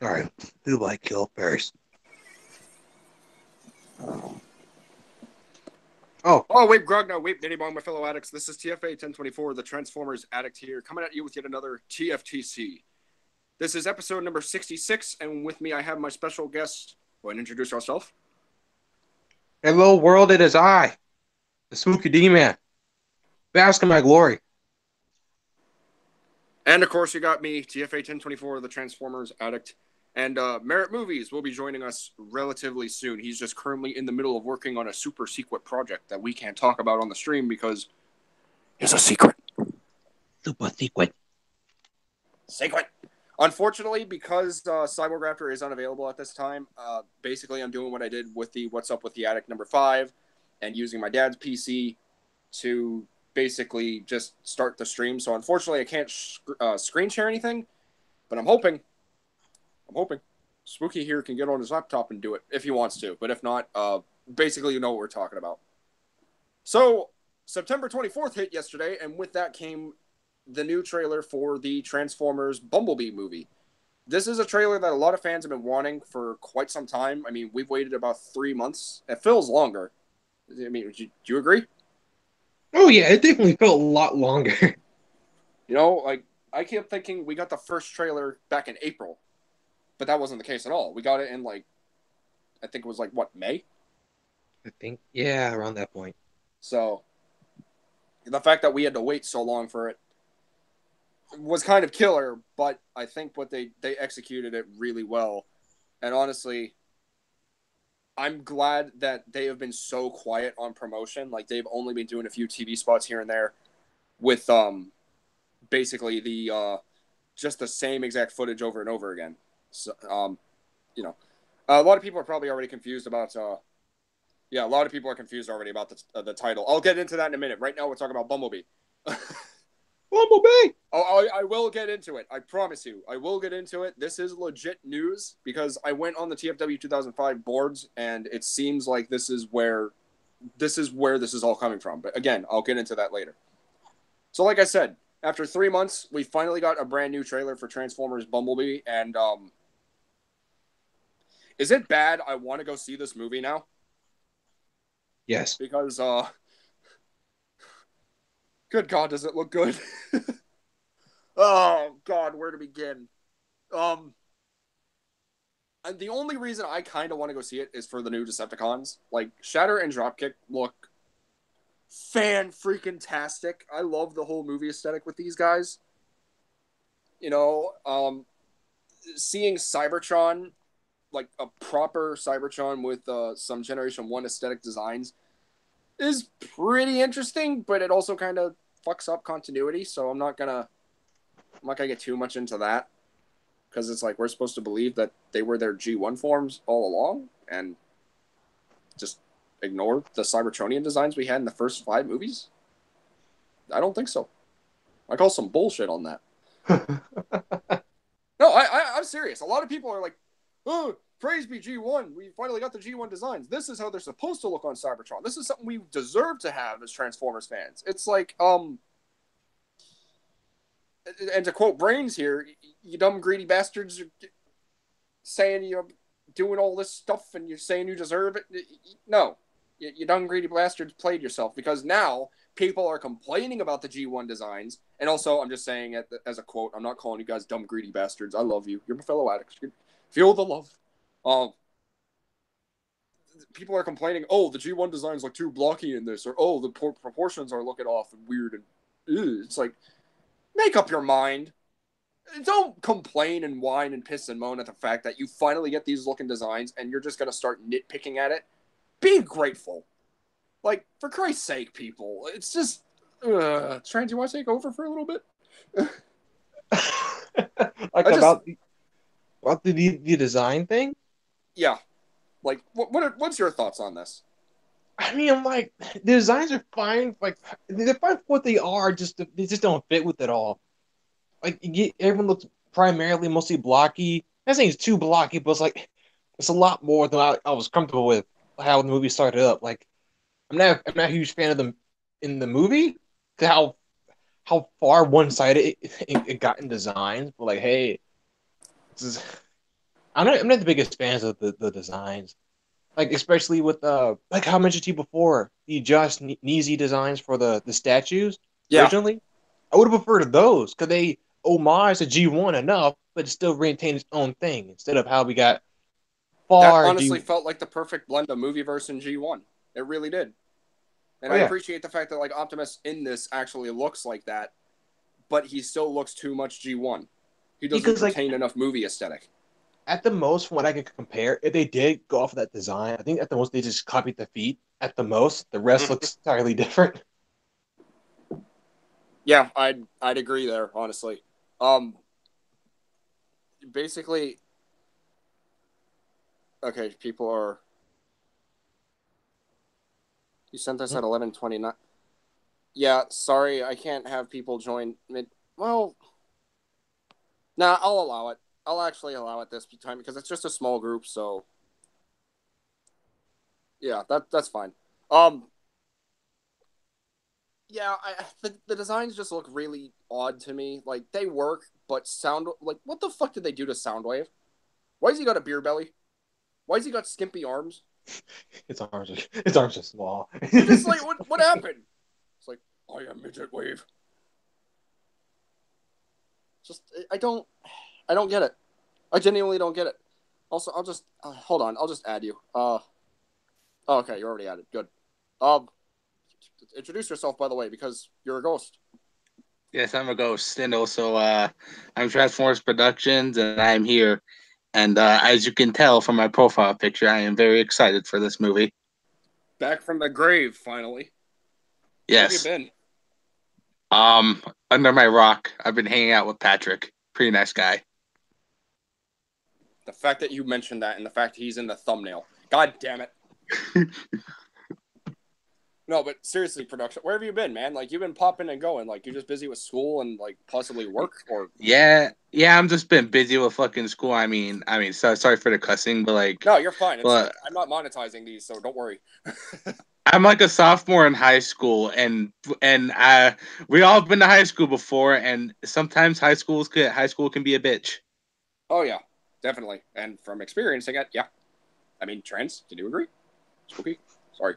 All right, who do I kill first? Oh, Oh, wait, Grog, no, wait, Danny Bong, my fellow addicts. This is TFA 1024, the Transformers Addict here, coming at you with yet another TFTC. This is episode number 66, and with me I have my special guest. Go ahead and introduce yourself. hello world, it is I, the Spooky D-Man. Bask in my glory. And of course, you got me, TFA 1024, the Transformers Addict. And Merit Movies will be joining us relatively soon. He's just currently in the middle of working on a super secret project that we can't talk about on the stream because it's a secret. Super secret. Secret. Unfortunately, because Cyborg Raptor is unavailable at this time, basically I'm doing what I did with the What's Up with the Addict number 5 and using my dad's PC to basically just start the stream. So unfortunately, I can't screen share anything, but I'm hoping Spooky here can get on his laptop and do it if he wants to. But if not, basically you know what we're talking about. So September 24th hit yesterday, and with that came the new trailer for the Transformers Bumblebee movie. This is a trailer that a lot of fans have been wanting for quite some time. I mean, we've waited about 3 months. It feels longer. I mean, do you agree? Oh yeah, it definitely felt a lot longer. You know, like, I kept thinking we got the first trailer back in April, but that wasn't the case at all. We got it in, like, I think it was, like, what, May? I think, yeah, around that point. So, the fact that we had to wait so long for it was kind of killer, but I think what they executed it really well. And honestly, I'm glad that they have been so quiet on promotion. Like, they've only been doing a few TV spots here and there with basically the just the same exact footage over and over again. So you know, a lot of people are probably already confused about yeah, a lot of people are confused already about the title. I'll get into that in a minute. Right now we're talking about Bumblebee. Bumblebee! Oh, I will get into it. I promise you. I will get into it. This is legit news because I went on the TFW 2005 boards, and it seems like this is where this is all coming from. But again, I'll get into that later. So, like I said, after 3 months, we finally got a brand new trailer for Transformers Bumblebee, and is it bad? I want to go see this movie now Yes. because good God, does it look good? Oh God, where to begin? Um, and the only reason I kind of want to go see it is for the new Decepticons. Like, Shatter and Dropkick look fan freaking tastic. I love the whole movie aesthetic with these guys. You know, seeing Cybertron, like a proper Cybertron with some Generation One aesthetic designs, is pretty interesting. But it also kind of fucks up continuity. So I'm not gonna get too much into that because it's like we're supposed to believe that they were their G1 forms all along and just ignore the Cybertronian designs we had in the first 5 movies. I don't think so. I call some bullshit on that. No, I'm serious. A lot of people are like, "Oh, praise be G1. We finally got the G1 designs. This is how they're supposed to look on Cybertron. This is something we deserve to have as Transformers fans." It's like, and to quote Brains here, you dumb greedy bastards are saying you're doing all this stuff and you're saying you deserve it. No, you dumb greedy bastards played yourself because now people are complaining about the G1 designs. And also, I'm just saying it as a quote, I'm not calling you guys dumb greedy bastards. I love you. You're my fellow addicts. Feel the love. Um, People are complaining, oh, the G1 designs look too blocky in this, or oh, the proportions are looking off and weird. And it's like, make up your mind. Don't complain and whine and piss and moan at the fact that you finally get these looking designs and you're just going to start nitpicking at it. Be grateful. Like, for Christ's sake, people. It's just, Trent, do you want to take over for a little bit? Like I just, about the design thing? yeah. Like, what's your thoughts on this? I mean, like, the designs are fine. Like, they're fine for what they are. They just don't fit with it all. Like, everyone looks primarily mostly blocky. I'm not saying it's too blocky, but it's a lot more than I was comfortable with how the movie started up. Like, I'm not a huge fan of them in the movie, how far one sided it got in designs. But like, hey, this is I'm not the biggest fans of the designs. Like especially with like how I mentioned to you before, the Josh Neesy designs for the statues Yeah, originally. I would have preferred those because they homage to G1 enough, but it still maintain its own thing instead of how we got that far honestly G. felt like the perfect blend of movieverse and G1. It really did. And Oh I yeah, appreciate the fact that like Optimus in this actually looks like that, but he still looks too much G1. He doesn't because like retain enough movie aesthetic. at the most, from what I could compare, if they did go off of that design, I think at the most they just copied the feet. At the most, the rest looks entirely different. Yeah, I'd agree there, honestly. Um, basically, okay, people are. You sent this at 11:29. Yeah, sorry, I can't have people join mid. Well, nah, I'll allow it. I'll actually allow it this time because it's just a small group. So yeah, that's fine. Um, yeah, the designs just look really odd to me. Like they work, but sound like what the fuck did they do to Soundwave? Why has he got a beer belly? Why has he got skimpy arms? His arms are small. They're just like what happened? It's like I am midget wave. Just I don't get it. I genuinely don't get it. Also, I'll just hold on. I'll just add you. Oh, okay, you're already added. Good. Um, introduce yourself by the way because you're a ghost. Yes, I'm a ghost, and also I'm Transformers Productions, and I'm here. And as you can tell from my profile picture, I am very excited for this movie. Back from the grave, finally. Where have you Yes. been? Under my rock, I've been hanging out with Patrick. Pretty nice guy. The fact that you mentioned that and the fact he's in the thumbnail. God damn it. No, but seriously, production. Where have you been, man? Like you've been popping and going. Like you're just busy with school and like possibly work or. Yeah, I'm just been busy with fucking school. Sorry for the cussing, but like, No, you're fine. It's but like I'm not monetizing these, so don't worry. I'm like a sophomore in high school, and we all been to high school before, and sometimes high school can be a bitch. Oh yeah, definitely. And from experiencing it, yeah. I mean, trans. Did you agree? Spooky. Sorry.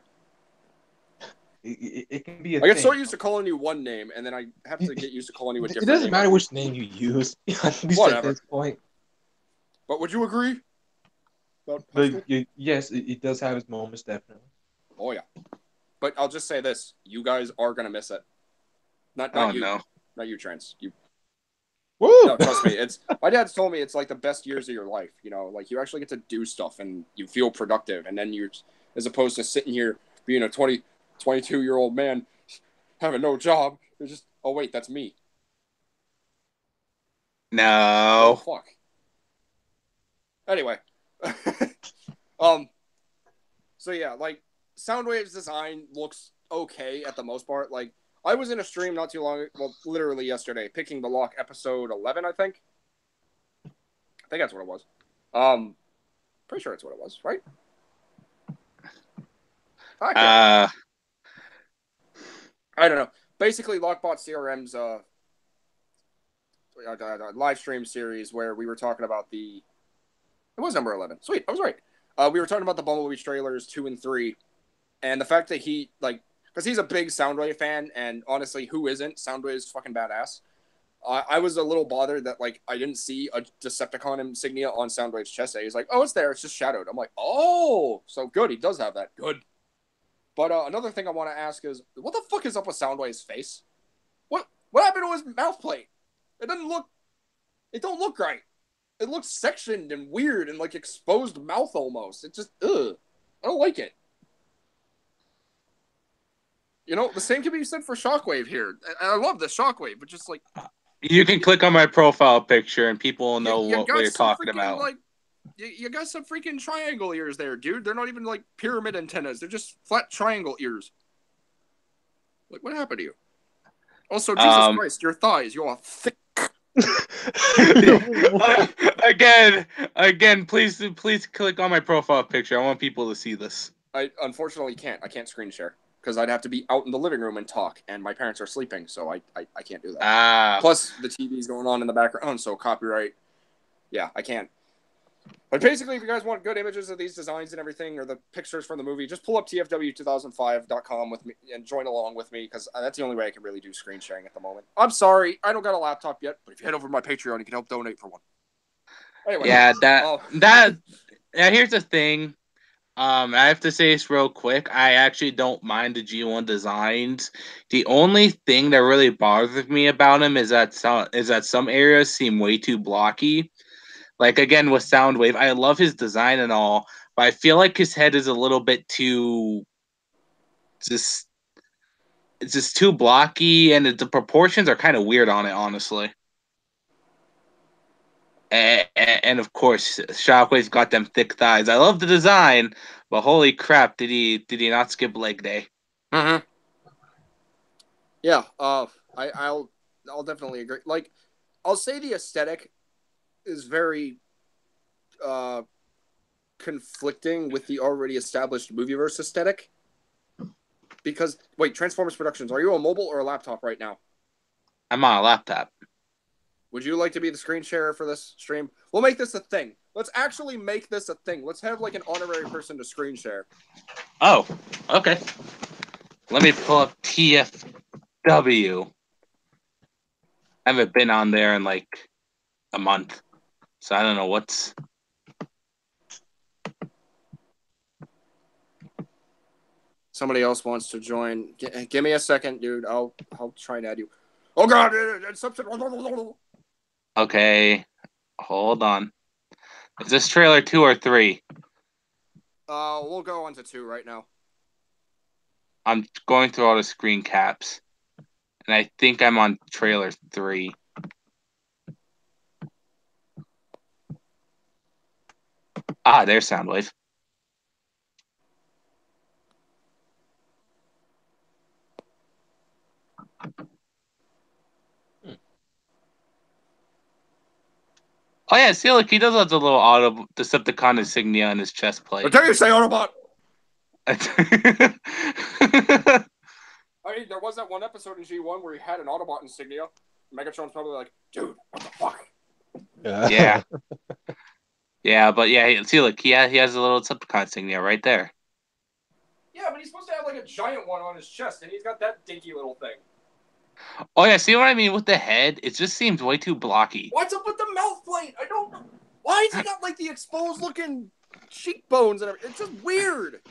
It can be a I get so thing. used to calling you one name, and then I have to get used to calling you a It different doesn't name. matter which name you use. At least at Whatever. this point. But would you agree? About high But school? yes, it does have its moments, definitely. Oh yeah. But I'll just say this: you guys are gonna miss it. Not Oh you, no. not you, trans. You. Woo! No, trust me. It's my dad's told me it's like the best years of your life. You know, like you actually get to do stuff and you feel productive, and then you're as opposed to sitting here being a 22-year-old man having no job. You're just oh wait, that's me. Oh No. fuck. Anyway, um, so yeah, like Soundwave's design looks okay at the most part. Like I was in a stream not too long, well, literally yesterday, picking the lock episode 11, I think. I think that's what it was. Pretty sure it's what it was, right? I can't remember. Uh, I don't know. Basically, Lockbot CRM's live stream series where we were talking about the. It was number 11. Sweet, I was right. We were talking about the Bumblebee trailers 2 and 3, and the fact that he like because he's a big Soundwave fan, and honestly, who isn't? Soundwave is fucking badass. I was a little bothered that like I didn't see a Decepticon insignia on Soundwave's chest. He's like, "Oh, it's there. It's just shadowed." I'm like, "Oh, so good. He does have that. Good." But another thing I want to ask is, what the fuck is up with Soundwave's face? What happened to his mouth plate? It doesn't look. It don't look right. It looks sectioned and weird and like exposed mouth almost. It just ugh. I don't like it. You know, the same can be said for Shockwave here. And I love the Shockwave, but just like you can click on my profile picture, and people will know you what got you're some talking freaking about. like you got some freaking triangle ears there, dude. They're not even like pyramid antennas. They're just flat triangle ears. Like, what happened to you? Also, Jesus Um, Christ, your thighs, you're all thick. again, please click on my profile picture. I want people to see this. I unfortunately can't. I can't screen share because I'd have to be out in the living room and talk, and my parents are sleeping, so I can't do that. Ah, Plus, the TV's going on in the background, so copyright. Yeah, I can't. But basically, if you guys want good images of these designs and everything, or the pictures from the movie, just pull up tfw2005.com with me and join along with me, because that's the only way I can really do screen sharing at the moment. I'm sorry, I don't got a laptop yet, but if you head over to my Patreon, you can help donate for one. Anyway, Yeah, yeah, here's the thing. I have to say this real quick. I actually don't mind the G1 designs. The only thing that really bothers me about him is that some areas seem way too blocky. Like again with Soundwave, I love his design and all, but I feel like his head is a little bit too just it's just too blocky, and the proportions are kind of weird on it, honestly. And of course, Shockwave's got them thick thighs. I love the design, but holy crap, did he not skip leg day? Mm-hmm. Yeah, I'll definitely agree. Like, I'll say the aesthetic is very conflicting with the already established movieverse aesthetic. Because wait, Transformers Productions, are you a mobile or a laptop right now? I'm on a laptop. Would you like to be the screen sharer for this stream? We'll make this a thing. Let's actually make this a thing. Let's have like an honorary person to screen share. Oh, okay. Let me pull up TFW. I haven't been on there in like a month, so I don't know what's. Somebody else wants to join. Give me a second, dude. I'll try and add you. Oh God! It's something. Okay, hold on. Is this trailer 2 or 3? We'll go on to 2 right now. I'm going through all the screen caps, and I think I'm on trailer 3. Ah, there's Soundwave. Oh yeah, see, look, he does have the little auto Decepticon insignia on his chest plate. Until you say Autobot. I mean, there was that one episode in G1 where he had an Autobot insignia. Megatron's probably like, dude, what the fuck? Yeah. Yeah, but yeah, see, look, he has a little Decepticon insignia right there. Yeah, but he's supposed to have like a giant one on his chest, and he's got that dinky little thing. Oh yeah, see what I mean with the head? It just seems way too blocky. What's up with the mouth plate? I don't know. Why has he got like the exposed looking cheekbones and everything? It's just weird.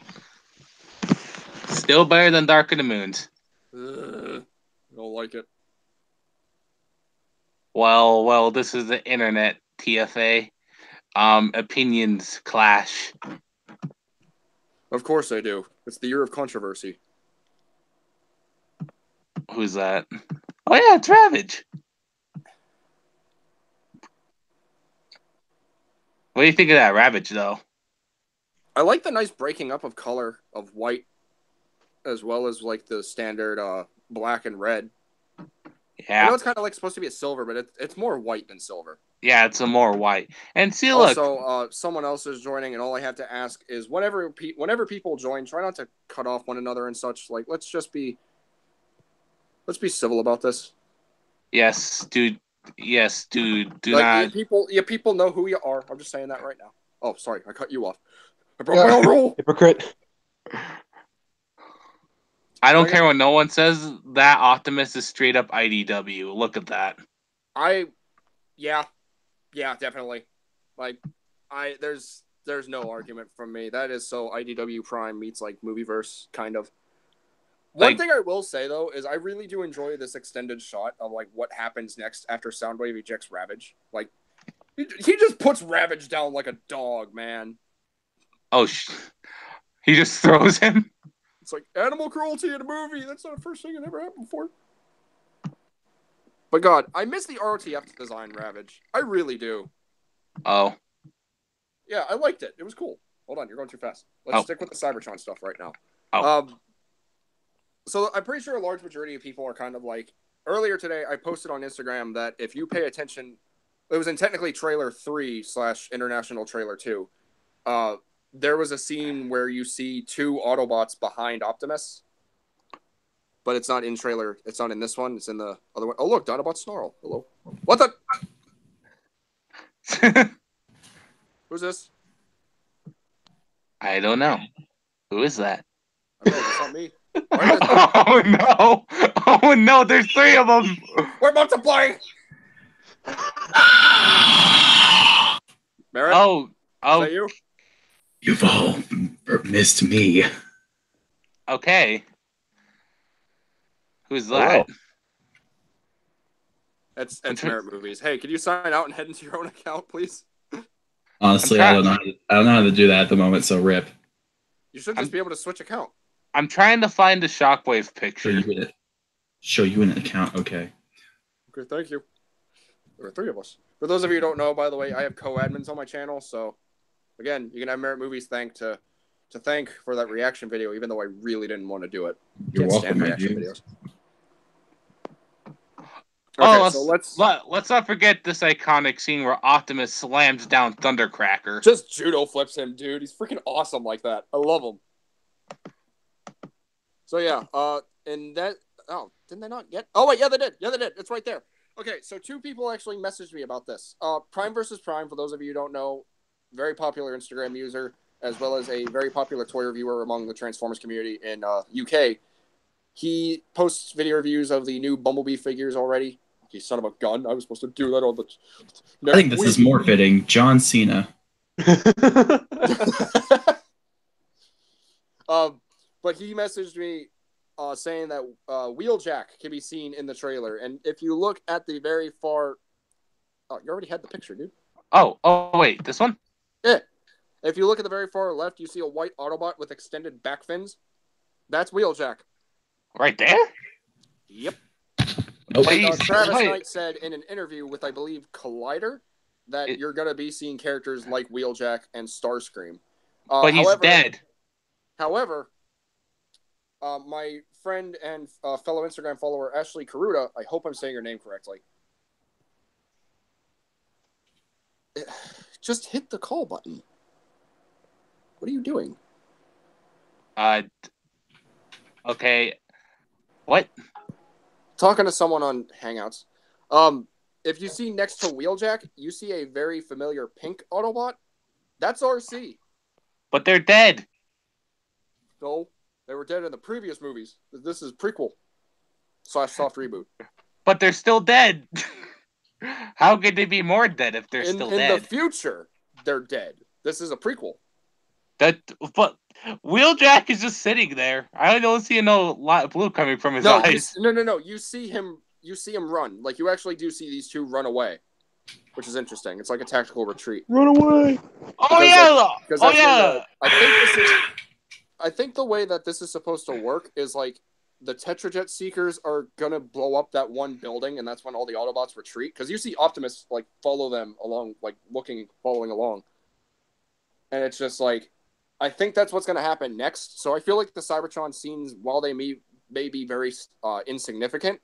Still better than Dark of the Moons. I don't like it. Well, this is the internet, TFA. Opinions clash. Of course they do. It's the year of controversy. Who's that? Oh yeah, it's Ravage. What do you think of that Ravage, though? I like the nice breaking up of color of white, as well as like the standard black and red. Yeah. I know it's kind of like supposed to be a silver, but it's more white than silver. Yeah, it's a more white. And see, look. Also, someone else is joining, and all I have to ask is whenever people join, try not to cut off one another and such. Like, let's be civil about this. Yes, dude. Yes, dude. Do like, not. People know who you are. I'm just saying that right now. Oh, sorry, I cut you off. I broke my own rule. Hypocrite. I don't care what no one says. That Optimus is straight up IDW. Look at that. Yeah, definitely. Like, there's no argument from me. That is so IDW Prime meets like Movieverse kind of. One thing I will say though is I really do enjoy this extended shot of like what happens next after Soundwave ejects Ravage. Like, he just puts Ravage down like a dog, man. Oh, he just throws him. It's like animal cruelty in a movie. That's not the first thing that ever happened before. But God, I miss the ROTF design Ravage. I really do. Oh. Yeah, I liked it. It was cool. Hold on, you're going too fast. Let's stick with the Cybertron stuff right now. Oh. So I'm pretty sure a large majority of people are kind of like, earlier today I posted on Instagram that if you pay attention, it was in technically trailer 3 / international trailer 2. There was a scene where you see 2 Autobots behind Optimus, but it's not in trailer. It's not in this one. It's in the other one. Oh look, Dinobot Snarl. Hello. What the? Who's this? I don't know. Who is that? Okay, that's not me. Oh no! Oh no! There's 3 of them. We're about to play. Merritt? Oh, Is oh, that you? You've all missed me. okay. Who's Hello. that? It's I'm try- Merritt Movies. Hey, can you sign out and head into your own account, please? Honestly, I'm I don't know. I don't know how to do that at the moment. So rip. You should just be able to switch account. I'm trying to find the Shockwave Show picture. you an account. Okay. Okay, thank you. There are 3 of us. For those of you who don't know, by the way, I have co-admins on my channel, so again, you can have Merritt Movies to thank for that reaction video, even though I really didn't want to do it. You're Can't welcome, stand my reaction dude. videos. Oh, Okay, so let's not forget this iconic scene where Optimus slams down Thundercracker. just judo flips him, dude. He's freaking awesome like that. I love him. So yeah, and that didn't they not get? Oh wait, yeah they did. Yeah they did. It's right there. Okay, so 2 people actually messaged me about this. Prime versus Prime, for those of you who don't know, very popular Instagram user, as well as a very popular toy reviewer among the Transformers community in UK. He posts video reviews of the new Bumblebee figures already. You son of a gun! I was supposed to do that on the. I think this is more fitting. John Cena. But he messaged me saying that Wheeljack can be seen in the trailer, and if you look at the very far, you already had the picture, dude. Oh, wait, this one? Yeah. If you look at the very far left, you see a white Autobot with extended back fins. That's Wheeljack. Right there? Yep. Nope. And, Travis Knight said in an interview with, I believe, Collider, that you're going to be seeing characters like Wheeljack and Starscream. But he's dead. However, my friend and fellow Instagram follower, Ashley Karuta, I hope I'm saying her name correctly, just hit the call button. What are you doing? Okay. What? Talking to someone on Hangouts. If you see next to Wheeljack, you see a very familiar pink Autobot. That's RC. But they're dead. No, they were dead in the previous movies. This is prequel / soft reboot. But they're still dead. How could they be more dead if they're still in dead? In the future, they're dead. This is a prequel. But Wheeljack is just sitting there. I don't see no light blue coming from his eyes. No. You see him run. Like, you actually do see these 2 run away, which is interesting. It's like a tactical retreat. Run away! I think the way that this is supposed to work is like the Tetrajet Seekers are gonna blow up that one building, and that's when all the Autobots retreat. Because you see Optimus like follow them along, like following along, and it's just like, I think that's what's gonna happen next. So I feel like the Cybertron scenes, while they may be very insignificant,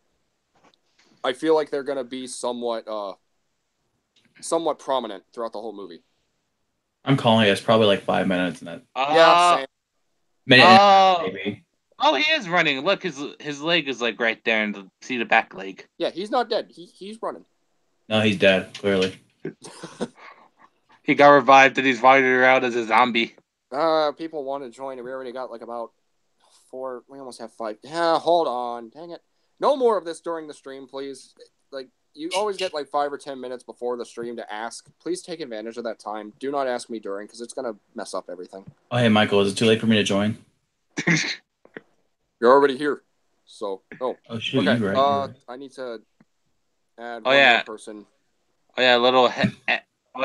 I feel like they're gonna be somewhat prominent throughout the whole movie. I'm calling it. It's probably like 5 minutes. And that Yeah, same. minute and a half, maybe. Oh, he is running. Look, his leg is like right there, and see the back leg. Yeah, he's not dead. He's running. No, he's dead. Clearly. He got revived, and he's riding around as a zombie. People want to join, and we already got like about 4. We almost have 5. Yeah, hold on. Dang it. No more of this during the stream, please. Like, you always get like 5 or 10 minutes before the stream to ask. Please take advantage of that time. Do not ask me during, because it's going to mess up everything. Oh, hey, Michael. Is it too late for me to join? You're already here. So, Oh, shoot. Okay, You're right. I need to add Oh, one yeah. more person. Oh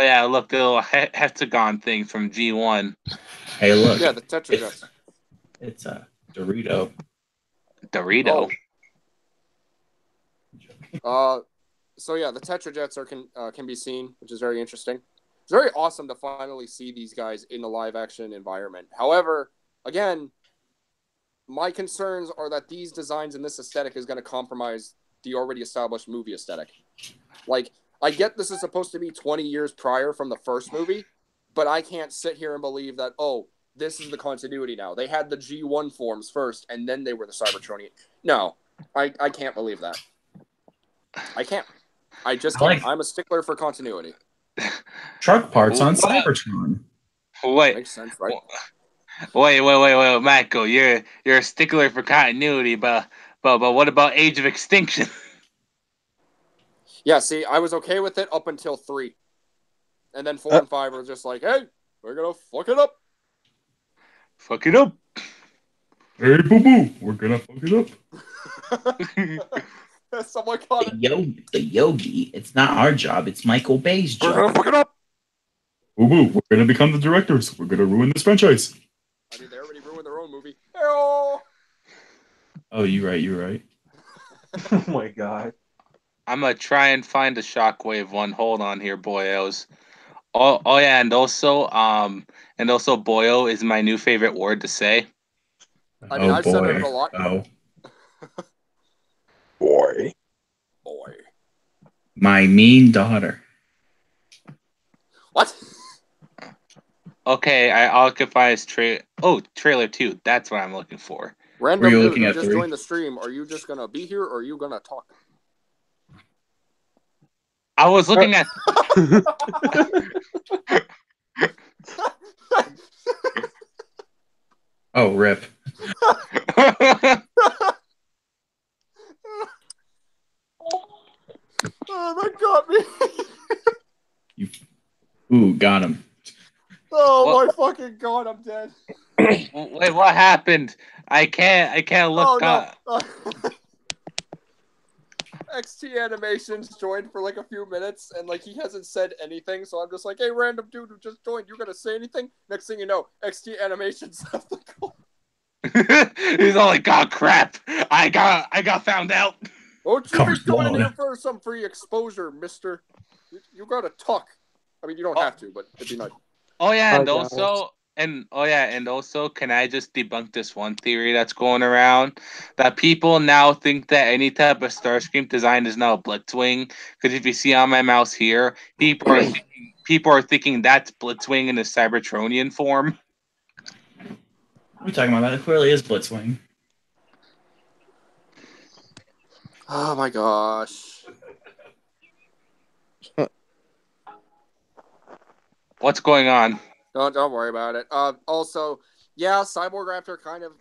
yeah, look, the little hexagon thing from G1. Hey, look. Yeah, the Tetrajets. It's a Dorito. Dorito. So yeah, the Tetrajets can be seen, which is very interesting. It's very awesome to finally see these guys in the live action environment. However, again, my concerns are that these designs and this aesthetic is going to compromise the already established movie aesthetic. Like, I get this is supposed to be 20 years prior from the first movie, but I can't sit here and believe that, oh, this is the continuity now. They had the G1 forms first, and then they were the Cybertronian. No, I can't believe that. I can't. I just can't. I'm a stickler for continuity. Truck parts on Cybertron. Wait, Makes sense, right? wait, Michael, you're a stickler for continuity, but what about Age of Extinction? Yeah, see, I was okay with it up until 3. And then 4 and 5 were just like, hey, we're gonna fuck it up. Fuck it up. Hey, boo boo, we're gonna fuck it up. Someone caught it. The Yogi. It's not our job. It's Michael Bay's We're gonna job. fuck it up. Boo boo, we're gonna become the directors. We're gonna ruin this franchise. I mean, they already ruined their own movie. Hey-oh! Oh, you're right. Oh my god. I'm gonna try and find a Shockwave one. Hold on here, boyos. Oh yeah, and also boyo is my new favorite word to say. I mean, I've said it a lot. Oh, Boy. my mean daughter. What? Okay, I'll occupy his trailer 2. That's what I'm looking for. Random Were you dude looking who at just 3? joined the stream. Are you just gonna be here, or are you gonna talk? I was looking at. Oh, rip. Oh, that got me. Ooh, got him. Oh What? my fucking god, I'm dead. Wait, what happened? I can't look. Oh no. XT Animations joined for like a few minutes, and like he hasn't said anything, so I'm just like, hey, random dude who just joined, you gonna say anything? Next thing you know, XT Animations left the call. He's all like, "Oh crap! I got found out." Don't you be coming in Lord. here for some free exposure, mister. You gotta talk. I mean, you don't have to, but it'd be nice. Oh yeah, and Hi, guys. also, can I just debunk this one theory that's going around that people now think that any type of Starscream design is now a Blitzwing? Because if you see on my mouse here, people are thinking that's Blitzwing in a Cybertronian form. What are we talking about? That clearly is Blitzwing. Oh my gosh. What's going on? Don't worry about it. Also, yeah, Cyborg Raptor kind of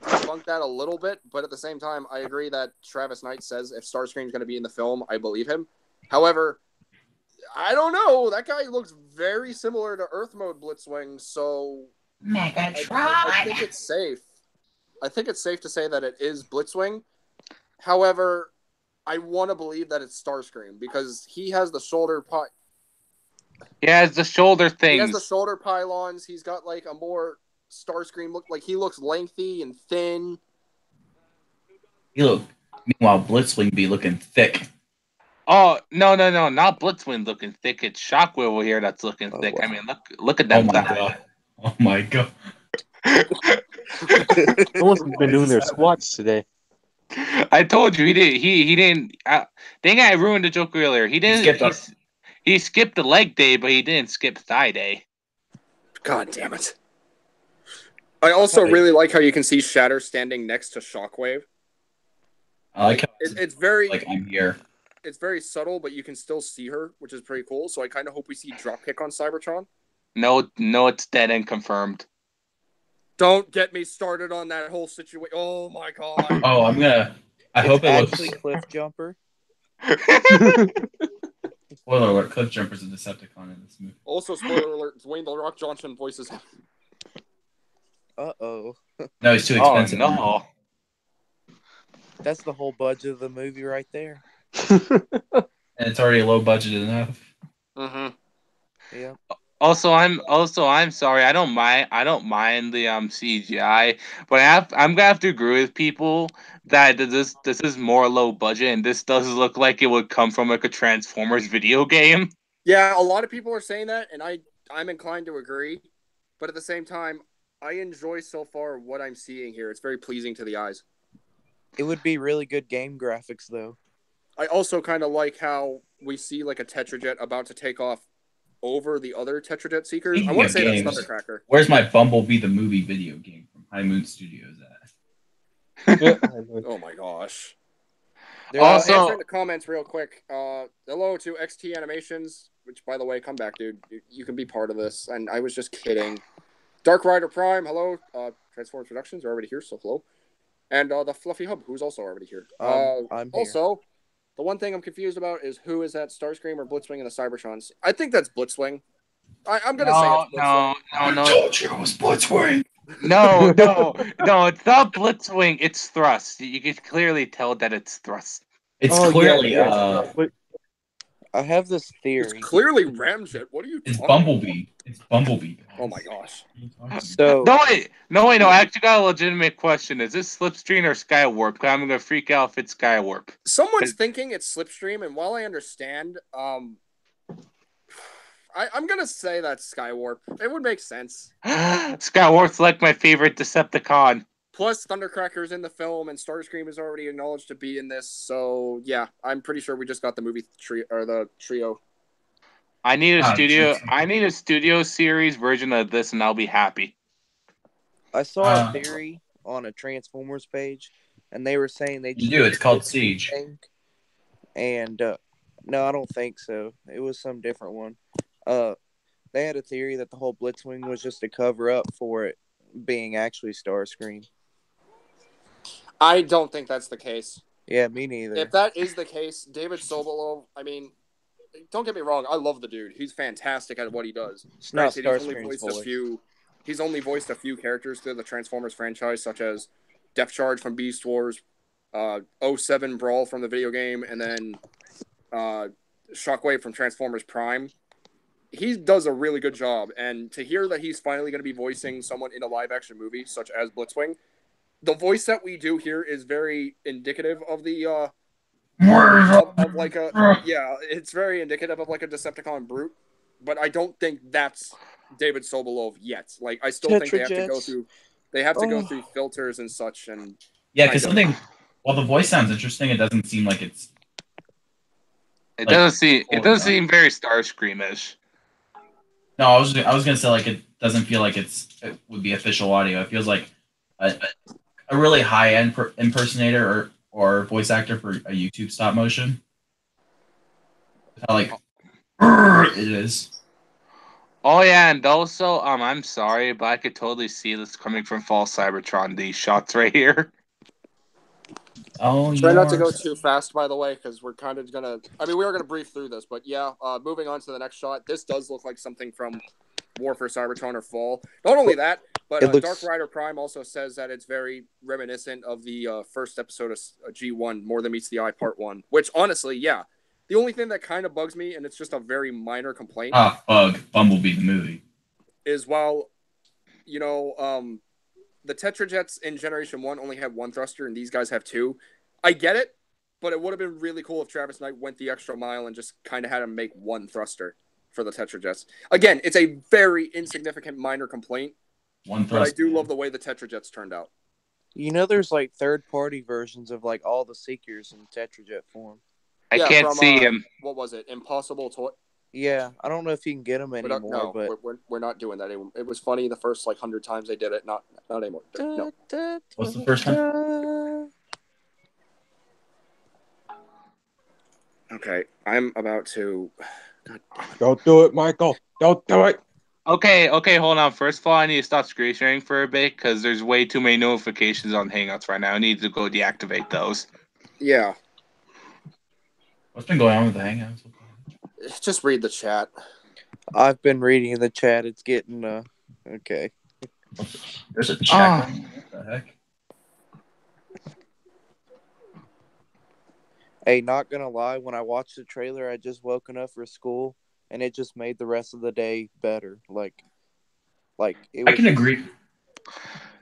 debunked that a little bit, but at the same time, I agree that Travis Knight says if Starscream's going to be in the film, I believe him. However, I don't know. That guy looks very similar to Earth Mode Blitzwing, so I think it's safe. I think it's safe to say that it is Blitzwing. However, I want to believe that it's Starscream because he has the shoulder He has the shoulder things. He has the shoulder pylons. He's got like a more Starscream look. Like he looks lengthy and thin. Meanwhile, Blitzwing be looking thick. Oh no, not Blitzwing looking thick. It's Shockwave over here that's looking thick. Wow. I mean, look at them. Oh my god. Someone's been doing their squats today. I told you he did. He didn't. Dang, I ruined the joke earlier. He didn't. He skipped the leg day, but he didn't skip thigh day. God damn it! I also really like how you can see Shatter standing next to Shockwave. I like how It's very like I'm here. It's very subtle, but you can still see her, which is pretty cool. So I kind of hope we see Dropkick on Cybertron. No, it's dead and confirmed. Don't get me started on that whole situation. Oh my god. Oh, I hope it looks. actually Cliff Jumper. Spoiler alert: Cliff Jumper's a Decepticon in this movie. Also, spoiler alert: Dwayne The Rock Johnson voices him. Uh-oh. No, he's too expensive. Oh no. That's the whole budget of the movie right there. And it's already low budget enough. Mm-hmm. Yeah. Also, I'm sorry. I don't mind the CGI, but I'm gonna have to agree with people that this is more low budget, and this does look like it would come from like a Transformers video game. Yeah, a lot of people are saying that, and I'm inclined to agree. But at the same time, I enjoy so far what I'm seeing here. It's very pleasing to the eyes. It would be really good game graphics, though. I also kind of like how we see like a Tetrajet about to take off over the other Tetrajet Seekers. I want to say that's Thundercracker. Where's my Bumblebee the movie video game from High Moon Studios at? Oh my gosh. They're Also- Answering the comments real quick. Hello to XT Animations. which, by the way, come back, dude. You can be part of this. And I was just kidding. Dark Rider Prime, hello. Transformers Productions are already here, so hello. And the Fluffy Hub, who's also already here. I'm here. Also, the one thing I'm confused about is who is that, Starscream or Blitzwing in the Cybertrons? I think that's Blitzwing. I'm going to say it's Blitzwing. I told you it was Blitzwing. No, it's not Blitzwing, it's Thrust. You can clearly tell that it's Thrust. It's Oh, clearly yeah. I have this It's theory. clearly Ramjet. What are you it's talking Bumblebee. It's Bumblebee. Guys. Oh my gosh. So No, I actually got a legitimate question. Is this Slipstream or Skywarp? I'm gonna freak out if it's Skywarp. Someone's thinking it's Slipstream, and while I understand, I'm going to say that's Skywarp. It would make sense. Skywarp's like my favorite Decepticon. Plus, Thundercracker's in the film, and Starscream is already acknowledged to be in this. So, yeah, I'm pretty sure we just got the movie the trio. I need a studio series version of this, and I'll be happy. I saw a theory on a Transformers page, and they were saying they You do. It's called Siege. And no, I don't think so. It was some different one. They had a theory that the whole Blitzwing was just a cover up for it being actually Starscream. I don't think that's the case. Yeah, me neither. If that is the case, David Sobolov, I mean, don't get me wrong, I love the dude. He's fantastic at what he does. It's not Starscream's voice. He's only voiced a few characters through the Transformers franchise, such as Depth Charge from Beast Wars, 07 Brawl from the video game, and then Shockwave from Transformers Prime. He does a really good job, and to hear that he's finally going to be voicing someone in a live-action movie, such as Blitzwing, the voice that we do here is very indicative of the it's very indicative of like a Decepticon brute, but I don't think that's David Sobolov yet. Like, I still think they have to go through filters and such. And yeah, because while the voice sounds interesting, it doesn't seem like it's. It doesn't seem very Starscreamish. No, I was gonna say, like, it doesn't feel like it would be official audio. It feels like a really high end impersonator or voice actor for a YouTube stop motion. How, like, it is. Oh yeah, and also, I'm sorry, but I could totally see this coming from Fall Cybertron. These shots right here. Oh, try not to go too fast, by the way, because we're kind of gonna. I mean, we are gonna brief through this, but yeah. Moving on to the next shot. This does look like something from War for Cybertron or Fall. Not only that, but Dark Rider Prime also says that it's very reminiscent of the first episode of G1, More Than Meets the Eye Part 1. Which, honestly, yeah. The only thing that kind of bugs me, and it's just a very minor complaint. Bumblebee the movie. Is while, the Tetrajets in Generation 1 only have one thruster, and these guys have two. I get it, but it would have been really cool if Travis Knight went the extra mile and just kind of had him make one thruster for the Tetrajets. Again, it's a very insignificant minor complaint, but I do love the way the Tetrajets turned out. There's like third-party versions of like all the Seekers in Tetrajet form. I can't see him. What was it? Impossible Toy? Yeah, I don't know if you can get them anymore. But we're not doing that anymore. It was funny the first 100 times they did it. Not anymore. No. What's the first time? Okay, I'm about to. Don't do it, Michael. Don't do it. Okay, hold on. First of all, I need to stop screen sharing for a bit because there's way too many notifications on Hangouts right now. I need to go deactivate those. Yeah. What's been going on with the Hangouts? Just read the chat. I've been reading the chat. It's getting okay. There's a chat. What the heck? Hey, not gonna lie, when I watched the trailer, I just woken up for school, and it just made the rest of the day better. Like it was... I can agree.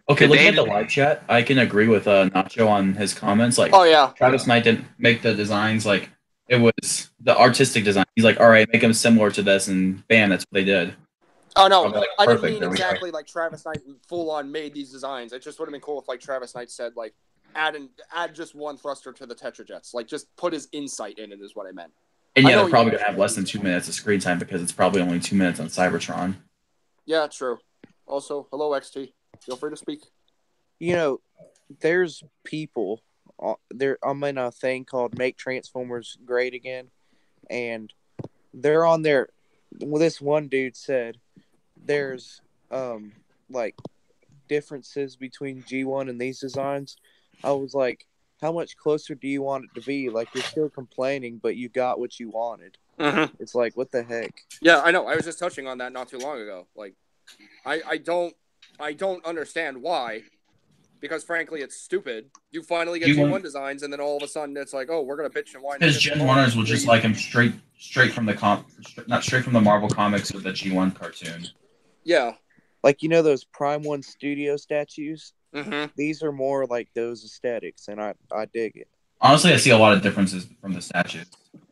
Okay, looking at the live chat, I can agree with Nacho on his comments. Like, oh yeah, Travis Knight didn't make the designs like. It was the artistic design. He's like, all right, make them similar to this, and bam, that's what they did. Oh, no, I didn't mean exactly like Travis Knight full-on made these designs. It just would have been cool if like Travis Knight said, like, add just one thruster to the Tetrajets. Like, just put his insight in it is what I meant. And yeah, they're probably going to have less than 2 minutes of screen time because it's probably only 2 minutes on Cybertron. Yeah, true. Also, hello, XT. Feel free to speak. There's people... I'm in a thing called Make Transformers Great Again, and they're on there this one dude said there's like differences between G1 and these designs. I was like, how much closer do you want it to be? Like, you're still complaining, but you got what you wanted. Mm-hmm. It's like, what the heck? Yeah, I know. I was just touching on that not too long ago. Like, I don't understand why. Because frankly, it's stupid. You finally get G1 designs, and then all of a sudden, it's like, oh, we're gonna bitch and whine. Because Gen 1ers will just like him straight from the not straight from the Marvel comics or the G1 cartoon. Yeah. Like, you know those Prime 1 Studio statues? Mm-hmm. These are more like those aesthetics, and I dig it. Honestly, I see a lot of differences from the statues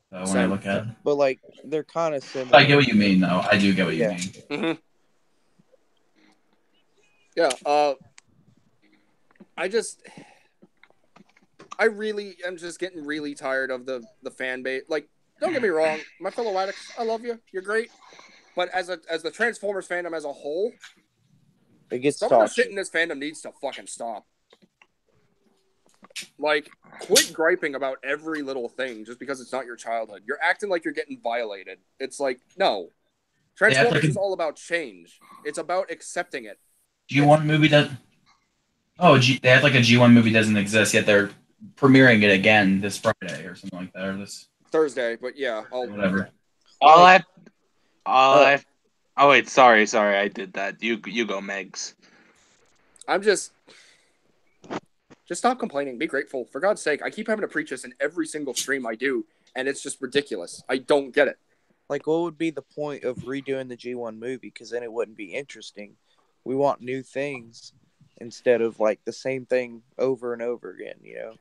when I look at it. But, like, they're kind of similar. I get what you mean, though. I do get what you mean. Mm-hmm. Yeah, I really am just getting really tired of the fan base. Like, don't get me wrong, my fellow addicts, I love you. You're great. But as the Transformers fandom as a whole, it gets some of the shit in this fandom needs to fucking stop. Like, quit griping about every little thing just because it's not your childhood. You're acting like you're getting violated. It's like, no. Transformers is all about change. It's about accepting it. G1 movie that... Oh, they had like a G1 movie doesn't exist, yet they're premiering it again this Friday or something like that, or this... Thursday, but yeah. Whatever. Oh wait, sorry, I did that. You go, Megs. I'm just stop complaining. Be grateful. For God's sake, I keep having to preach this in every single stream I do, and it's just ridiculous. I don't get it. Like, what would be the point of redoing the G1 movie? Because then it wouldn't be interesting. We want new things instead of, like, the same thing over and over again, you know?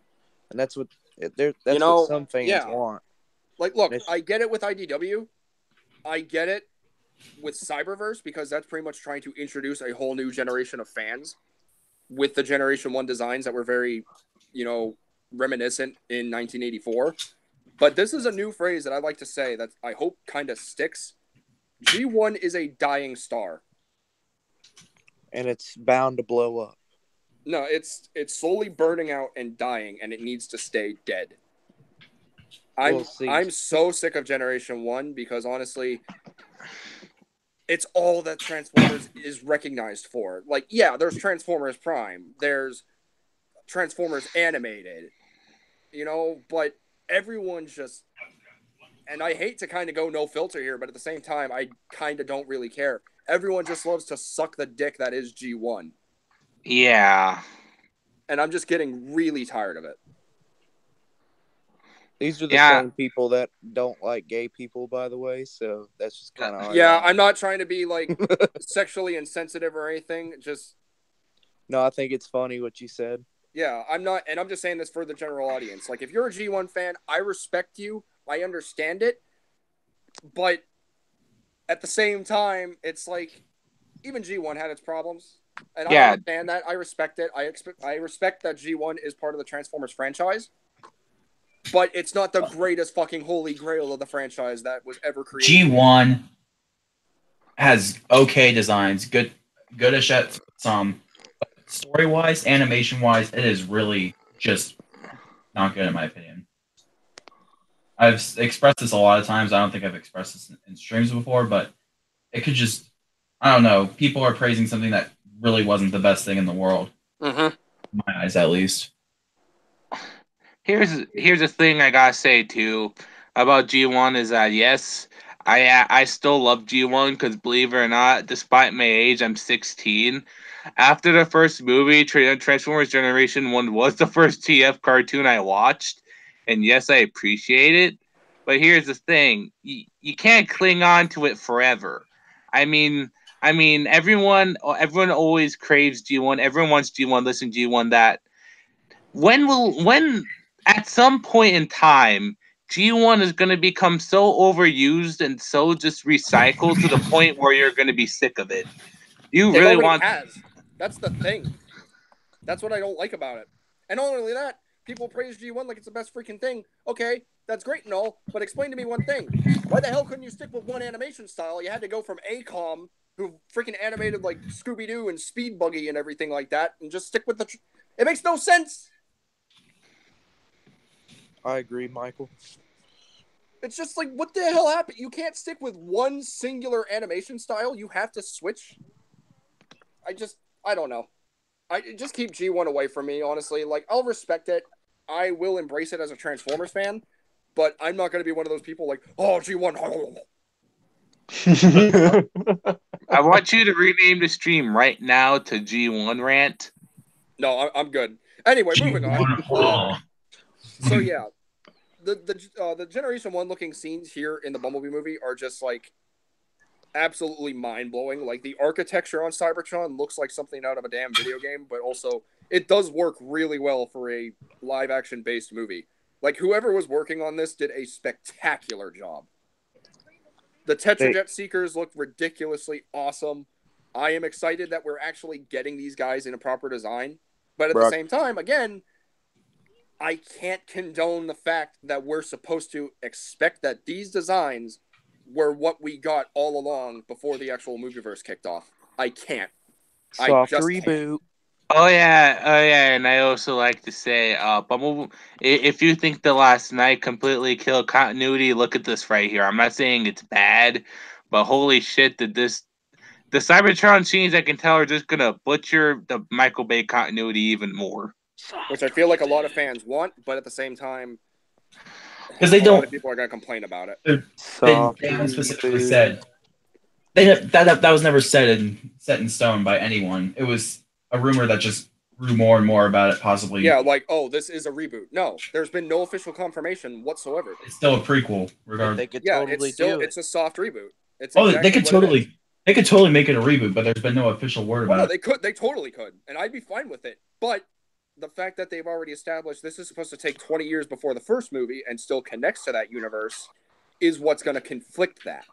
And that's what what some fans want. Like, look, I get it with IDW. I get it with Cyberverse because that's pretty much trying to introduce a whole new generation of fans with the Generation 1 designs that were very, reminiscent in 1984. But this is a new phrase that I like to say that I hope kind of sticks. G1 is a dying star. And it's bound to blow up. No, it's slowly burning out and dying, and it needs to stay dead. I'm so sick of Generation 1 because, honestly, it's all that Transformers is recognized for. Like, yeah, there's Transformers Prime. There's Transformers Animated. But everyone's just... And I hate to kind of go no filter here, but at the same time, I kind of don't really care. Everyone just loves to suck the dick that is G1. Yeah. And I'm just getting really tired of it. These are the same people that don't like gay people, by the way, so that's just kind of... Yeah, I'm not trying to be, like, sexually insensitive or anything, just... No, I think it's funny what you said. Yeah, I'm not, and I'm just saying this for the general audience. Like, if you're a G1 fan, I respect you, I understand it, but at the same time, it's like, even G1 had its problems, and I understand that, I respect it, I respect that G1 is part of the Transformers franchise, but it's not the greatest fucking holy grail of the franchise that was ever created. G1 has okay designs, good-ish at some. Story-wise, animation-wise, it is really just not good in my opinion. I've expressed this a lot of times. I don't think I've expressed this in streams before, but it could just... I don't know. People are praising something that really wasn't the best thing in the world. Mm-hmm. In my eyes, at least. Here's a thing I gotta say too about G1 is that yes, I still love G1 because believe it or not, despite my age, I'm 16. After the first movie, Transformers Generation 1 was the first TF cartoon I watched, and yes, I appreciate it. But here's the thing: you can't cling on to it forever. I mean, everyone always craves G1. Everyone wants G1. Listen, G1 that. When at some point in time, G1 is going to become so overused and so just recycled to the point where you're going to be sick of it. You really want... That's the thing. That's what I don't like about it. And not only that, people praise G1 like it's the best freaking thing. Okay, that's great and all, but explain to me one thing. Why the hell couldn't you stick with one animation style? You had to go from ACOM, who freaking animated like Scooby-Doo and Speed Buggy and everything like that, and just stick with the... It makes no sense! I agree, Michael. It's just like, what the hell happened? You can't stick with one singular animation style. You have to switch. I don't know. I just keep G1 away from me, honestly. Like, I'll respect it. I will embrace it as a Transformers fan, but I'm not going to be one of those people like, oh, G1. I want you to rename the stream right now to G1 Rant. No, I'm good. Anyway, moving on. So yeah, the Generation 1 looking scenes here in the Bumblebee movie are just like absolutely mind-blowing. Like, the architecture on Cybertron looks like something out of a damn video game, but also it does work really well for a live-action based movie. Like, whoever was working on this did a spectacular job. The Tetrajet Seekers look ridiculously awesome. I am excited that we're actually getting these guys in a proper design. But at the same time, again, I can't condone the fact that we're supposed to expect that these designs were what we got all along before the actual movieverse kicked off. I can't. Soft reboot. Oh yeah, and I also like to say, Bumblebee, if you think The Last Night completely killed continuity, look at this right here. I'm not saying it's bad, but holy shit, the Cybertron scenes, I can tell, are just gonna butcher the Michael Bay continuity even more. Which I feel like a lot of fans want, but at the same time, because they a don't. lot of people are gonna complain about it. They haven't specifically said that was never set in stone by anyone. It was a rumor that just grew more and more about it, possibly. Yeah, like, oh, this is a reboot. No, there's been no official confirmation whatsoever. It's still a prequel, regardless. It's a soft reboot. It's they could totally make it a reboot, but there's been no official word about it. They totally could, and I'd be fine with it. But the fact that they've already established this is supposed to take 20 years before the first movie and still connects to that universe is what's going to conflict that.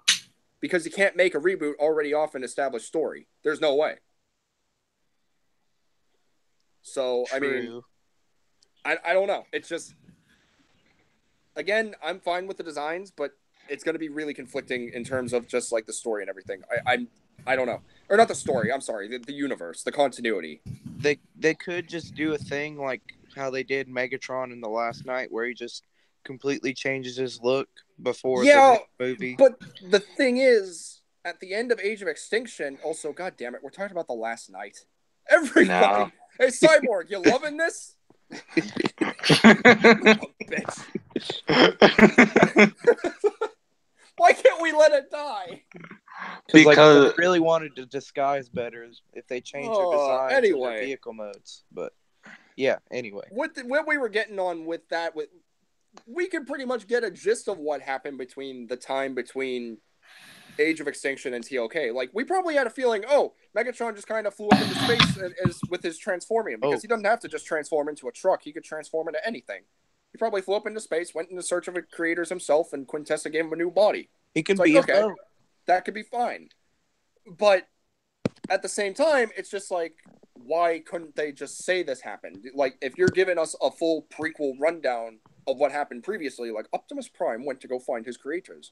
Because you can't make a reboot already off an established story. There's no way. So, I mean, I don't know. It's just, again, I'm fine with the designs, but it's going to be really conflicting in terms of just like the story and everything. I don't know. Or not the story, I'm sorry, the universe, the continuity. They could just do a thing like how they did Megatron in The Last Night, where he just completely changes his look before the next movie. But the thing is, at the end of Age of Extinction, also, god damn it, we're talking about The Last Night. Everybody, hey Cyborg, you loving this? Bitch. Why can't we let it die? Because if they really wanted to disguise better if they changed their design to their vehicle modes. But yeah, anyway. What we were getting on with that, we could pretty much get a gist of what happened between Age of Extinction and TLK. Like, we probably had a feeling, Megatron just kind of flew up into space with his transformium, because he doesn't have to just transform into a truck. He could transform into anything. He probably flew up into space, went in the search of the creators himself, and Quintessa gave him a new body. He can be okay. That could be fine. But at the same time, it's just like, why couldn't they just say this happened? Like, if you're giving us a full prequel rundown of what happened previously, like, Optimus Prime went to go find his creators.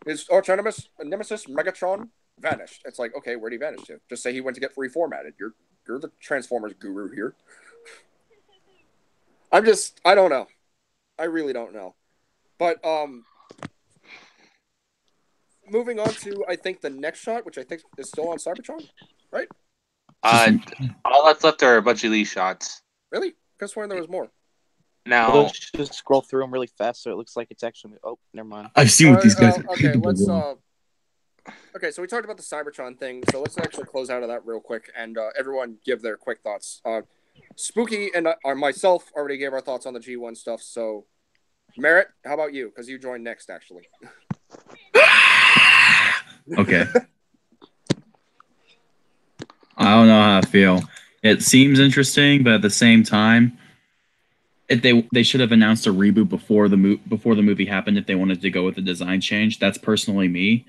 His arch nemesis, Megatron, vanished. It's like, okay, where'd he vanish to? Just say he went to get reformatted. You're the Transformers guru here. I don't know. I really don't know. But, moving on to, I think, the next shot, which I think is still on Cybertron, right? All that's left are a bunch of these shots. Really? I could have sworn there was more. Now, let's just scroll through them really fast so it looks like it's actually... Oh, never mind. I've seen what these guys are capable of. Okay, so we talked about the Cybertron thing, so let's actually close out of that real quick, and everyone give their quick thoughts. Spooky and myself already gave our thoughts on the G1 stuff, so... Merritt, how about you? Because you joined next, actually. Okay. I don't know how I feel. It seems interesting, but at the same time, they should have announced a reboot before the movie happened if they wanted to go with the design change. That's personally me.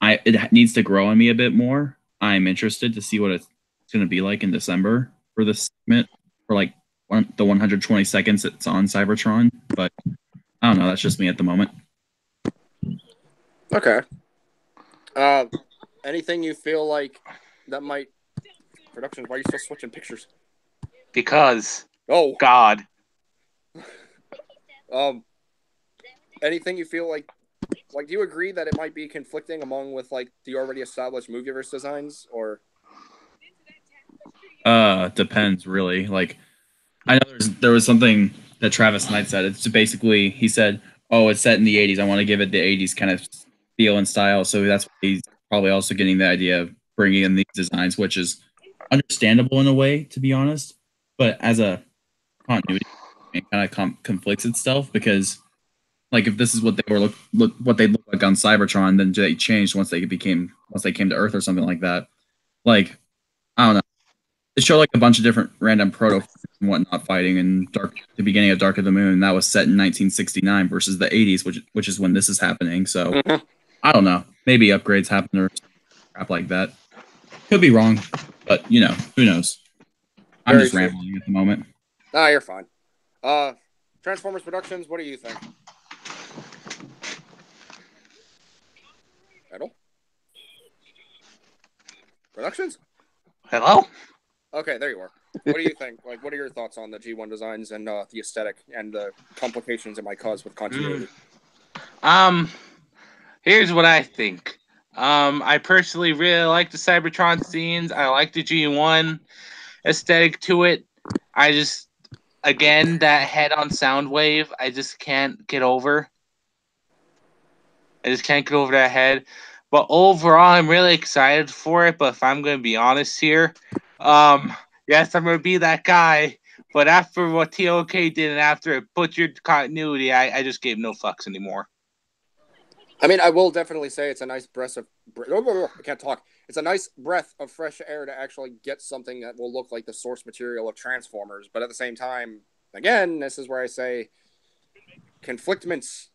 It needs to grow on me a bit more. I'm interested to see what it's going to be like in December for this segment, for like the 120 seconds it's on Cybertron. But I don't know. That's just me at the moment. Okay. Anything you feel like that might... Productions, why are you still switching pictures? Because. Oh. God. Anything you feel like Like, do you agree that it might be conflicting among with like the already established movieverse designs, or? Depends really. Like, I know there was something that Travis Knight said. It's basically he said, "Oh, it's set in the '80s. I want to give it the '80s kind of feel and style." So that's why he's probably also getting the idea of bringing in these designs, which is understandable in a way, to be honest. But as a continuity, it kind of conflicts itself because, like, if this is what they were what they look like on Cybertron, then they changed once they came to Earth or something like that. Like, I don't know. It showed like a bunch of different random proto and whatnot fighting in the beginning of Dark of the Moon. And that was set in 1969 versus the 80s, which is when this is happening. So I don't know. Maybe upgrades happen or crap like that. Could be wrong, but who knows? I'm Very just true. rambling at the moment. Nah, you're fine. Transformers Productions, what do you think? Idle? Productions? Hello? Okay, there you are. What do you think? Like, what are your thoughts on the G1 designs and the aesthetic and the complications it might cause with continuity? Here's what I think. I personally really like the Cybertron scenes. I like the G1 aesthetic to it. I just, again, that head-on Soundwave, I just can't get over. I just can't get over that head. But overall, I'm really excited for it. But if I'm going to be honest here, yes, I'm going to be that guy. But after what TOK did and after it butchered continuity, I just gave no fucks anymore. I mean, I will definitely say it's a nice breath of... I can't talk. It's a nice breath of fresh air to actually get something that will look like the source material of Transformers. But at the same time, again, this is where I say conflictions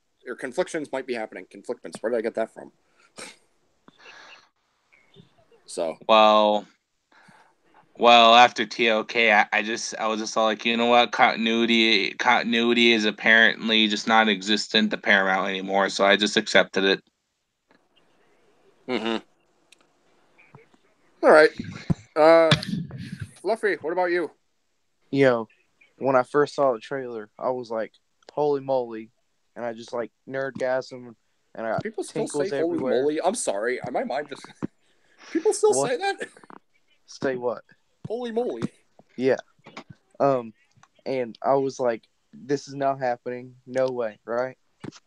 might be happening. Conflictments. Where did I get that from? So. Well, after TOK, I was just all like, you know what, continuity is apparently just non-existent to Paramount anymore, so I just accepted it. Mm-hmm. All right. Fluffy, what about you? When I first saw the trailer, I was like, "Holy moly!" and I just like nerdgasm, and I got People still tinkles say "holy everywhere. moly." I'm sorry, my mind just. People still What? say that. Say what? Holy moly! Yeah. And I was like, "This is not happening. No way!" Right?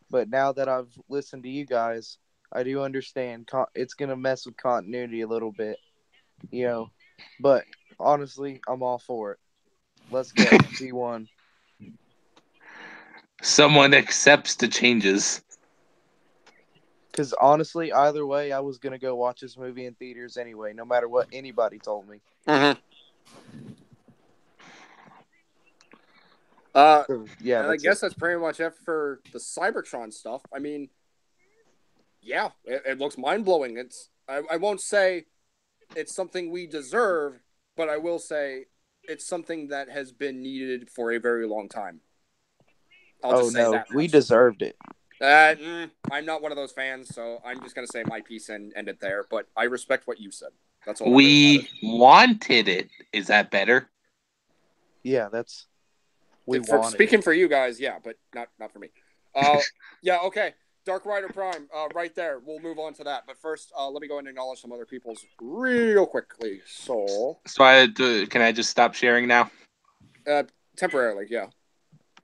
But now that I've listened to you guys, I do understand it's gonna mess with continuity a little bit, But honestly, I'm all for it. Let's go, G1. Someone accepts the changes. Because honestly, either way, I was gonna go watch this movie in theaters anyway, no matter what anybody told me. Mm-hmm. Yeah, and I guess that's pretty much it for the Cybertron stuff. I mean, yeah, it looks mind blowing. I won't say it's something we deserve, but I will say it's something that has been needed for a very long time. I'll just say that we much. deserved it. I'm not one of those fans, so I'm just gonna say my piece and end it there. But I respect what you said. That's all. We wanted it. Is that better? Yeah, that's. Speaking for you guys, yeah, but not for me. Yeah, okay. Dark Rider Prime, right there. We'll move on to that. But first, let me go and acknowledge some other people's real quickly. So can I just stop sharing now? Temporarily, yeah.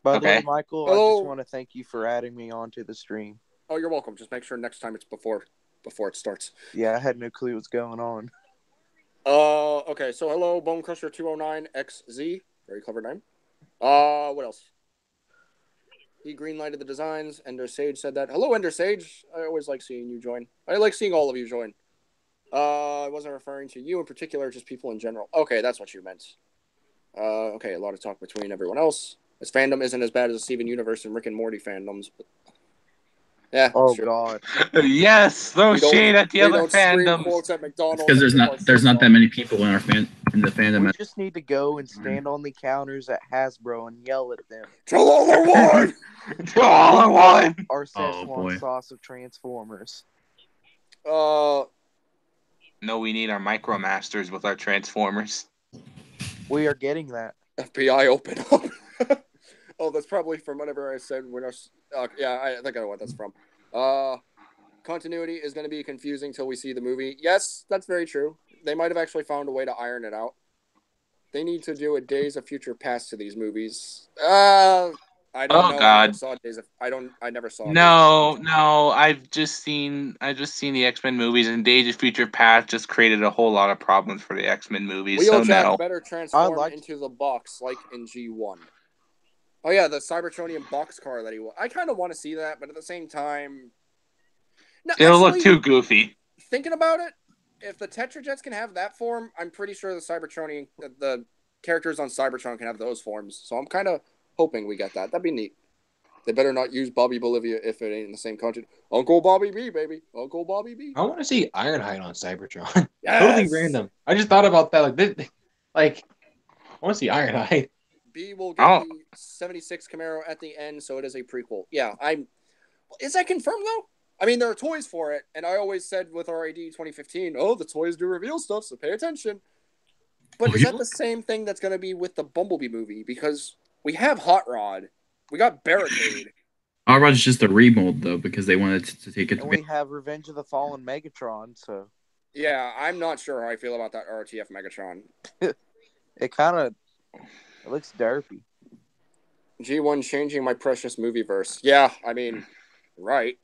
By the way, Michael, Hello? I just want to thank you for adding me onto the stream. Oh, you're welcome. Just make sure next time it's before it starts. Yeah, I had no clue what's going on. Okay. So hello, Bone Crusher 209XZ. Very clever name. What else? He greenlighted the designs. Ender Sage said that. Hello, Ender Sage. I always like seeing you join. I like seeing all of you join. I wasn't referring to you in particular, just people in general. Okay, that's what you meant. Okay, a lot of talk between everyone else. This fandom isn't as bad as the Steven Universe and Rick and Morty fandoms, but yeah. Oh sure. God. Yes, throw shade at the other fandoms. Quotes at McDonald's Because there's not that many people in the fandom. We just need to go and stand on the counters at Hasbro and yell at them. Till all are one. Till all are one. Our Szechuan sauce of Transformers. No, we need our Micromasters with our Transformers. We are getting that. FBI open up. Oh, that's probably from whatever I said when I was. Yeah, I think I know what that's from. continuity is going to be confusing till we see the movie. Yes, that's very true. They might have actually found a way to iron it out. They need to do a Days of Future Past to these movies. I don't know. God. I never saw Days of. I never saw. No. I've just seen the X-Men movies, and Days of Future Past just created a whole lot of problems for the X-Men movies. Wheeljack no. better transform into the box like in G1. Oh yeah, the Cybertronian boxcar that he was. I kind of want to see that, but at the same time, no, It'll look too goofy. Thinking about it, if the Tetrajets can have that form, I'm pretty sure the characters on Cybertron can have those forms. So I'm kind of hoping we get that. That'd be neat. They better not use Bobby Bolivia if it ain't in the same country. Uncle Bobby B, baby. Uncle Bobby B. I want to see Ironhide on Cybertron. Yes! Totally random. I just thought about that. I want to see Ironhide. B will get the 76 Camaro at the end, so it is a prequel. Yeah, is that confirmed, though? I mean, there are toys for it, and I always said with RAD 2015, the toys do reveal stuff, so pay attention. But is that the same thing that's going to be with the Bumblebee movie? Because we have Hot Rod. We got Barricade. Hot Rod's just a remold, though, because they wanted to take it. And we have Revenge of the Fallen Megatron, so... Yeah, I'm not sure how I feel about that RTF Megatron. It looks derpy. G1 changing my precious movie verse. Yeah, I mean, right.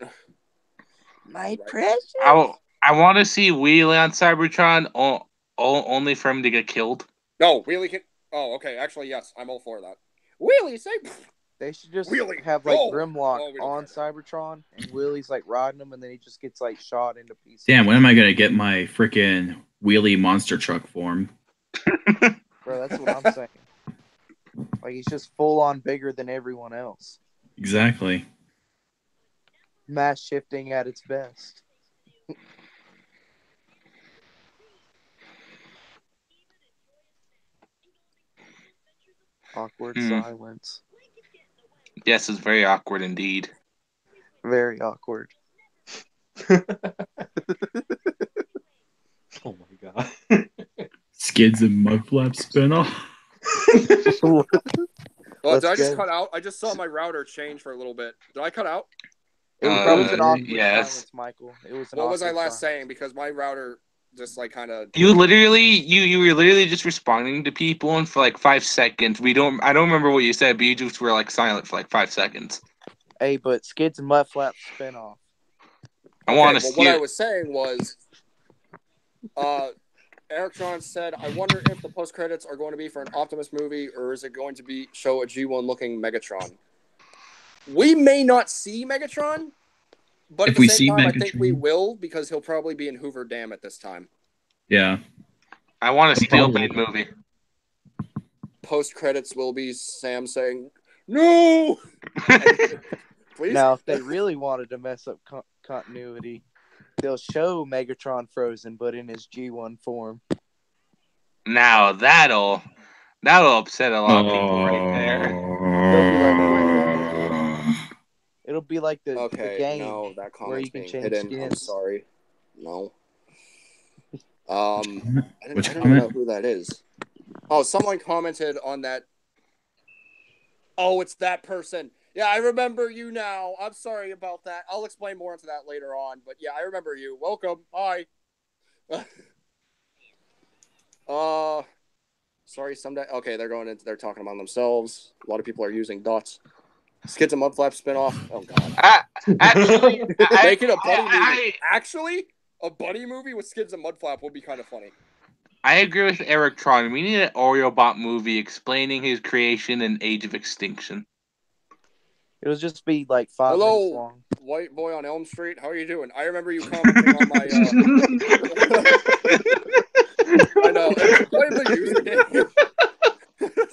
My precious. I want to see Wheelie on Cybertron only for him to get killed. No, Wheelie can. Oh, okay. Actually, yes, I'm all for that. Wheelie, say. They should just Wheelie, have Grimlock on Cybertron, and Wheelie's riding him, and then he just gets shot into pieces. Damn, when am I gonna get my freaking Wheelie monster truck form? Bro, that's what I'm saying. He's just full on bigger than everyone else. Exactly. Mass shifting at its best. Awkward silence. Yes, it's very awkward indeed. Very awkward. Oh my god. Skids and Mudflap spinoff. Did I just cut out? I just saw my router change for a little bit. Did I cut out? It was an awkward silence, Michael. It was what was I last saying? Because my router just kind of. You were literally just responding to people, and for 5 seconds, I don't remember what you said, but you just were silent for 5 seconds. Hey, but Skids and Mudflap spinoff. I want to see. What I was saying was, Eriktron said, I wonder if the post credits are going to be for an Optimus movie, or is it going to show a G1 looking Megatron? We may not see Megatron, but at the same time, I think we will, because he'll probably be in Hoover Dam at this time. Yeah. I want a Steel Blade movie. Post credits will be Sam saying, "No!" Please? Now, if they really wanted to mess up continuity, they'll show Megatron frozen, but in his G1 form. Now that'll upset a lot of people right there. It'll be like the game where you can change skins. I'm sorry. No. I don't know who that is. Oh, someone commented on that. Oh, it's that person. Yeah, I remember you now. I'm sorry about that. I'll explain more into that later on. But yeah, I remember you. Welcome. Hi. Sorry, someday. Okay, they're talking among themselves. A lot of people are using dots. Skids and Mudflap spinoff. Oh god. Actually, making a buddy movie. Actually, a buddy movie with Skids and Mudflap would be kind of funny. I agree with Eriktron. We need an Oreobot movie explaining his creation and Age of Extinction. It'll just be 5 minutes long. White boy on Elm Street. How are you doing? I remember you commenting on my. I know. Play the username.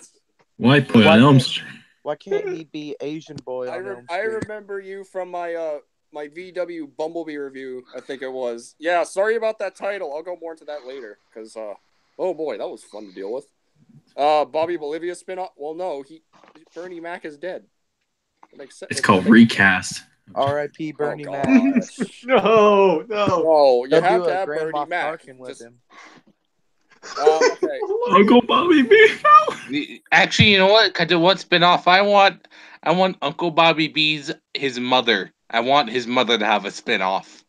White boy on Elm Street. Why can't he be Asian boy on Elm Street? I remember you from my my VW Bumblebee review. I think it was. Yeah. Sorry about that title. I'll go more into that later. Because oh boy, that was fun to deal with. Bobby Bolivia spinoff. Well, no, Bernie Mac is dead. It's called Recast. R.I.P. Bernie Mac. No. You have to have Bernie Mac. With him. Okay. Uncle Bobby B. Actually, you know what? What spinoff I want? I want Uncle Bobby B's his mother. I want his mother to have a spinoff.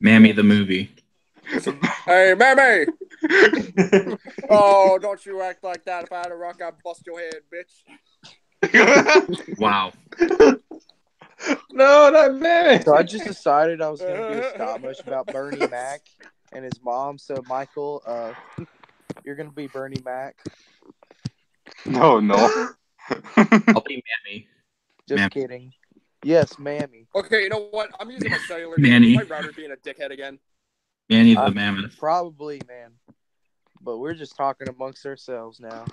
Mammy the movie. Hey, Mammy! Oh, don't you act like that. If I had a rock, I'd bust your head, bitch. Wow. No, not me. So I just decided I was gonna do a stop motion about Bernie Mac and his mom. So Michael, you're gonna be Bernie Mac. No. I'll be Mammy. Just Mammy. kidding. Yes, Mammy. Okay, you know what? I'm using my cellular. Manny. My router being a dickhead again. Manny the Mammoth. Probably, man. But we're just talking amongst ourselves now.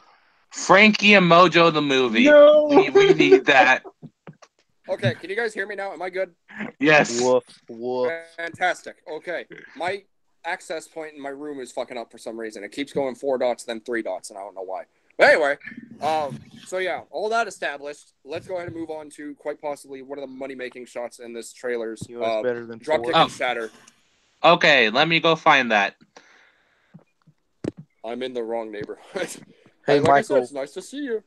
Frankie and Mojo the movie. No. We need that. Okay, can you guys hear me now? Am I good? Yes. Woof, woof. Fantastic. Okay, my access point in my room is fucking up for some reason. It keeps going 4 dots, then 3 dots, and I don't know why. But anyway, so yeah, all that established. Let's go ahead and move on to quite possibly one of the money-making shots in this trailer's You know, it's better than Dropkick four. and Shatter. Okay, let me go find that. I'm in the wrong neighborhood. Hey, like I said, Michael. it's nice to see you.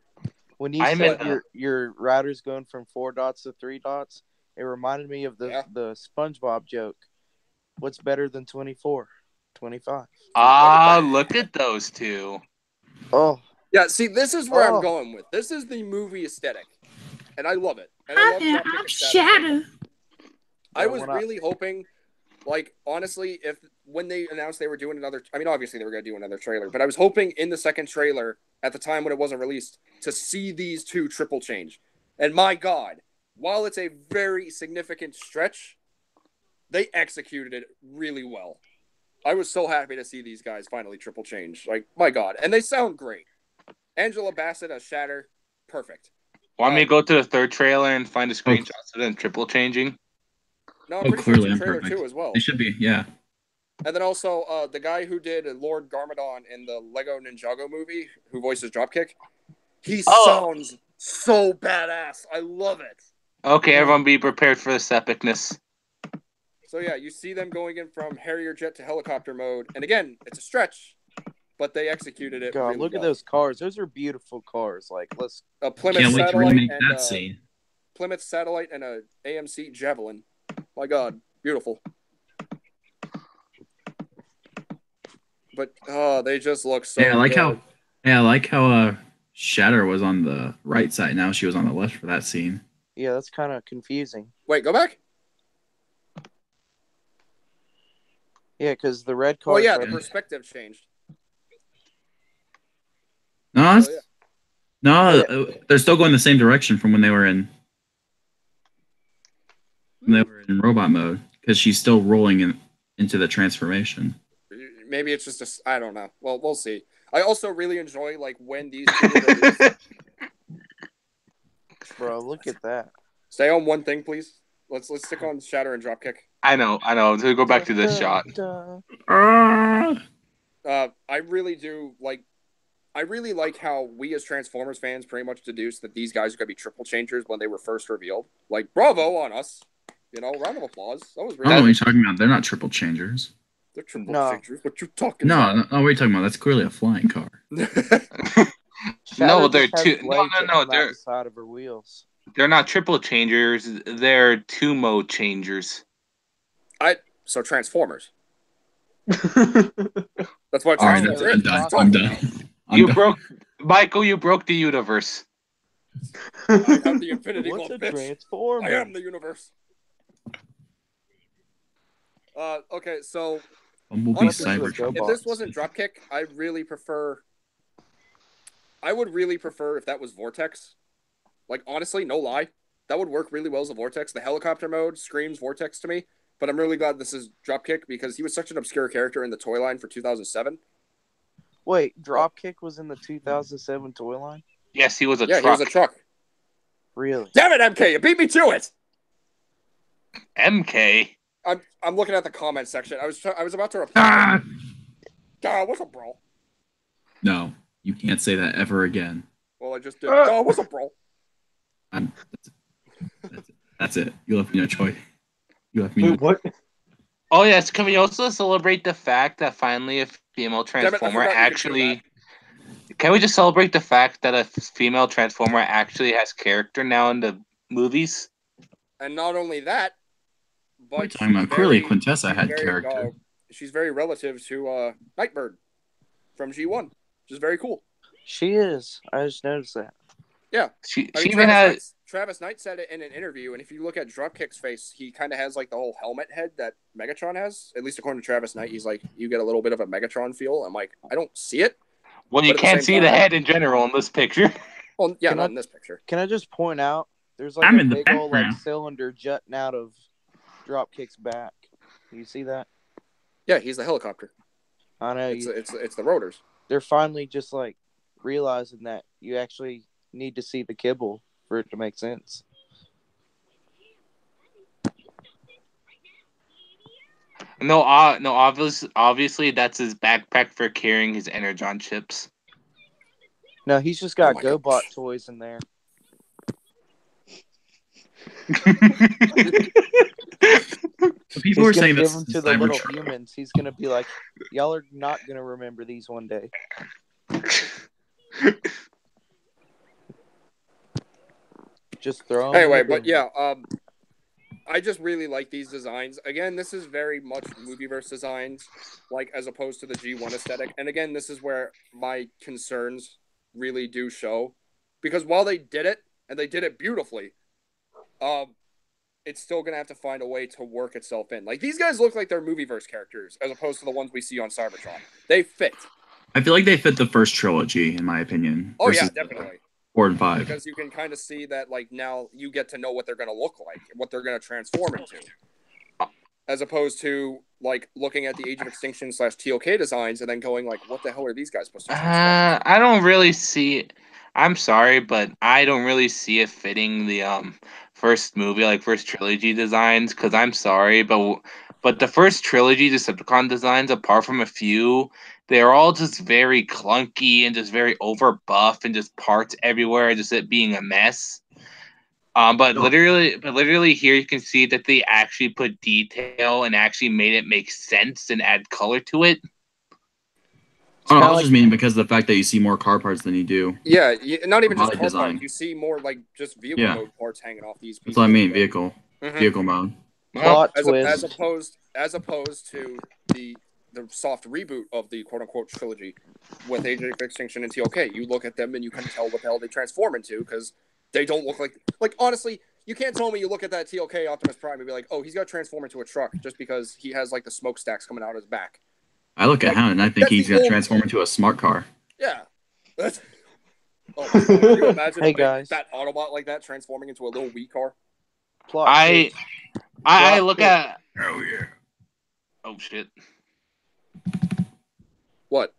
When you I'm said in your router's going from 4 dots to 3 dots, it reminded me of the SpongeBob joke. What's better than 24? 25. Look at those two. Oh, Yeah, see, this is where Oh. I'm going with. This is the movie aesthetic, and I love it. And I love Dropkick I'm and Shatter. Shadow. I was when I- really hoping, like, honestly, if when they announced they were doing another, I mean, obviously they were going to do another trailer, but I was hoping in the second trailer at the time when it wasn't released to see these two triple change. And my God, while it's a very significant stretch, they executed it really well. I was so happy to see these guys finally triple change. Like, my God. And they sound great. Angela Bassett as Shatter, perfect. Want me to go to the third trailer and find the screenshots of them triple changing? No, I'm Oh, pretty sure clearly it's I'm a trailer perfect. too as well. They should be, yeah. And then also the guy who did Lord Garmadon in the Lego Ninjago movie, who voices Dropkick, he sounds so badass. I love it. Okay, everyone be prepared for this epicness. So yeah, you see them going in from Harrier jet to helicopter mode, and again, it's a stretch, but they executed it. God, really look at well. those cars. Those are beautiful cars. Like, let's. A Plymouth Can't wait to Satellite remake and that scene. Plymouth Satellite and a AMC Javelin. My God, beautiful. But they just look so. Yeah, I like good. how Shatter was on the right side. Now she was on the left for that scene. Yeah, that's kind of confusing. Wait, go back. Yeah, because the red car. Oh yeah, the perspective changed. No, Oh, yeah. they're still going the same direction from when they were in robot mode because she's still rolling into the transformation. Maybe it's just a. I don't know. Well, we'll see. I also really enjoy like when these two were released. Bro, look at that. Stay on one thing, please. Let's stick on Shatter and Dropkick. I know. So go back to this shot. I really do like. I really like how we as Transformers fans pretty much deduced that these guys are going to be triple changers when they were first revealed. Like, bravo on us. You know, round of applause. That was I really. don't know what you're talking about. They're not triple changers. They're triple No. changers. What you talking about? No, what are you talking about? That's clearly a flying car. No, Shadow they're just has two. blades No, that come out they're the side of her wheels. they're not triple changers. They're two mode changers. So Transformers. That's what All right, Transformers that's- is. I'm I'm done. done. You broke, Michael. You broke the universe. I have the Infinity What's Glove, a bitch. transformer? I am the universe. Okay, so Bumblebee honestly, Cybertron. if this wasn't Dropkick, I would really prefer if that was Vortex. Like, honestly, no lie. That would work really well as a Vortex. The helicopter mode screams Vortex to me, but I'm really glad this is Dropkick because he was such an obscure character in the toy line for 2007. Wait, Dropkick was in the 2007 toy line? Yes, he was a Yeah, truck. he was a truck. Really? Damn it, MK, you beat me to it! MK. I'm looking at the comment section. I was about to reply. What's up, bro? No, you can't say that ever again. Well, I just did. What's up, bro? That's it. You left me no choice. You left me. Wait, what? Oh yes, can we also celebrate the fact that finally a female Damn it, I transformer forgot you could do actually? Can we just celebrate the fact that a female transformer actually has character now in the movies? And not only that, but What are you talking about? Clearly, Quintessa had character. She's very relative to Nightbird from G1, which is very cool. She is. I just noticed that. Yeah. She even had Travis Knight said it in an interview, and if you look at Dropkick's face, he kind of has like the whole helmet head that Megatron has. At least according to Travis Knight, he's like, you get a little bit of a Megatron feel. I'm like, I don't see it. Well, you can't see the head in general in this picture. Well, yeah, not in this picture. Can I just point out, there's like a big old like cylinder jutting out of Dropkick's back. Do you see that? Yeah, he's the helicopter. I know. It's the rotors. They're finally just like realizing that you actually need to see the kibble for it to make sense. No, obviously that's his backpack for carrying his Energon chips. No, he's just got GoBot toys in there. So people are saying give them to the little humans. He's gonna be like, y'all are not gonna remember these one day. Just throw them. Anyway, but yeah, I just really like these designs. Again, this is very much Movieverse designs, like as opposed to the G1 aesthetic. And again, this is where my concerns really do show, because while they did it and they did it beautifully, it's still gonna have to find a way to work itself in. Like, these guys look like they're Movieverse characters as opposed to the ones we see on Cybertron. They fit. I feel like they fit the first trilogy, in my opinion. Oh yeah, definitely. 4 and 5. Because you can kind of see that, like, now you get to know what they're going to look like, what they're going to transform into. As opposed to, like, looking at the Age of Extinction / TOK designs and then going, like, what the hell are these guys supposed to transform? I don't really see it. I'm sorry, but I don't really see it fitting the first movie, like first trilogy designs, because I'm sorry, but the first trilogy Decepticon designs, apart from a few, they're all just very clunky and just very over buff and just parts everywhere, just it being a mess. But literally here you can see that they actually put detail and actually made it make sense and add color to it. Oh, I was just meaning because of the fact that you see more car parts than you do. Yeah, not even just car parts. You see more like just vehicle mode parts hanging off these pieces. That's what I mean, vehicle mode. Plot as opposed to the soft reboot of the quote unquote trilogy with Age of Extinction and TOK. You look at them and you can tell what the hell they transform into because they don't look like honestly, you can't tell me you look at that TOK Optimus Prime and be like, oh, he's got to transform into a truck just because he has like the smokestacks coming out his back. I look at him and I think he's going to transform into a smart car. Yeah. That's... Oh, can you imagine that Autobot like that transforming into a little wee car? I look at... Oh, yeah. Oh, shit. What?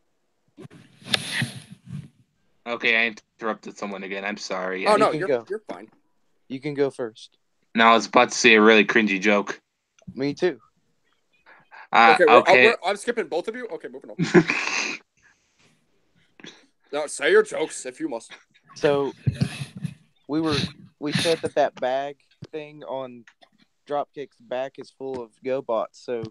Okay, I interrupted someone again. I'm sorry. Oh, no, you're fine. You can go first. No, I was about to say a really cringy joke. Me too. Okay. I'm skipping both of you? Okay, moving on. Now, say your jokes if you must. So, we said that bag thing on Dropkick's back is full of GoBots. So,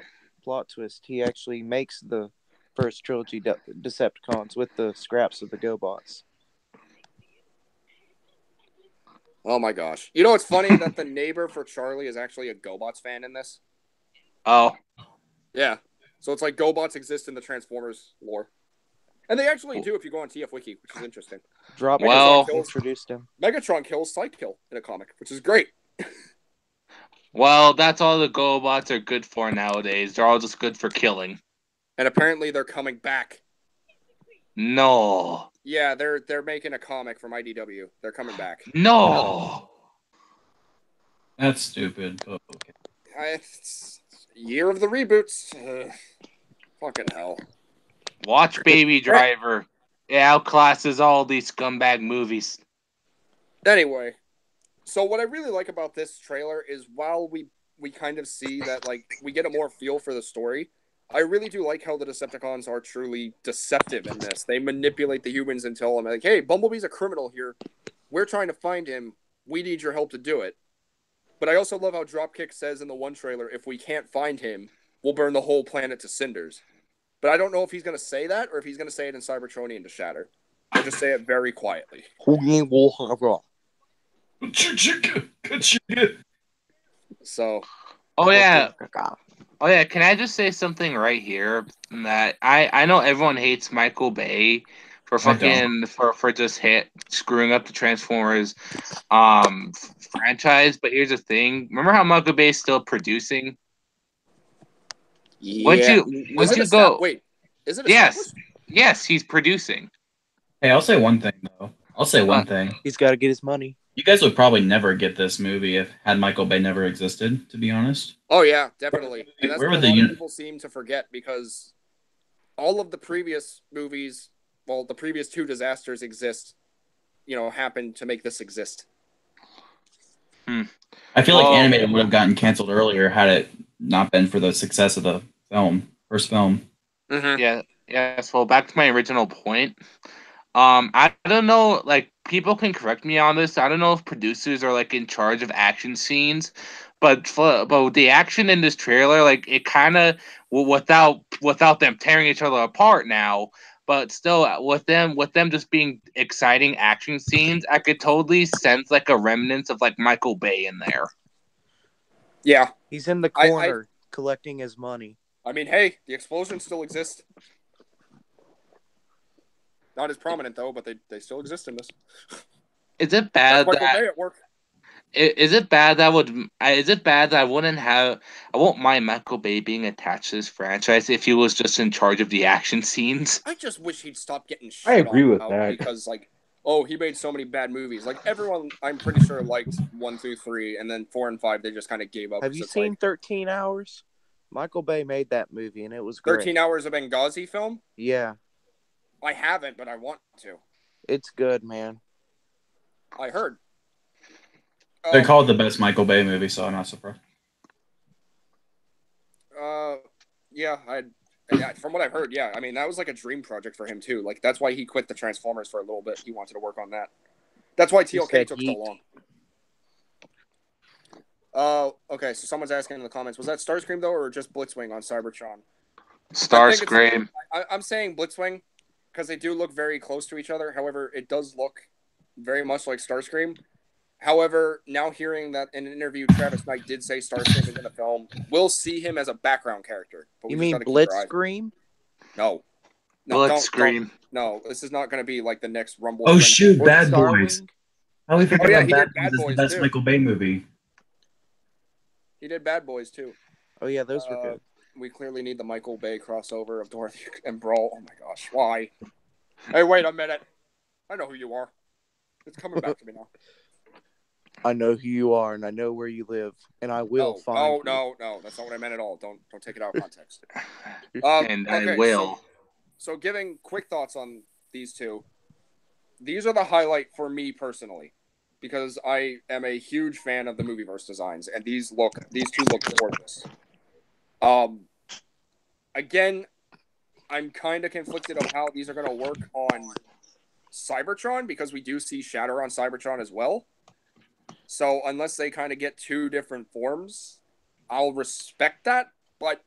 plot twist, he actually makes the first trilogy Decepticons with the scraps of the GoBots. Oh my gosh. You know what's funny? That the neighbor for Charlie is actually a GoBots fan in this. Oh. Yeah. So it's like GoBots exist in the Transformers lore. And they actually do if you go on TF Wiki, which is interesting. Introduced him. Megatron kills Psykill in a comic, which is great. Well, that's all the GoBots are good for nowadays. They're all just good for killing. And apparently they're coming back. No. Yeah, they're making a comic from IDW. They're coming back. No. That's stupid. Oh, okay. It's year of the reboots. Fucking hell. Watch Baby Driver. It outclasses all these scumbag movies. Anyway, so what I really like about this trailer is while we kind of see that, like, we get a more feel for the story, I really do like how the Decepticons are truly deceptive in this. They manipulate the humans and tell them, like, hey, Bumblebee's a criminal here. We're trying to find him. We need your help to do it. But I also love how Dropkick says in the one trailer, if we can't find him, we'll burn the whole planet to cinders. But I don't know if he's going to say that or if he's going to say it in Cybertronian to Shatter. Or just say it very quietly. So, Oh yeah. Oh yeah, can I just say something right here that I know everyone hates Michael Bay for I don't. fucking for just screwing up the Transformers franchise, but here's the thing. Remember how Michael Bay is still producing? Once Yeah. you Is once it you go wait, is it yes. established? Yes, he's producing. Hey, I'll say one thing though. I'll say one thing. He's got to get his money. You guys would probably never get this movie if had Michael Bay never existed. To be honest. Oh yeah, definitely. And that's Where what would a lot the of people seem to forget because all of the previous movies, well, the previous two disasters exist, happened to make this exist. I feel like animated would have gotten canceled earlier had it not been for the success of the first film. Mm-hmm. Yeah, yes. Well, back to my original point. I don't know. Like, people can correct me on this. I don't know if producers are like in charge of action scenes, but the action in this trailer, like, it kind of without them tearing each other apart now. But still, with them just being exciting action scenes, I could totally sense like a remnants of like Michael Bay in there. Yeah, He's in the corner collecting his money. I mean, hey, the explosions still exist. Not as prominent though, but they still exist in this. Is it bad That's Michael Bay at work. Is it bad that I won't mind Michael Bay being attached to this franchise if he was just in charge of the action scenes? I just wish he'd stop getting shit I agree on with about that. because he made so many bad movies. Like everyone, I'm pretty sure liked 1 through 3, and then 4 and 5 they just kind of gave up. Have you seen 13 Hours? Michael Bay made that movie, and it was great. 13 Hours of Benghazi film? Yeah. I haven't, but I want to. It's good, man. I heard. They call it the best Michael Bay movie, so I'm not surprised. Yeah, from what I've heard, yeah. I mean, that was like a dream project for him too. Like that's why he quit the Transformers for a little bit. He wanted to work on that. That's why TLK took so long. Okay, so someone's asking in the comments, was that Starscream though, or just Blitzwing on Cybertron? Starscream. I'm saying Blitzwing because they do look very close to each other. However, it does look very much like Starscream. However, now hearing that in an interview, Travis Knight did say Starscream is in the film. We'll see him as a background character. But you mean Blitzscream? No. Blitzscream. No, this is not going to be like the next Rumble. Oh shoot, Bad Boys. How we forget about Bad Boys? Boys Is the best too. Michael Bay movie. He did Bad Boys too. Oh yeah, those were good. We clearly need the Michael Bay crossover of Dorothy and Brawl. Oh my gosh, why? Hey, wait a minute. I know who you are. It's coming back to me now. I know who you are, and I know where you live, and I will find you. No, that's not what I meant at all. Don't take it out of context. And I will. So giving quick thoughts on these two. These are the highlight for me personally, because I am a huge fan of the Movieverse designs, and these two look gorgeous. Again, I'm kind of conflicted of how these are going to work on Cybertron, because we do see Shatter on Cybertron as well. So unless they kind of get two different forms, I'll respect that, but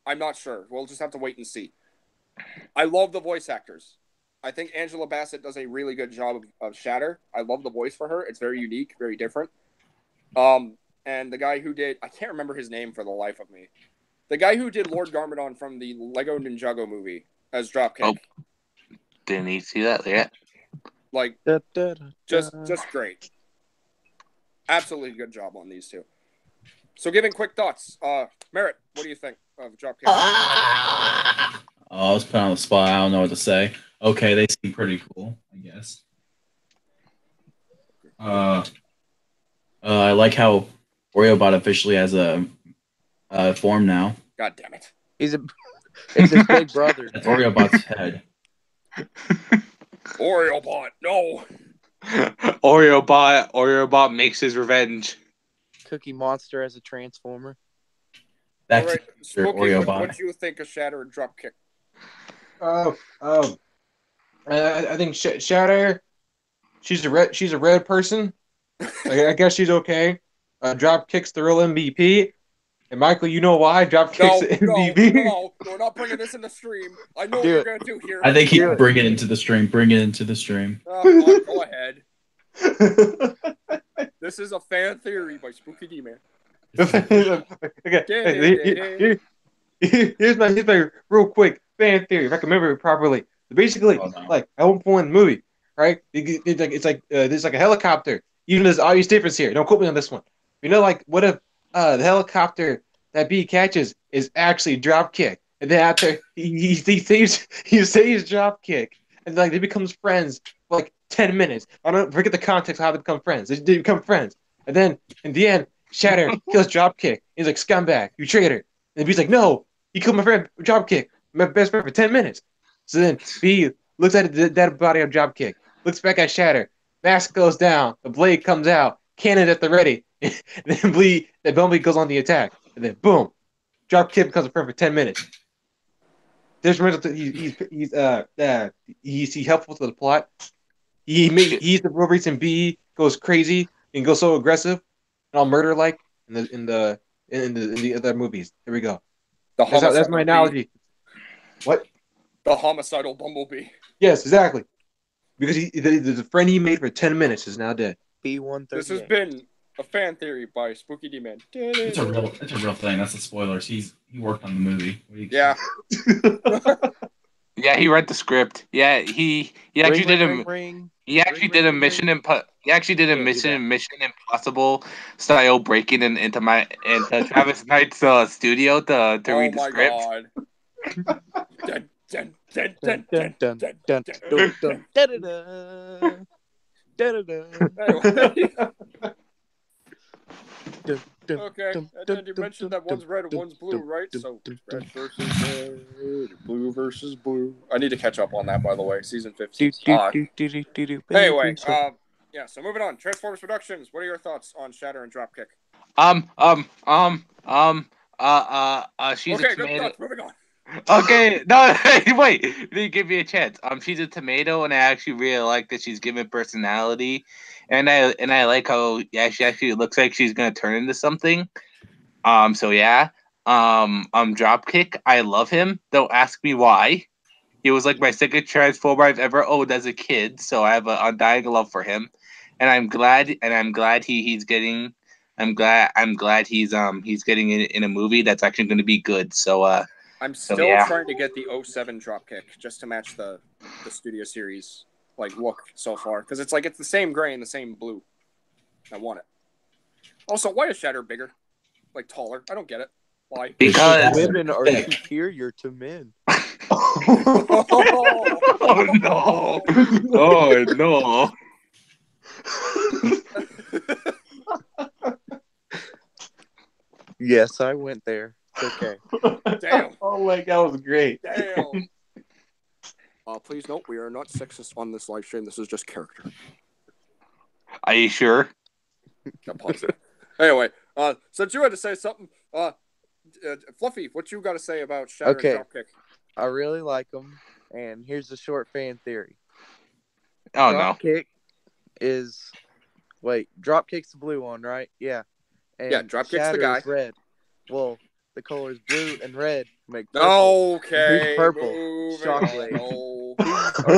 I'm not sure. We'll just have to wait and see. I love the voice actors. I think Angela Bassett does a really good job of Shatter. I love the voice for her. It's very unique, very different. And the guy who did, I can't remember his name for the life of me. The guy who did Lord Garmadon from the Lego Ninjago movie as Dropkick. Oh, didn't you see that yet? Like, just great. Absolutely good job on these two. So giving quick thoughts. Merritt, what do you think of Dropkick? I was put on the spot. I don't know what to say. Okay, they seem pretty cool, I guess. I like how Oreobot officially has a form now. God damn it. It's his big brother. That's Oreobot's head. Oreobot, no. Oreobot makes his revenge. Cookie Monster as a Transformer. Back All right, to Smokey, Oreobot. what do you think of Shatter and Dropkick? I think Shatter, she's a red person. I guess she's okay. Dropkick's the real MVP. And Michael, you know why Dropkick's the MVP? No, we're not bringing this in the stream. I know what you're going to do here. I think he would bring it into the stream. Bring it into the stream. Go ahead. This is a fan theory by Spooky D-Man. Okay, here's my real quick fan theory, if I can remember it properly. Basically, Oh, no. like at one point in the movie, right? It's like there's like a helicopter. Even there's obvious difference here. Don't quote me on this one. You know, like what if the helicopter that B catches is actually Dropkick, and then after he saves Dropkick, and like they becomes friends for like 10 minutes. I don't forget the context of how they become friends. They become friends, and then in the end, Shatter kills Dropkick. He's like scumbag, you traitor. And B's like, no, he killed my friend Dropkick, my best friend for 10 minutes. So then B looks at the dead body of Dropkick, looks back at Shatter, mask goes down, the blade comes out, cannon at the ready. Then Bumblebee goes on the attack, and then boom, Dropkick becomes a friend for 10 minutes. There's he's helpful to the plot. He's the real reason B goes crazy and goes so aggressive and all murder like in the other movies. There we go. That's my analogy. What? The homicidal Bumblebee. Yes, exactly. Because the friend he made for 10 minutes is now dead. B138. This has been a fan theory by Spooky D-Man. It's a real thing. That's the spoilers. He worked on the movie. Yeah. Yeah, he read the script. Yeah, he actually did a Mission Impossible style breaking into Travis Knight's studio to read the script. Okay, and then you mentioned that one's red and one's blue, right? So red versus red, blue versus blue. I need to catch up on that, by the way. Season 15. Anyway, yeah. So moving on. Transformers Productions. What are your thoughts on Shatter and Dropkick? She's okay, a tomato. Good thoughts. Moving on. Okay, no, wait. They give me a chance. She's a tomato, and I actually really like that she's given personality, and I like how she actually looks like she's gonna turn into something. So yeah. Dropkick, I love him. Don't ask me why. He was like my second Transformer I've ever owned as a kid, so I have an undying love for him, and I'm glad he's getting. I'm glad he's getting in a movie that's actually going to be good. So I'm still trying to get the 07 Dropkick just to match the Studio Series like look so far because it's the same gray and the same blue. I want it. Also, why is Shatter bigger, like taller? I don't get it. Why? Because women are superior to men. Oh no! Oh no! Yes, I went there. It's okay. Damn. Oh my god, that was great. Damn. Please note, we are not sexist on this live stream. This is just character. Are you sure? I'm positive. Anyway, since you had to say something, Fluffy, what you got to say about Shatter and Dropkick? I really like them, and here's a short fan theory. Oh Dropkick is Dropkick's the blue one, right? Yeah. And yeah, Dropkick's Shatter the guy. Is red. Well, the colors blue and red make purple. Okay. Who's purple? Shockwave.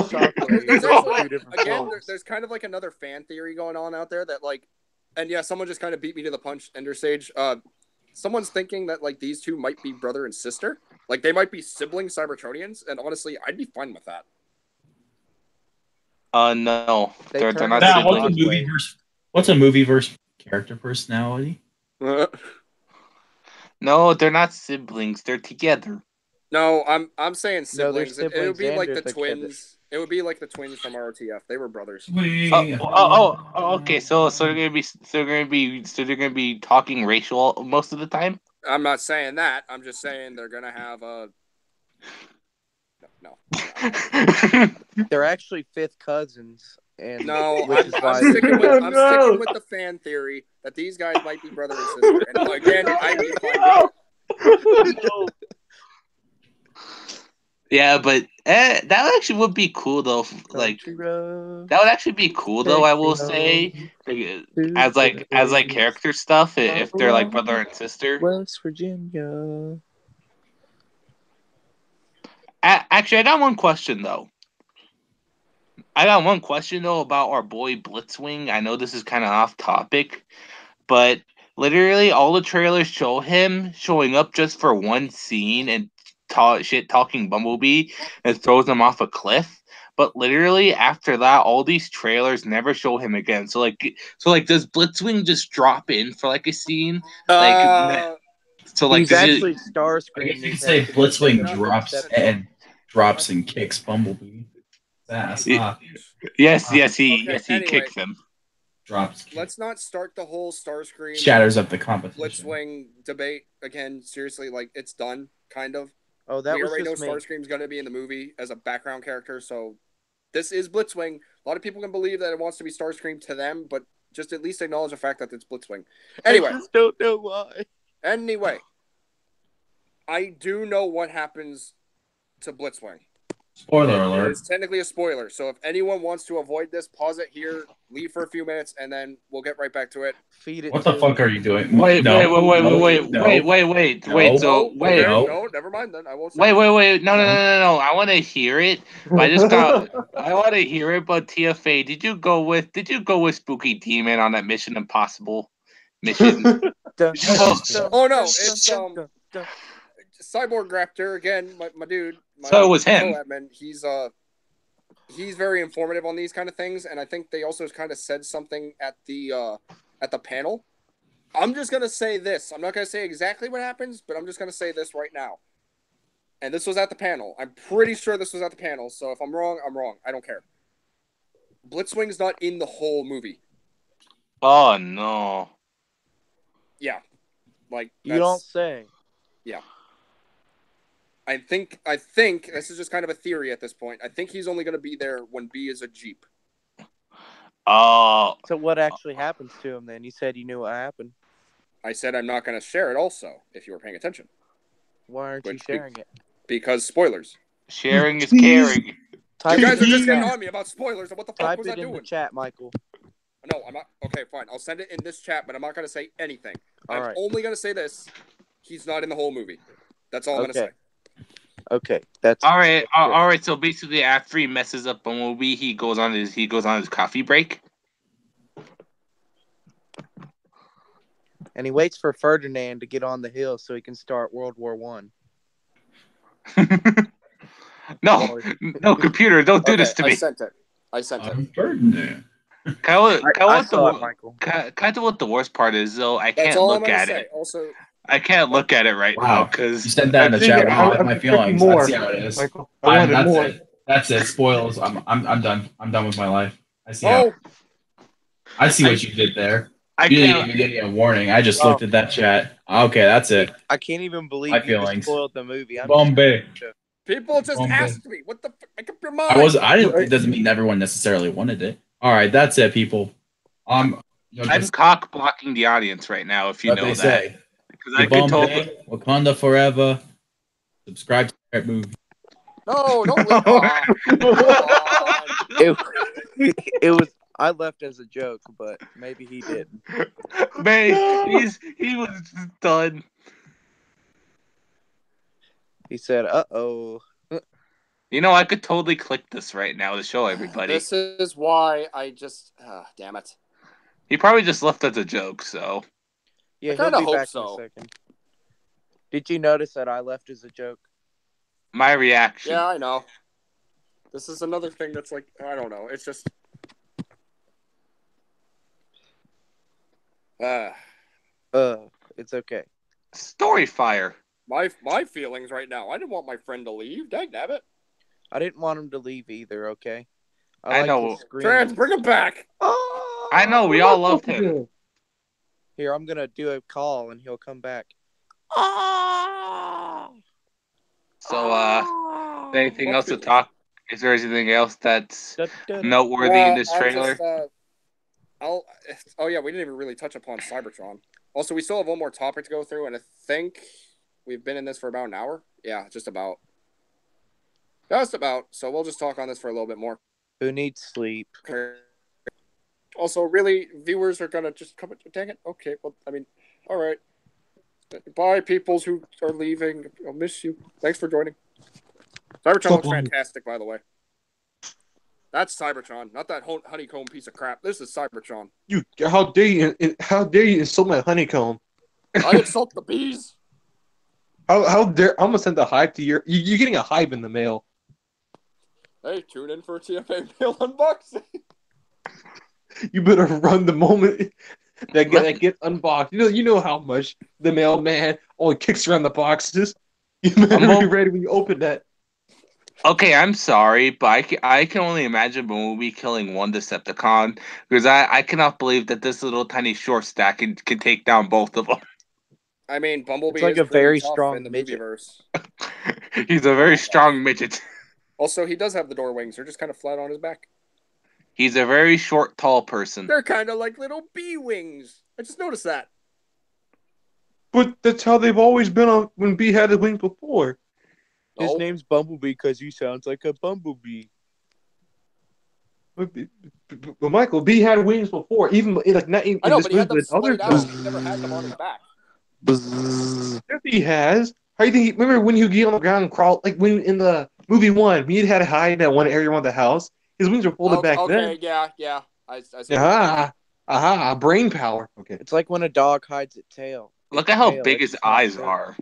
Shockwave. There's kind of like another fan theory going on out there that and yeah, someone just kind of beat me to the punch. Ender Sage. Someone's thinking that these two might be brother and sister. Like they might be sibling Cybertronians, and honestly, I'd be fine with that. No, they're not siblings. What's a movie versus character personality? No, they're not siblings. They're together. No, I'm saying siblings. No, it would be like the twins. It would be like the twins from ROTF. They were brothers. Okay. So they're gonna be talking racial most of the time. I'm not saying that. I'm just saying they're gonna have a. No. They're actually fifth cousins. And no, I'm sticking with the fan theory that these guys might be brother and sister. And again, I'd be fine with it. Yeah, but that actually would be cool though. That would actually be cool though. I will say, as character stuff, if they're like brother and sister. West Virginia. Actually, I got one question though. about our boy Blitzwing. I know this is kind of off topic, but literally all the trailers show him showing up just for one scene and talking Bumblebee and throws him off a cliff. But literally after that, all these trailers never show him again. So does Blitzwing just drop in for like a scene? He's actually I Starscream. guess you could say Blitzwing drops and kicks Bumblebee. That's Yes, Okay, he anyway. kicks him. drops. Let's not start the whole Starscream Shatters up the competition. Blitzwing debate again. Seriously, like it's done, kind of. Oh, that We was already know just me. Starscream's going to be in the movie as a background character, so this is Blitzwing. A lot of people can believe that it wants to be Starscream to them, but just at least acknowledge the fact that it's Blitzwing. Anyway, I just don't know why. Anyway, I do know what happens to Blitzwing. Spoiler It alert. is technically a spoiler, so if anyone wants to avoid this, pause it here, leave for a few minutes, and then we'll get right back to it. Feed it. What the to fuck him. are you doing? Wait. No, So Never mind then. I won't say it. No. I want to hear it. But I want to hear it. But TFA, did you go with Spooky Demon on that Mission Impossible mission? Dun, Oh no, dun, it's dun. Cyborg Raptor again, my dude. So it was him. Co-admin, he's very informative on these kind of things, and I think they also kind of said something at the panel. I'm just gonna say this. I'm not gonna say exactly what happens, but I'm just gonna say this right now. And this was at the panel. I'm pretty sure this was at the panel. So if I'm wrong, I'm wrong. I don't care. Blitzwing's not in the whole movie. Oh no. Yeah, like You don't say. Yeah. I think this is just kind of a theory at this point. I think he's only going to be there when B is a Jeep. Oh. So what actually happens to him then? You said you knew what happened. I said I'm not going to share it also, if you were paying attention. Why aren't you sharing it? Because spoilers. Sharing is caring. You guys are just getting on me about spoilers. What the fuck was I Type it in doing? the chat, Michael. No, I'm not. Okay, fine. I'll send it in this chat, but I'm not going to say anything. All I'm right. only going to say this. He's not in the whole movie. That's all I'm going to say. Okay, that's all right. All right. So basically, after he messes up Bumblebee, he goes on his coffee break, and he waits for Ferdinand to get on the hill so he can start World War One. No, computer, don't do this to me. I sent it. Ferdinand. Kind Michael. of what the worst part is, though. I can't That's all look I'm at say. it. Also, I can't look at it right now because you said that in the chat. Wow, I have my feelings. More. I see how it is. Michael, Fine, that's more. it. That's it. Spoils. I'm done. I'm done with my life. I see how. I see what you did there. You didn't even give me a warning. I just looked at that chat. Okay, that's it. I can't even believe My you feelings. just spoiled the movie. Bombay. people just asked me, "What the? Make up your mind." I didn't. It doesn't mean everyone necessarily wanted it. All right, that's it, people. I'm cock blocking the audience right now. If you what know they that, say. because I can tell. Wakanda forever. Subscribe to that movie. No, don't. It was. I left as a joke, but maybe he didn't. Man, he was done. He said, "Uh-oh." You know, I could totally click this right now to show everybody. This is why I just. Damn it. He probably just left as a joke, so. Yeah, I he'll kinda be hope back so. in a second. Did you notice that I left as a joke? My reaction. Yeah, I know. This is another thing that's like, I don't know. It's just. It's okay. Story fire. My feelings right now. I didn't want my friend to leave. Dang nabbit. I didn't want him to leave either, okay? I like know. his scream. Trans, bring him back. I know, we all loved him. Here, I'm going to do a call and he'll come back. So, anything else to talk? Is there anything else that's noteworthy in this trailer? Oh yeah, we didn't even really touch upon Cybertron. Also, we still have one more topic to go through, and I think we've been in this for about an hour. Yeah, just about. So we'll just talk on this for a little bit more. Who needs sleep? Also, really, viewers are gonna just come. Dang it. Okay. Well, I mean, all right. Bye, peoples who are leaving. I'll miss you. Thanks for joining. Cybertron looks fantastic, by the way. That's Cybertron, not that honeycomb piece of crap. This is Cybertron. How dare you insult my honeycomb? I insult the bees. How dare I'm gonna send a hive to you're getting a hive in the mail. Hey, tune in for a TFA mail unboxing. You better run the moment that gets unboxed. You know how much the mailman only kicks around the boxes. You better be ready when you open that. Okay, I'm sorry, but I can only imagine Bumblebee killing one Decepticon because I cannot believe that this little tiny short stack can take down both of them. I mean, Bumblebee It's like is a very tough strong in the midget. movieverse. He's a very strong midget. Also, he does have the door wings. They're just kind of flat on his back. He's a very short, tall person. They're kind of like little bee wings. I just noticed that. But that's how they've always been on when Bee had his wings before. His Oh. name's Bumblebee because he sounds like a bumblebee. But Michael, Bee had wings before, even like not even I know, in this but he had them movie, but other splayed out. films. He never had them on his back. Yes, he has. How do you think? Remember when he would get on the ground and crawl? Like when in the movie one, he had to hide in that one area around the house. His wings were folded back then. Yeah. I see. Aha, brain power. Okay. It's like when a dog hides its tail. Look at how Tail, big it's his not eyes short. are.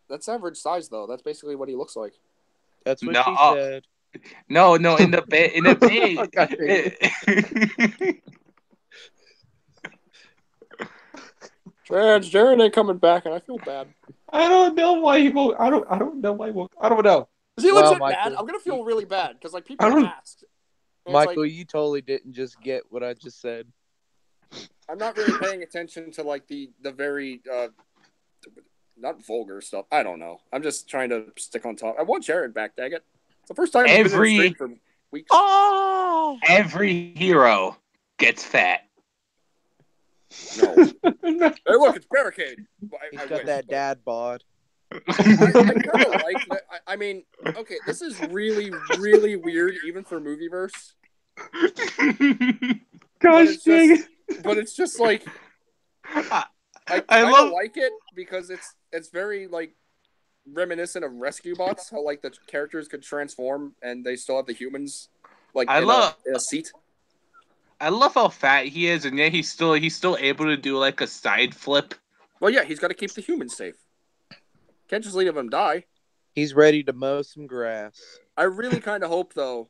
That's average size, though. That's basically what he looks like. That's what No. she said. No, in the bay. God dang it. Jared ain't coming back, and I feel bad. I don't know why he woke. I don't know why he woke. I don't know. Is he Well, legit Michael, bad? I'm gonna feel really bad because like I people don't- asked. And it's Michael, like, you totally didn't just get what I just said. I'm not really paying attention to like the very not vulgar stuff. I don't know. I'm just trying to stick on top. I want Jared back, dang it. It's the first time he's been in stream for weeks. Oh! Every hero gets fat. No. Hey, look, it's Barricade. He's I got wish, that but dad bod. I kind of like that. I mean, okay, this is really, really weird, even for Movieverse. Gosh dang it. But it's just like I I love like it because it's very like reminiscent of Rescue Bots. How like the characters could transform and they still have the humans like in a seat. I love how fat he is, and yet he's still able to do like a side flip. Well, yeah, he's got to keep the humans safe. Can't just leave him die. He's ready to mow some grass. I really kind of hope though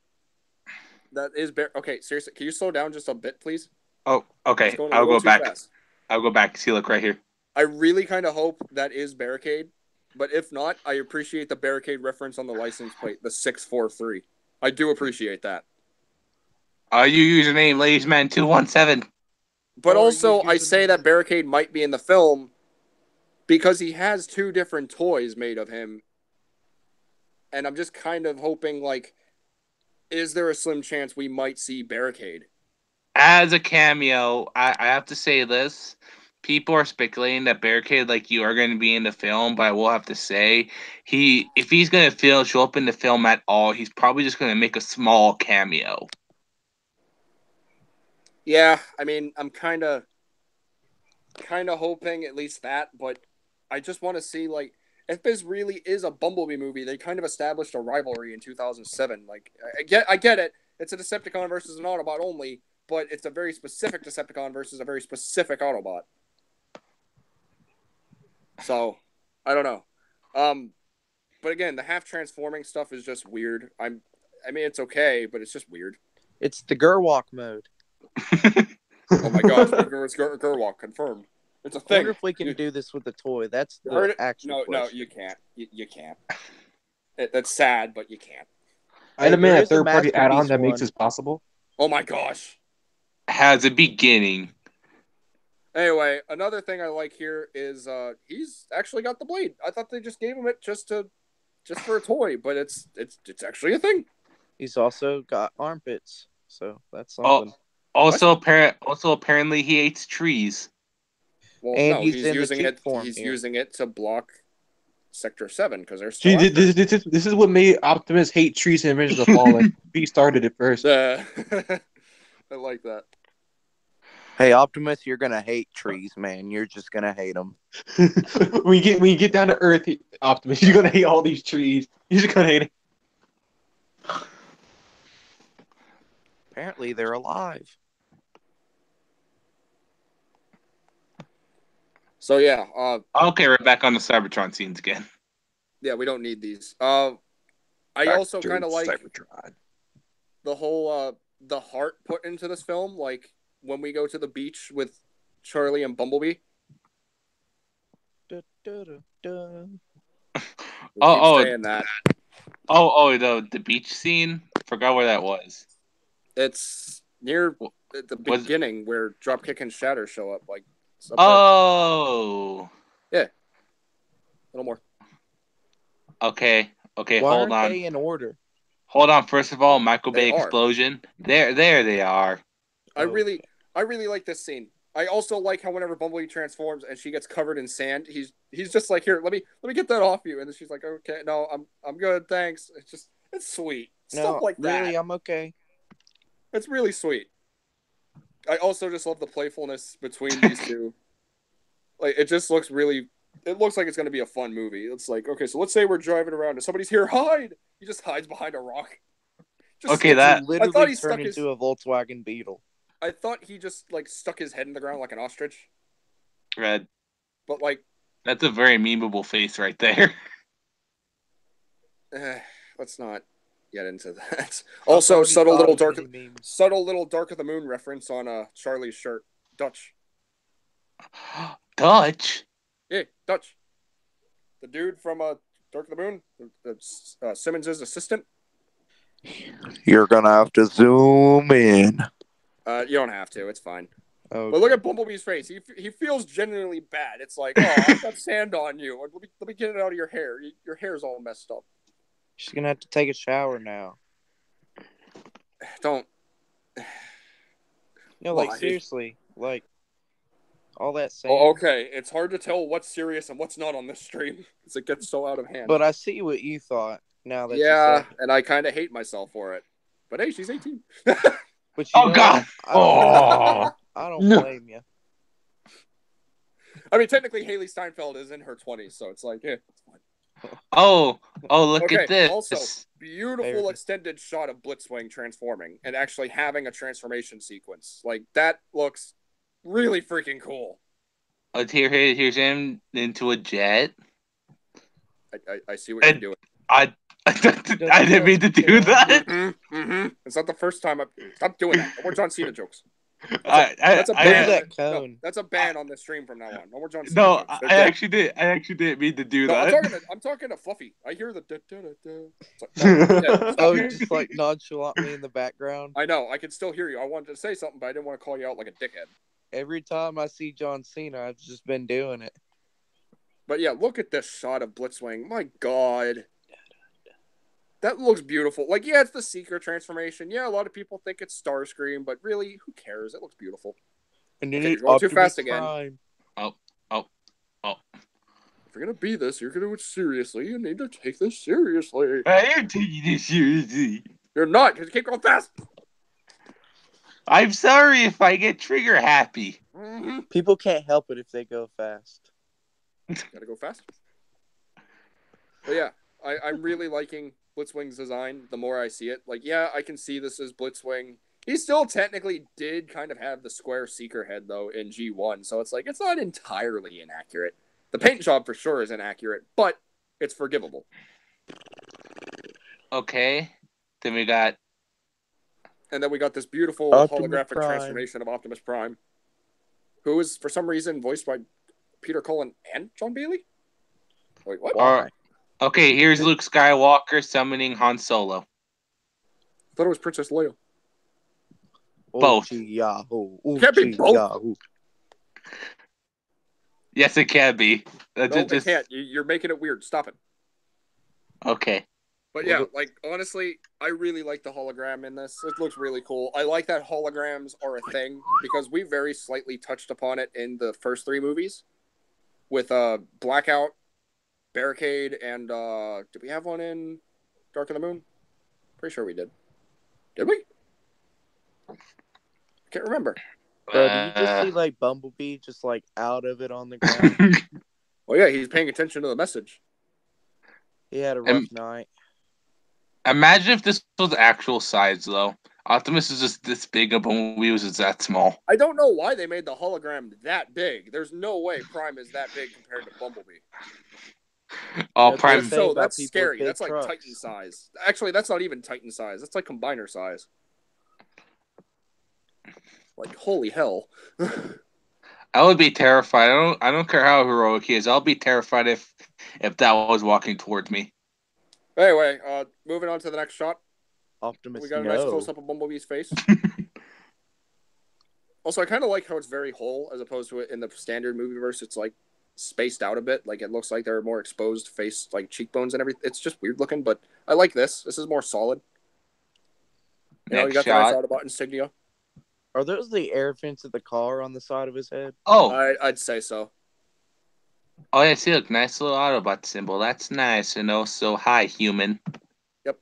that is okay. Seriously, can you slow down just a bit, please? Oh, okay. It's going a I'll little go too back. fast. I'll go back. See, look right here. I really kind of hope that is Barricade, but if not, I appreciate the Barricade reference on the license plate, the 643. I do appreciate that. Your username, ladiesman217. But Or also, you I give say him- that Barricade might be in the film because he has two different toys made of him. And I'm just kind of hoping, like, is there a slim chance we might see Barricade? As a cameo, I have to say this. People are speculating that Barricade, like you, are going to be in the film, but I will have to say, if he's going to show up in the film at all, he's probably just going to make a small cameo. Yeah, I mean, I'm kind of hoping at least that, but I just want to see, like, if this really is a Bumblebee movie, they kind of established a rivalry in 2007. Like, I get it. It's a Decepticon versus an Autobot only, but it's a very specific Decepticon versus a very specific Autobot. So, I don't know. But again, the half transforming stuff is just weird. I mean, it's okay, but it's just weird. It's the Gerwalk mode. Oh my gosh, it's Gerwalk confirmed. It's a I thing. wonder if we can do this with a toy. That's You heard the it? actual No, question. you can't. You can't. That's sad, but you can't. I demand there a is a third-party add-on Masterpiece that makes one. this possible. Oh my gosh. Has a beginning. Anyway, another thing I like here is he's actually got the blade. I thought they just gave him it just for a toy, but it's actually a thing. He's also got armpits, so that's something. Also, apparently, he hates trees. Well, And no, he's he's in the using cheap it. form He's here. using it to block Sector 7 because they're still Gee, after him. this is what made Optimus hate trees and Avengers of Fallen. He started it first. I like that. Hey, Optimus, you're gonna hate trees, man. You're just gonna hate them. when you get down to Earth, Optimus, you're gonna hate all these trees. You're just gonna hate it. Apparently, they're alive. So yeah, Okay, we're back on the Cybertron scenes again. yeah, we don't need these. I also kind of like Cybertron. the whole the heart put into this film, like when we go to the beach with Charlie and Bumblebee. Da, da, da, da. We keep saying that. The beach scene. Forgot where that was. It's near at the Was- beginning where Dropkick and Shatter show up. Like, it's up Oh, there. Yeah, a little more. okay. Why Hold aren't on. they in order? Hold on. First of all, Michael They Bay are. explosion. There they are. I really like this scene. I also like how whenever Bumblebee transforms and she gets covered in sand, he's just like, here, let me get that off you, and then she's like, okay, no, I'm good, thanks. It's sweet. Stuff like that. Really, I'm okay. It's really sweet. I also just love the playfulness between these two. Like, it just looks really. It looks like it's going to be a fun movie. It's like, okay, so let's say we're driving around and somebody's here, hide. He just hides behind a rock. Okay, that- He literally I thought he turned stuck his. into a Volkswagen Beetle. I thought he just like stuck his head in the ground like an ostrich. Red. But like, That's a very memeable face right there. let's not get into that. Also, I've subtle already little thought dark, of many memes. subtle little Dark of the Moon reference on Charlie's shirt. Dutch. Dutch. Yeah, Dutch. The dude from Dark of the Moon, Simmons' assistant. You're gonna have to zoom in. You don't have to. It's fine. Okay. But look at Bumblebee's face. He feels genuinely bad. It's like, oh, I've got sand on you. Or let me get it out of your hair. Your hair's all messed up. She's gonna have to take a shower now. Don't. No, like Why? seriously, like all that sand. Oh, okay. It's hard to tell what's serious and what's not on this stream because it gets so out of hand. But I see what you thought now that you yeah, said it. and I kind of hate myself for it. But hey, she's 18. But you Oh know God. what? I don't No. blame you. I mean, technically, Haley Steinfeld is in her 20s, so it's like, it's fine. Oh, look Okay, at this. also, beautiful Favorite. extended shot of Blitzwing transforming and actually having a transformation sequence. Like, that looks really freaking cool. Here's him into a jet. I see what you're doing. I didn't mean to do that. It's not the first time Stop doing that. No more John Cena jokes. That's a Move ban. that No, cone. that's a ban on the stream from now on. No more John Cena No, jokes. They're I dead. actually didn't mean to do No, that. I'm talking to Fluffy. I hear the It's like, no, they're dead. Stop Oh, it. just like nonchalantly in the background. I know. I can still hear you. I wanted to say something, but I didn't want to call you out like a dickhead. Every time I see John Cena, I've just been doing it. But yeah, look at this shot of Blitzwing. My God. That looks beautiful. Like, yeah, it's the Seeker transformation. Yeah, a lot of people think it's Starscream, but really, who cares? It looks beautiful. And then Okay, it's you're going too Optimus fast again. Prime. Oh. If you're going to be this, you're going to do it seriously. You need to take this seriously. I am taking this seriously. You're not, because you keep going fast. I'm sorry if I get trigger happy. Mm-hmm. People can't help it if they go fast. Gotta go fast. But yeah, I'm really liking Blitzwing's design the more I see it. Like, yeah, I can see this as Blitzwing. He still technically did kind of have the square Seeker head, though, in G1. So it's like, it's not entirely inaccurate. The paint job for sure is inaccurate, but it's forgivable. Okay. Then we got And then we got this beautiful Optimus holographic Prime. transformation of Optimus Prime, who is, for some reason, voiced by Peter Cullen and John Bailey? Wait, what? Or, okay, here's Luke Skywalker summoning Han Solo. I thought it was Princess Leia. Both. Yahoo. Can't be both. Yahoo. Yes, it can be. No, it can't. You're making it weird. Stop it. Okay. But yeah, like, honestly, I really like the hologram in this. It looks really cool. I like that holograms are a thing because we very slightly touched upon it in the first 3 movies with Blackout, Barricade, and did we have one in Dark of the Moon? Pretty sure we did. Did we? Can't remember. Bro, do you just see like Bumblebee just like out of it on the ground? Oh yeah, he's paying attention to the message. He had a rough night. Imagine if this was actual size, though. Optimus is just this big, and Bumblebee was just that small. I don't know why they made the hologram that big. There's no way Prime is that big compared to Bumblebee. Oh, That's Prime. the thing about That's people with scary. big That's like trucks. Titan size. Actually, that's not even Titan size. That's like Combiner size. Like, holy hell. I would be terrified. I don't care how heroic he is. I'll be terrified if that was walking towards me. Anyway, moving on to the next shot. Optimus, We got a no. nice close-up of Bumblebee's face. Also, I kind of like how it's very whole as opposed to it in the standard movieverse. It's like spaced out a bit. Like it looks like there are more exposed face, like cheekbones and everything. It's just weird looking, but I like this. This is more solid. You know, you got the nice Autobot insignia. Are those the air vents of the car on the side of his head? Oh, I'd say so. oh yeah, see, look, nice little Autobot symbol. That's nice. And also, hi, human. Yep.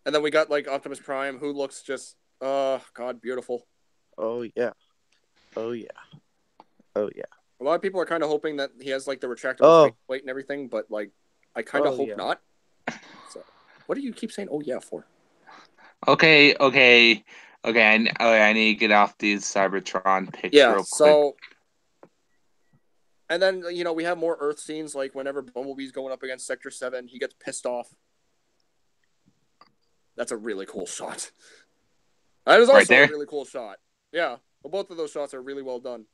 And then we got like Optimus Prime, who looks just, God, beautiful. Oh yeah. Oh yeah. Oh yeah. A lot of people are kind of hoping that he has like the retractable face plate and everything, but like, I kind of hope not. So, what do you keep saying? Oh yeah, for? Okay. I need to get off these Cybertron pics real quick. So, and then you know we have more Earth scenes. Like whenever Bumblebee's going up against Sector 7, he gets pissed off. That's a really cool shot. That is also a really cool shot. Yeah, well, both of those shots are really well done.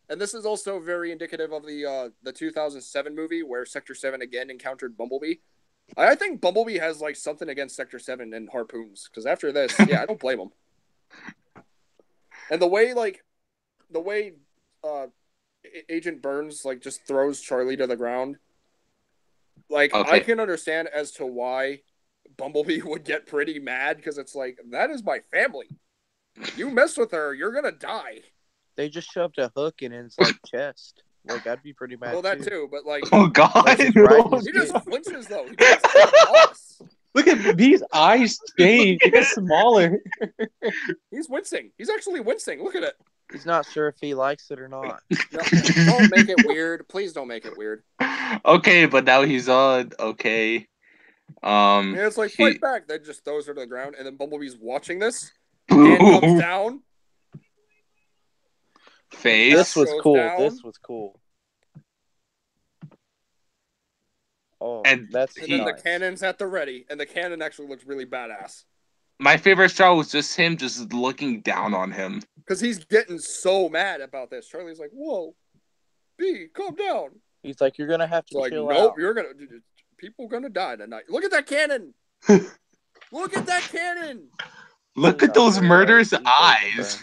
And this is also very indicative of the 2007 movie where Sector 7 again encountered Bumblebee. I think Bumblebee has like something against Sector 7 and harpoons because after this, yeah, I don't blame him. And the way Agent Burns like just throws Charlie to the ground, like I can understand as to why Bumblebee would get pretty mad because it's like that is my family. You mess with her, you're gonna die. They just shoved a hook in his like chest. Like I'd be pretty mad. Well, that too, but like, oh god, he just flinches though. He gets boss. Look at B's eyes change. They get smaller. He's wincing. He's actually wincing. Look at it. He's not sure if he likes it or not. No, don't make it weird. Please don't make it weird. Okay, but now he's on. Okay. Yeah, it's like fight back. Then just throws her to the ground, and then Bumblebee's watching this. Hand comes down. Face. This was cool. Down. This was cool. Oh, and then the cannon's at the ready, and the cannon actually looks really badass. My favorite shot was just him just looking down on him. Because he's getting so mad about this. Charlie's like, whoa, B, calm down. He's like, you're going to have to chill out. Nope, you're going to... People going to die tonight. Look at that cannon. Look at that cannon. Look at those murderous eyes.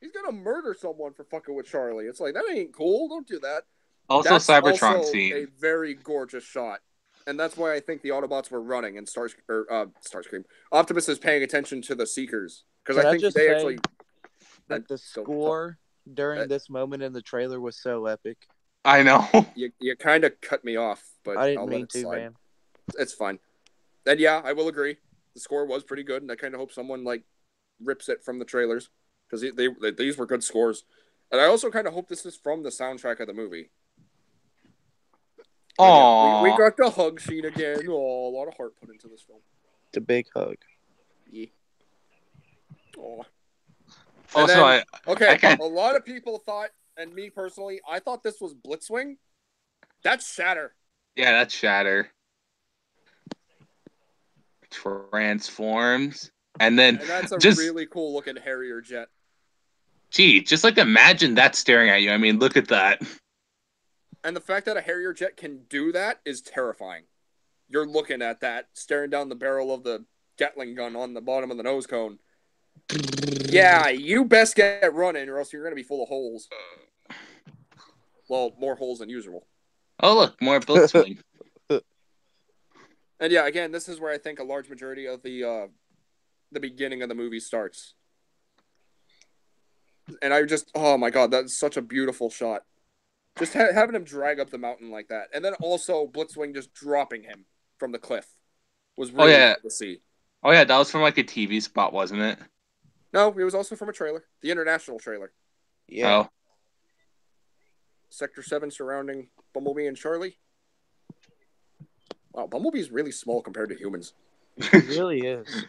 He's going to murder someone for fucking with Charlie. It's like, that ain't cool. Don't do that. Also, that's Cybertron also scene. A very gorgeous shot. And that's why I think the Autobots were running and Starscream. Optimus is paying attention to the Seekers. Because I think they actually... That the score during this moment in the trailer was so epic. I know. You kind of cut me off, but I didn't mean to, man. It's fine. And yeah, I will agree. The score was pretty good, and I kind of hope someone like rips it from the trailers because these were good scores. And I also kind of hope this is from the soundtrack of the movie. Oh, we got the hug scene again. Oh, a lot of heart put into this film. It's a big hug. Yeah. Oh. Also, then, a lot of people thought, and me personally, I thought this was Blitzwing. That's Shatter. Yeah, that's Shatter. Transforms, and that's a really cool looking Harrier jet. Gee, just like imagine that staring at you. I mean, look at that. And the fact that a Harrier jet can do that is terrifying. You're looking at that, staring down the barrel of the Gatling gun on the bottom of the nose cone. Yeah, you best get running or else you're going to be full of holes. Well, more holes than usual. Oh, look, more Blitzwing. And yeah, again, this is where I think a large majority of the beginning of the movie starts. And I just, oh my god, that's such a beautiful shot. Just having him drag up the mountain like that. And then also Blitzwing just dropping him from the cliff was really cool to see. Oh yeah, that was from like a TV spot, wasn't it? No, it was also from a trailer. The international trailer. Yeah. Oh. Sector 7 surrounding Bumblebee and Charlie. Wow, Bumblebee's really small compared to humans. He really is.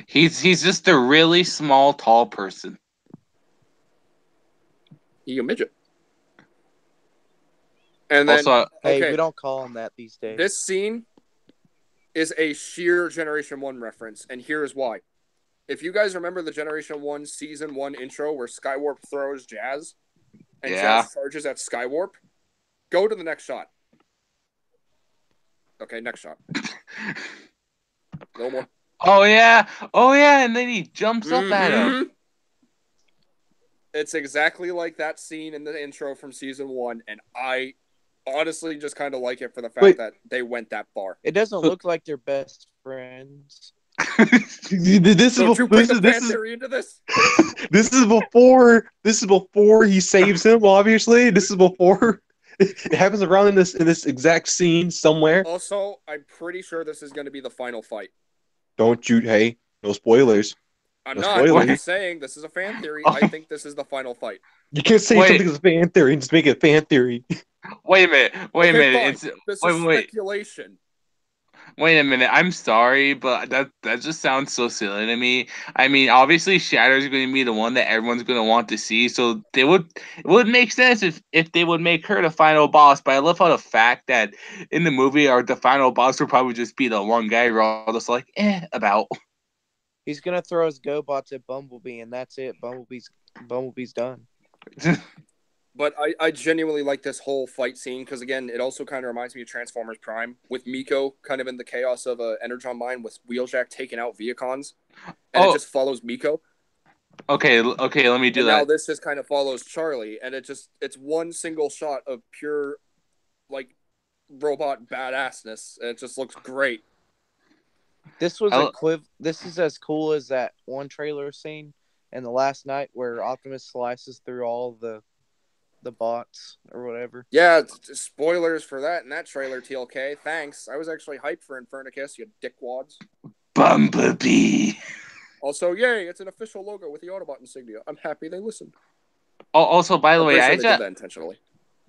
He's just a really small, tall person. He a midget. And then, Also, Hey, okay, we don't call him that these days. this scene is a sheer Generation 1 reference, and here's why. If you guys remember the Generation 1 Season 1 intro where Skywarp throws Jazz, and Yeah. Jazz charges at Skywarp, go to the next shot. Okay, next shot. No more. oh yeah, and then he jumps up at him. Mhm. It's exactly like that scene in the intro from Season 1, and I honestly just kind of like it for the fact Wait. that they went that far. It doesn't look like they're best friends. This Don't is you bring this the is fan this is theory into this? this is before he saves him. Obviously, this is before it happens around in this exact scene somewhere. Also, I'm pretty sure this is going to be the final fight. Don't you? Hey, no spoilers. I'm No not. I'm spoilers. just saying this is a fan theory. I think this is the final fight. You can't say Wait. something is a fan theory and just make it a fan theory. Wait a minute. Okay, fine. It's This wait, is wait. speculation. Wait a minute. I'm sorry, but that just sounds so silly to me. I mean, obviously Shatter is going to be the one that everyone's going to want to see, so it would make sense if they would make her the final boss. But I love how the fact that in the movie or the final boss would probably just be the one guy we're all just like about. He's gonna throw his GoBots at Bumblebee, and that's it. Bumblebee's done. But I genuinely like this whole fight scene because, again, it also kind of reminds me of Transformers Prime with Miko kind of in the chaos of a Energon mine with Wheeljack taking out Viacons. And it just follows Miko. Okay, let me do And that. now this just kind of follows Charlie. And it's one single shot of pure, like, robot badassness. And it just looks great. This was This is as cool as that one trailer scene in the last night where Optimus slices through all the bots or whatever. Yeah, spoilers for that in that trailer, TLK. Thanks. I was actually hyped for Infernicus, you dickwads. Bumblebee. Also, yay, it's an official logo with the Autobot insignia. I'm happy they listened. Oh, also, by the I'm way, pretty sure I they just did that intentionally.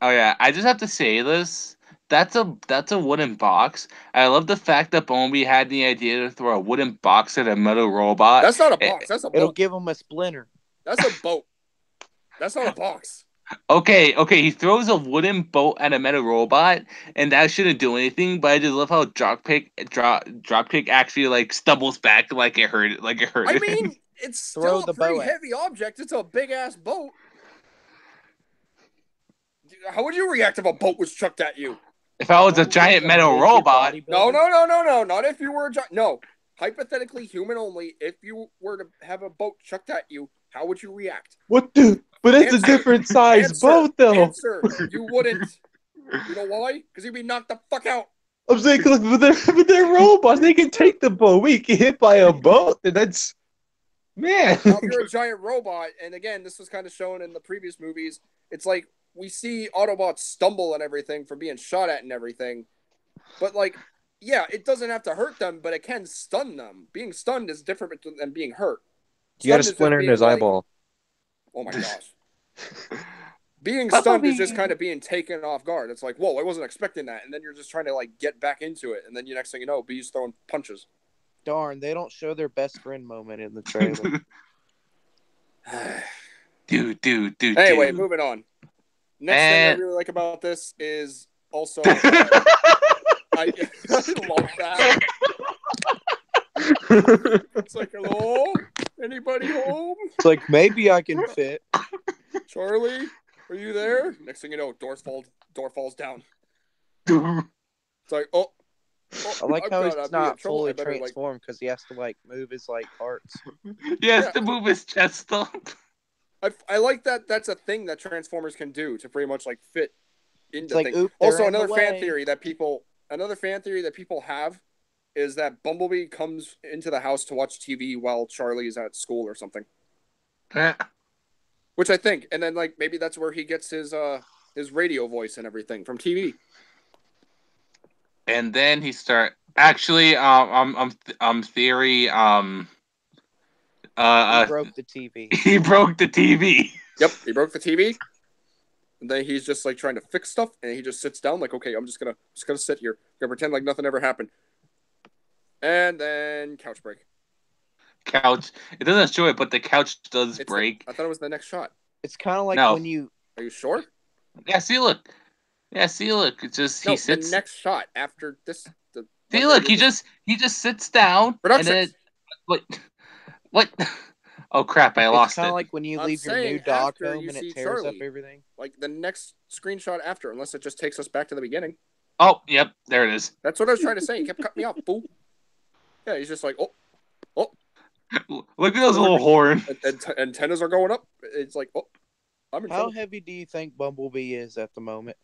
oh yeah, I just have to say this. That's a wooden box. I love the fact that Bumblebee had the idea to throw a wooden box at a metal robot. That's not a box. That's a boat. It'll give him a splinter. That's a boat. That's not a box. Okay, he throws a wooden boat at a metal robot, and that shouldn't do anything. But I just love how Dropkick actually like stumbles back like it hurt. I mean, it's Throw still the a pretty boat at heavy object. It's a big ass boat. How would you react if a boat was chucked at you? If I was a giant metal robot, No. Not if you were a giant. No, hypothetically, human only. If you were to have a boat chucked at you, how would you react? What the? But it's a different size boat, though. Answer. You wouldn't. You know why? Because you'd be knocked the fuck out. I'm saying, look, but they're robots. They can take the boat. We get hit by a boat, and that's man. Now, if you're a giant robot, and again, this was kind of shown in the previous movies, it's like we see Autobots stumble and everything from being shot at and everything. But, like, yeah, it doesn't have to hurt them, but it can stun them. Being stunned is different than being hurt. You got a Stunned is just splinter in being his like, eyeball. oh my gosh. Being stunned is just kind of being taken off guard. It's like, whoa, I wasn't expecting that. And then you're just trying to, like, get back into it. And then the next thing you know, Bee's throwing punches. Darn, they don't show their best friend moment in the trailer. dude. Anyway, moving on. Next thing I really like about this is also I love that. It's like, hello? Anybody home? It's like, maybe I can fit. Charlie, are you there? Next thing you know, door falls down. It's like, oh. I like how I've he's got not trouble. fully I better, transformed because he has to like move his like parts. He has to move his chest up. I like that. That's a thing that Transformers can do to pretty much like fit into like, things. oop, they're Also, in the another fan way. theory that people have is that Bumblebee comes into the house to watch TV while Charlie is at school or something. Which I think, and then like maybe that's where he gets his radio voice and everything from TV. And then he start actually theory He broke the TV. he broke the TV. Yep, he broke the TV. And then he's just like trying to fix stuff, and he just sits down like, okay, I'm just gonna sit here, gonna pretend like nothing ever happened. And then couch break. couch. It doesn't show it, but the couch does break. I thought it was the next shot. It's kind of like No. when you. Are you sure? Yeah, see, look. It's just he sits. The next shot after this. See, look, he just sits down. Production. And then what? Oh crap! I lost it. It's kind of like when you leave your new dog home and it tears up everything. Like the next screenshot after, unless it just takes us back to the beginning. Oh, yep, there it is. That's what I was trying to say. He kept cutting me off, fool. Yeah, he's just like, oh. Look at those little horns. Antennas are going up. It's like, oh, I'm in trouble. How heavy do you think Bumblebee is at the moment?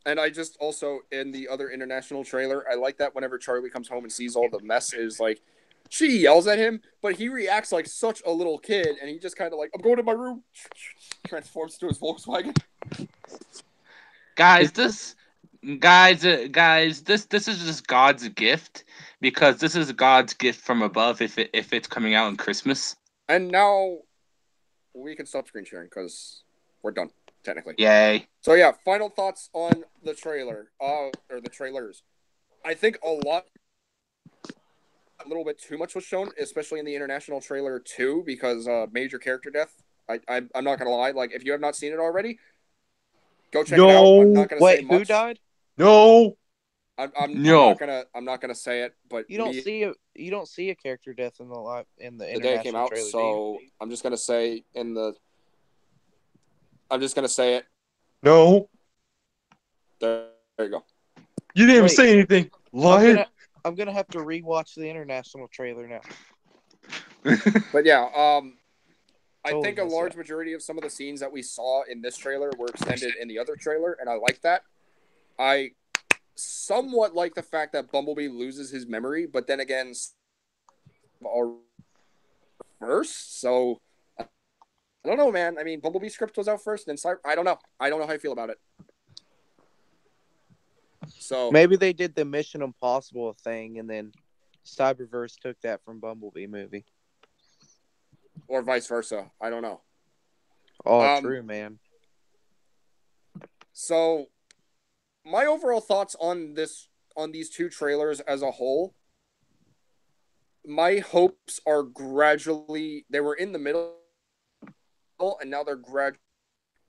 And I just also, in the other international trailer, I like that whenever Charlie comes home and sees all the mess, is like, she yells at him, but he reacts like such a little kid, and he just kind of like, I'm going to my room. Transforms to his Volkswagen. Guys, this is just God's gift, because this is God's gift from above if it's coming out on Christmas. And now we can stop screen sharing because we're done, technically. Yay. So yeah, final thoughts on the trailer, or the trailers. I think a little bit too much was shown, especially in the international trailer too, because major character death. I'm not gonna lie, like if you have not seen it already, go check it out. I'm not gonna say much. Who died? No. I'm not gonna say it, but you don't see a character death in the the day it came out. Trailer, so I'm just gonna say it. No. There you go. You didn't even say anything. Liar. I'm gonna have to rewatch the international trailer now. But yeah, I think a large majority of some of the scenes that we saw in this trailer were extended in the other trailer, and I like that. I somewhat like the fact that Bumblebee loses his memory, but then again, are first. So I don't know, man. I mean, Bumblebee script was out first, and then I don't know. I don't know how I feel about it. So maybe they did the Mission Impossible thing, and then Cyberverse took that from Bumblebee movie, or vice versa. I don't know. Oh, true, man. So my overall thoughts on these two trailers as a whole, my hopes are they were in the middle, and now they're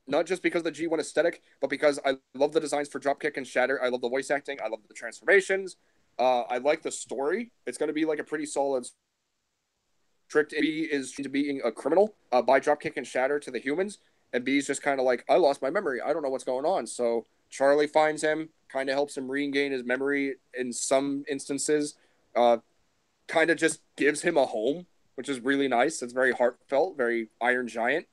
not just because of the G1 aesthetic, but because I love the designs for Dropkick and Shatter. I love the voice acting. I love the transformations. I like the story. It's going to be like a pretty solid. Tricked B is to being a criminal by Dropkick and Shatter to the humans, and B's just kind of like, I lost my memory. I don't know what's going on. So Charlie finds him, kind of helps him regain his memory in some instances, kind of just gives him a home, which is really nice. It's very heartfelt, very Iron Giant.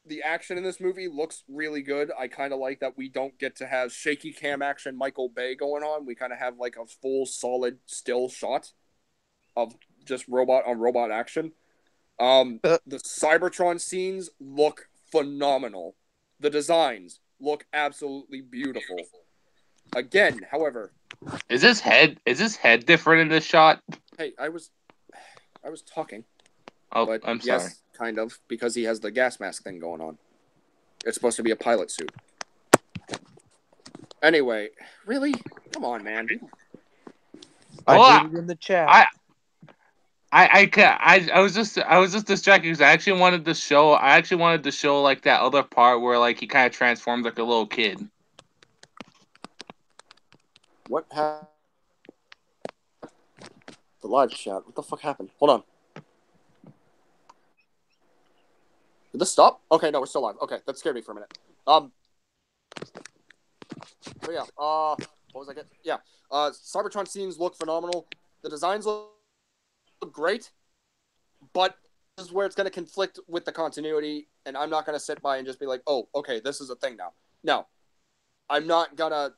The action in this movie looks really good. I kind of like that we don't get to have shaky cam action Michael Bay going on. We kind of have like a full, solid, still shot of just robot on robot action. The Cybertron scenes look phenomenal. The designs look absolutely beautiful. Again, however, is this head different in this shot? Hey, I was talking. Oh, but I'm sorry. Yes, kind of, because he has the gas mask thing going on. It's supposed to be a pilot suit. Anyway, really? Come on, man. I did it in the chat. I was just distracted because I actually wanted to show like that other part where like he kind of transformed like a little kid. What happened? The live chat. What the fuck happened? Hold on. Did this stop? Okay, no, we're still live. Okay, that scared me for a minute. So yeah, what was I getting? Yeah, Cybertron scenes look phenomenal. The designs look great, but this is where it's going to conflict with the continuity, and I'm not going to sit by and just be like, oh, okay, this is a thing now. No, I'm not gonna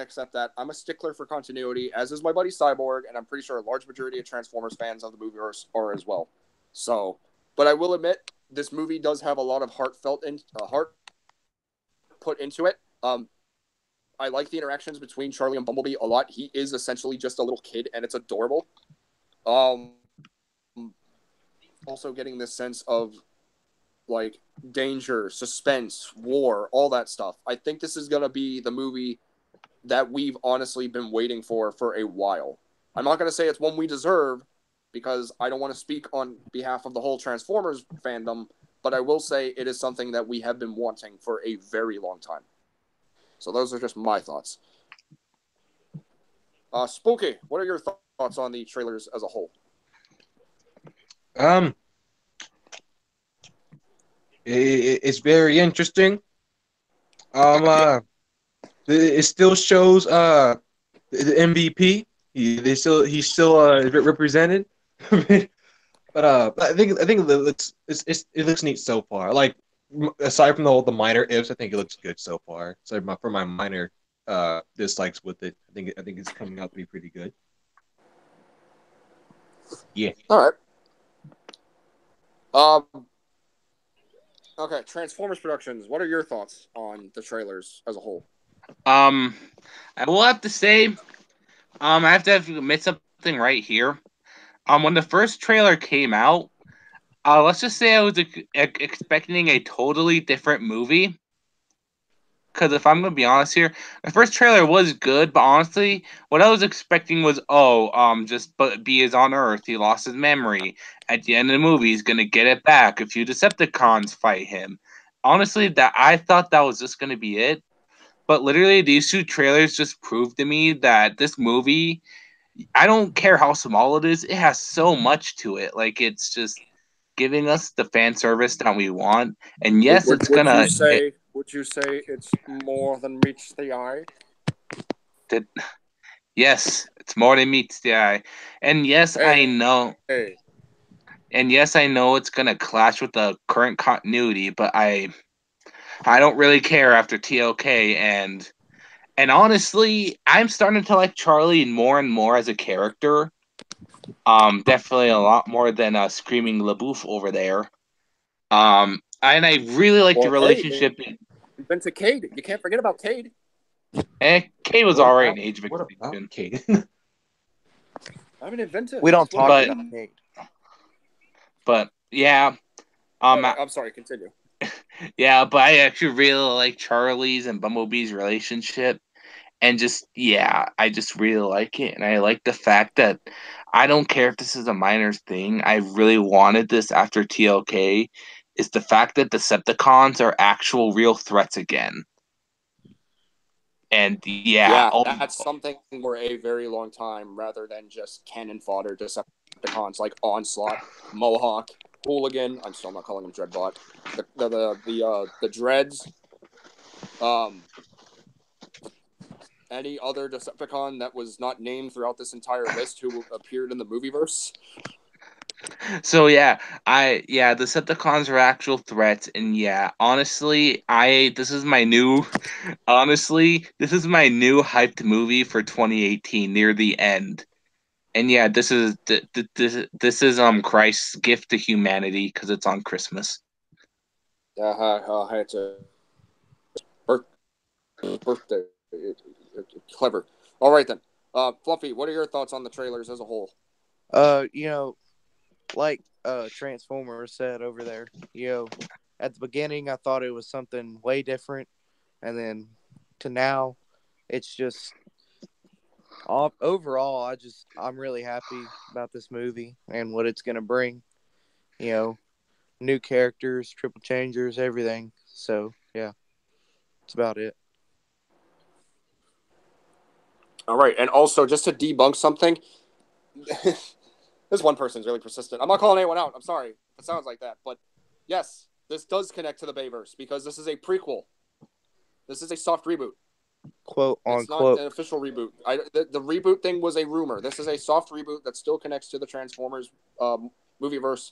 accept that. I'm a stickler for continuity, as is my buddy Cyborg, and I'm pretty sure a large majority of Transformers fans of the movie are as well. So, but I will admit, this movie does have a lot of heart put into it. I like the interactions between Charlie and Bumblebee a lot. He is essentially just a little kid, and it's adorable. Also getting this sense of like danger, suspense, war, all that stuff. I think this is going to be the movie that we've honestly been waiting for a while. I'm not going to say it's one we deserve, because I don't want to speak on behalf of the whole Transformers fandom, but I will say it is something that we have been wanting for a very long time. So those are just my thoughts. Spooky, what are your thoughts on the trailers as a whole? It's very interesting. It still shows the MVP. He's still represented. But I think it looks neat so far. Like aside from the minor ifs, I think it looks good so far. So for my minor dislikes with it, I think it's coming out to be pretty good. Yeah. All right. Okay, Transformers Productions. What are your thoughts on the trailers as a whole? I will have to say, I have to admit something right here. When the first trailer came out, let's just say I was expecting a totally different movie. Because if I'm going to be honest here, the first trailer was good, but honestly, what I was expecting was, B is on Earth. He lost his memory. At the end of the movie, he's going to get it back. A few Decepticons fight him. Honestly, I thought that was just going to be it. But literally, these two trailers just proved to me that this movie, I don't care how small it is, it has so much to it. Like, it's just giving us the fan service that we want. And yes, it's going to... Would you say it's more than meets the eye? Yes, it's more than meets the eye. And yes, I know. And yes, I know it's gonna clash with the current continuity, but I don't really care after TLK, and honestly, I'm starting to like Charlie more and more as a character. Definitely a lot more than Screaming LaBouffe over there. And I really like the relationship. Invented Cade. You can't forget about Cade. Cade was alright in Age of Extinction. What about Cade? I'm an inventive. We don't talk about Cade. But yeah. I'm sorry, continue. Yeah, but I actually really like Charlie's and Bumblebee's relationship. And I just really like it. And I like the fact that I don't care if this is a minor thing. I really wanted this after TLK. Is the fact that Decepticons are actual real threats again. And that's something for a very long time rather than just cannon fodder Decepticons like Onslaught, Mohawk, Hooligan. I'm still not calling him Dreadbot. The Dreads. Any other Decepticon that was not named throughout this entire list who appeared in the movieverse. So the Decepticons are actual threats, and honestly, this is my new hyped movie for 2018 near the end. And this is Christ's gift to humanity because it's on Christmas. It's a birthday. Clever. All right then. Fluffy, what are your thoughts on the trailers as a whole? Like Transformer said over there, at the beginning I thought it was something way different, and then to now, it's just overall I'm really happy about this movie and what it's gonna bring. New characters, triple changers, everything. So yeah, that's about it. All right, and also just to debunk something. This one person's really persistent. I'm not calling anyone out. I'm sorry if it sounds like that. But yes, this does connect to the Bayverse because this is a prequel. This is a soft reboot. Quote, unquote. It's not an official reboot. The reboot thing was a rumor. This is a soft reboot that still connects to the Transformers movieverse.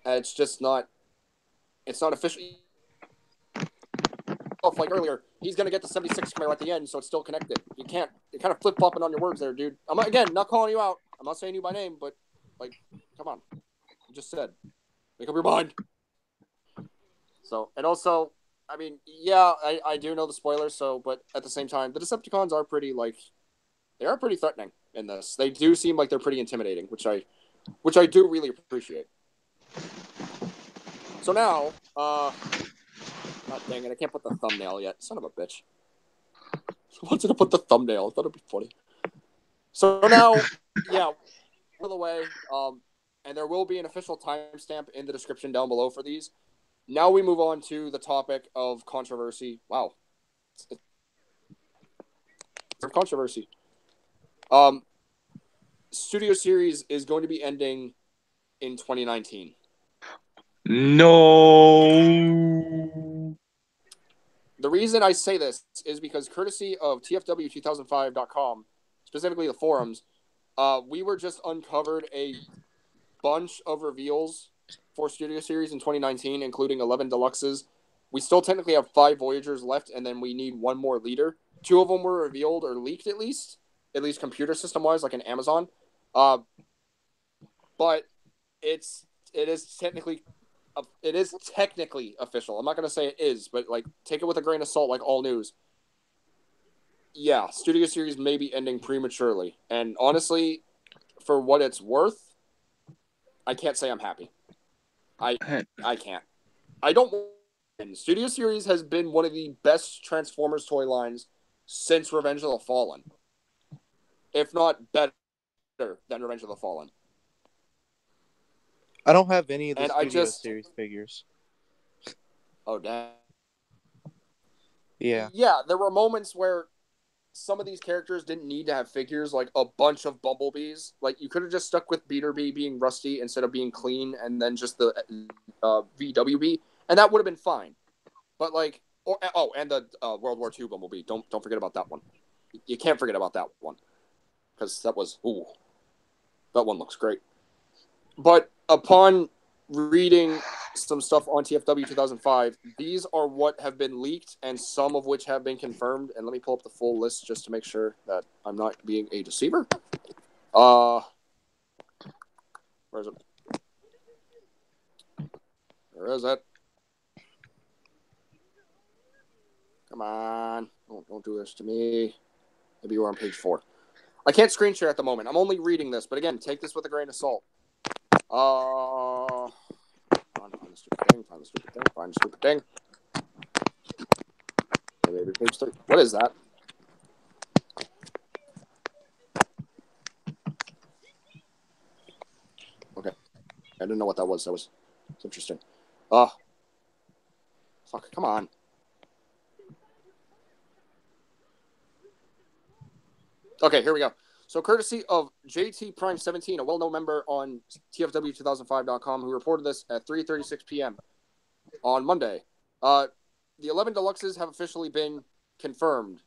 It's just not... It's not official. Like earlier, he's going to get the 76 camera at the end, so it's still connected. You're kind of flip-flopping on your words there, dude. I'm, again, not calling you out. I'm not saying you by name, but, come on. You just said. Make up your mind. So, and also, I mean, I do know the spoilers, but at the same time, the Decepticons are pretty, they are pretty threatening in this. They do seem like they're pretty intimidating, which I do really appreciate. So now, God dang it, I can't put the thumbnail yet. Son of a bitch. I wanted to put the thumbnail. I thought it'd be funny. So now, By the way, and there will be an official timestamp in the description down below for these. Now we move on to the topic of controversy. Wow. Controversy. Studio Series is going to be ending in 2019. No. The reason I say this is because courtesy of TFW2005.com, specifically the forums, we were just uncovered a bunch of reveals for Studio Series in 2019, including 11 deluxes. We still technically have 5 Voyagers left, and then we need 1 more leader. 2 of them were revealed or leaked at least computer system wise, like in Amazon. But it is technically official. I'm not going to say it is, but like take it with a grain of salt, like all news. Yeah, Studio Series may be ending prematurely, and honestly, for what it's worth, I can't say I'm happy. I can't. I don't. Studio Series has been one of the best Transformers toy lines since Revenge of the Fallen, if not better than Revenge of the Fallen. I don't have any of the And Studio Series figures. Oh, damn. Yeah. Yeah, there were moments where some of these characters didn't need to have figures, like a bunch of Bumblebees. Like, you could have just stuck with Beaterbee being rusty instead of being clean, and then just the VWB, and that would have been fine. But, like, and the World War II Bumblebee. Don't forget about that one. You can't forget about that one. Because that one looks great. But upon reading some stuff on TFW 2005, these are what have been leaked and some of which have been confirmed. And let me pull up the full list just to make sure that I'm not being a deceiver. Where is it? Where is it? Come on. Don't do this to me. Maybe you're on page 4. I can't screen share at the moment. I'm only reading this, but again, take this with a grain of salt. Find the stupid thing. Maybe page 3. What is that? Okay. I didn't know what that was. It's interesting. Fuck, come on. Okay, here we go. So, courtesy of JT Prime 17, a well-known member on TFW2005.com, who reported this at 3:36 p.m. on Monday. The 11 deluxes have officially been confirmed.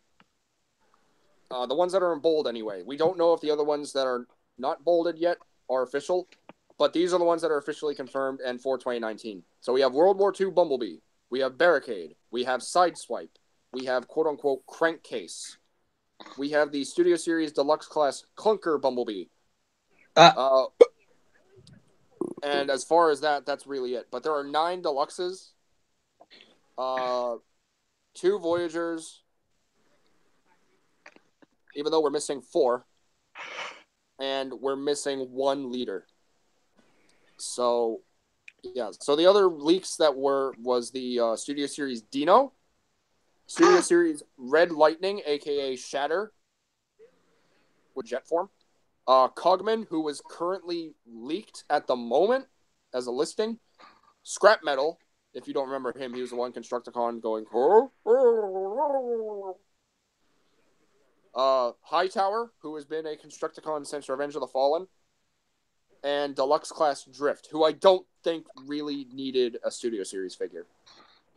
The ones that are in bold, anyway. We don't know if the other ones that are not bolded yet are official, but these are the ones that are officially confirmed and for 2019. So we have World War II Bumblebee. We have Barricade. We have Sideswipe. We have quote-unquote Crankcase. We have the Studio Series Deluxe Class Clunker Bumblebee. And as far as that's really it. But there are 9 deluxes, 2 Voyagers, even though we're missing 4, and we're missing 1 leader. So, yeah. So the other leaks that was the Studio Series Dino, Studio Series Red Lightning, a.k.a. Shatter, with jet form. Cogman, who was currently leaked at the moment as a listing. Scrap Metal, if you don't remember him, he was the one Constructicon going... Hightower, who has been a Constructicon since Revenge of the Fallen. And Deluxe Class Drift, who I don't think really needed a Studio Series figure.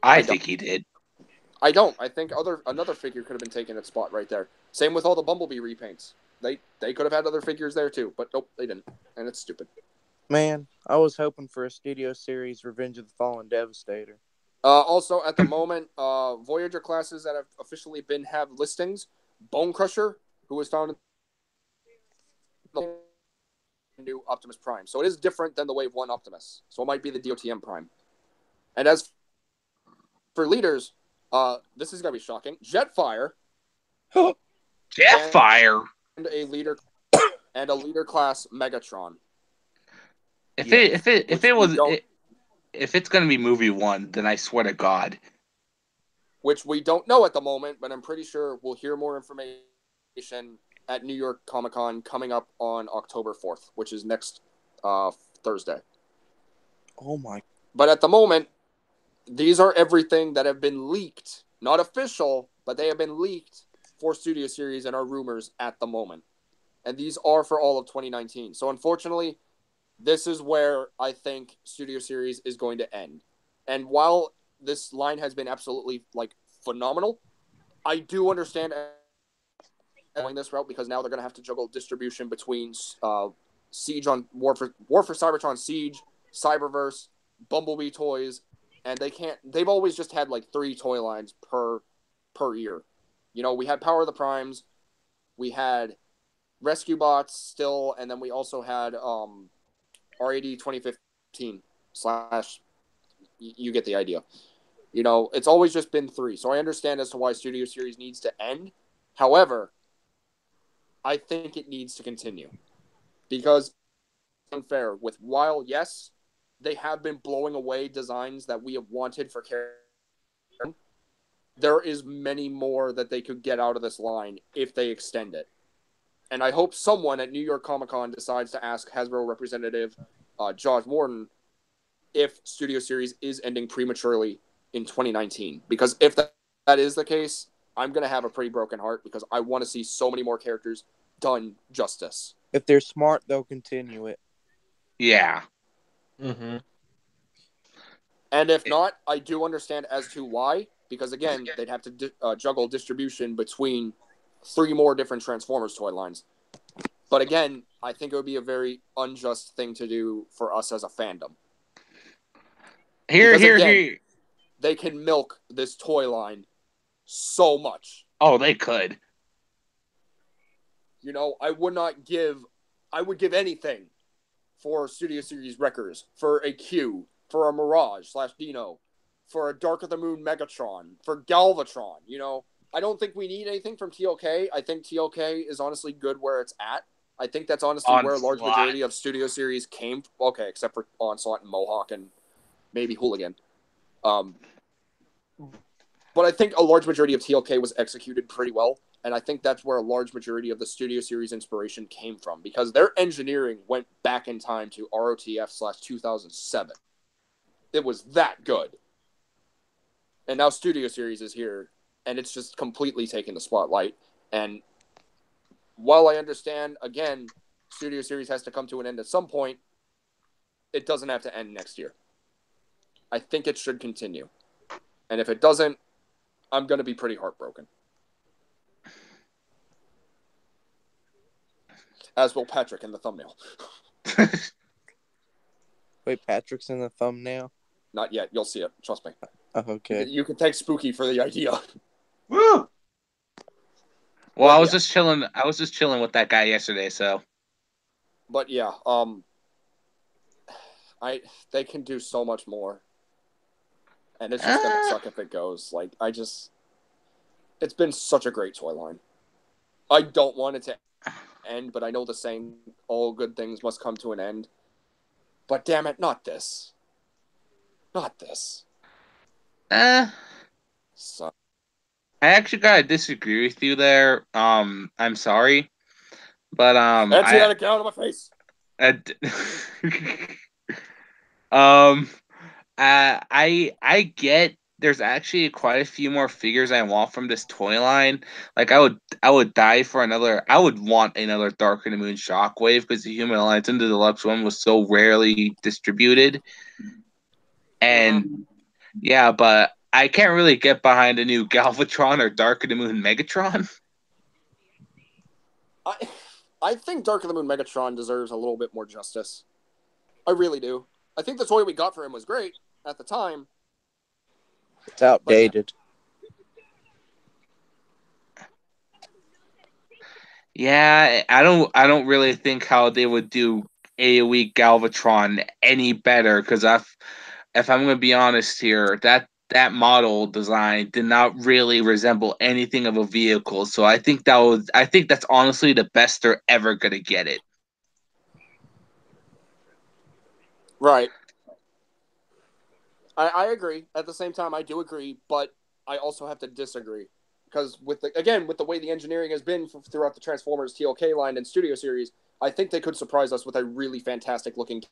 I think he did. I don't. I think another figure could have been taking its spot right there. Same with all the Bumblebee repaints. They could have had other figures there too, but nope, they didn't. And it's stupid. Man, I was hoping for a Studio Series Revenge of the Fallen Devastator. Also, at the moment, Voyager classes that have officially have listings. Bone Crusher, who was found in the new Optimus Prime. So it is different than the Wave 1 Optimus. So it might be the DOTM Prime. And as for leaders, this is going to be shocking. Jetfire. Jetfire? And a leader class Megatron. If it's gonna be movie 1, then I swear to God. Which we don't know at the moment, but I'm pretty sure we'll hear more information at New York Comic Con coming up on October 4th, which is next Thursday. Oh my! But at the moment, these are everything that have been leaked, not official, but they have been leaked for Studio Series and are rumors at the moment. And these are for all of 2019. So unfortunately, this is where I think Studio Series is going to end. And while this line has been absolutely like phenomenal, I do understand going this route because now they're going to have to juggle distribution between Siege on War for Cybertron Siege, Cyberverse, Bumblebee toys, and they've always just had like 3 toy lines per year. You know, we had Power of the Primes, we had Rescue Bots still, and then we also had RAD 2015 / you get the idea. You know, it's always just been 3. So I understand as to why Studio Series needs to end. However, I think it needs to continue. Because it's unfair. With while, yes, they have been blowing away designs that we have wanted for characters, there is many more that they could get out of this line if they extend it. And I hope someone at New York Comic Con decides to ask Hasbro representative Josh Warden if Studio Series is ending prematurely in 2019. Because if that is the case, I'm going to have a pretty broken heart because I want to see so many more characters done justice. If they're smart, they'll continue it. Yeah. Mm-hmm. And if not, I do understand as to why. Because again, they'd have to juggle distribution between 3 more different Transformers toy lines. But again, I think it would be a very unjust thing to do for us as a fandom. Here. They can milk this toy line so much. Oh, they could. You know, I would give anything for Studio Series Wreckers, for a Q, for a Mirage / Dino, for a Dark of the Moon Megatron, for Galvatron. You know, I don't think we need anything from TLK. I think TLK is honestly good where it's at. I think that's honestly where a large majority of Studio Series came. Okay, except for Onslaught and Mohawk and maybe Hooligan. But I think a large majority of TLK was executed pretty well. And I think that's where a large majority of the Studio Series inspiration came from. Because their engineering went back in time to ROTF / 2007. It was that good. And now Studio Series is here. And it's just completely taking the spotlight. And while I understand, again, Studio Series has to come to an end at some point, it doesn't have to end next year. I think it should continue. And if it doesn't, I'm going to be pretty heartbroken. As will Patrick in the thumbnail. Wait, Patrick's in the thumbnail? Not yet. You'll see it. Trust me. Oh, okay. You can thank Spooky for the idea. Woo! Well, I was just chilling. I was just chilling with that guy yesterday, so. But yeah, they can do so much more. And it's just gonna suck if it goes. Like, it's been such a great toy line. I don't want it to end, but I know the saying, all good things must come to an end. But damn it, not this. Not this. So. I actually gotta disagree with you there. I'm sorry, but Empty that out of my face. I get there's actually quite a few more figures I want from this toy line. Like I would die for another. I would want another Dark of the Moon Shockwave because the Human Alliance and the Deluxe one was so rarely distributed. And yeah, but I can't really get behind a new Galvatron or Dark of the Moon Megatron. I think Dark of the Moon Megatron deserves a little bit more justice. I really do. I think the toy we got for him was great at the time. It's outdated. Yeah, I don't really think how they would do AoE Galvatron any better because if I'm going to be honest here, that model design did not really resemble anything of a vehicle. So I think that's honestly the best they're ever going to get it. Right. I agree. At the same time, I do agree, but I also have to disagree. because with the way the engineering has been throughout the Transformers TLK line and Studio Series, I think they could surprise us with a really fantastic looking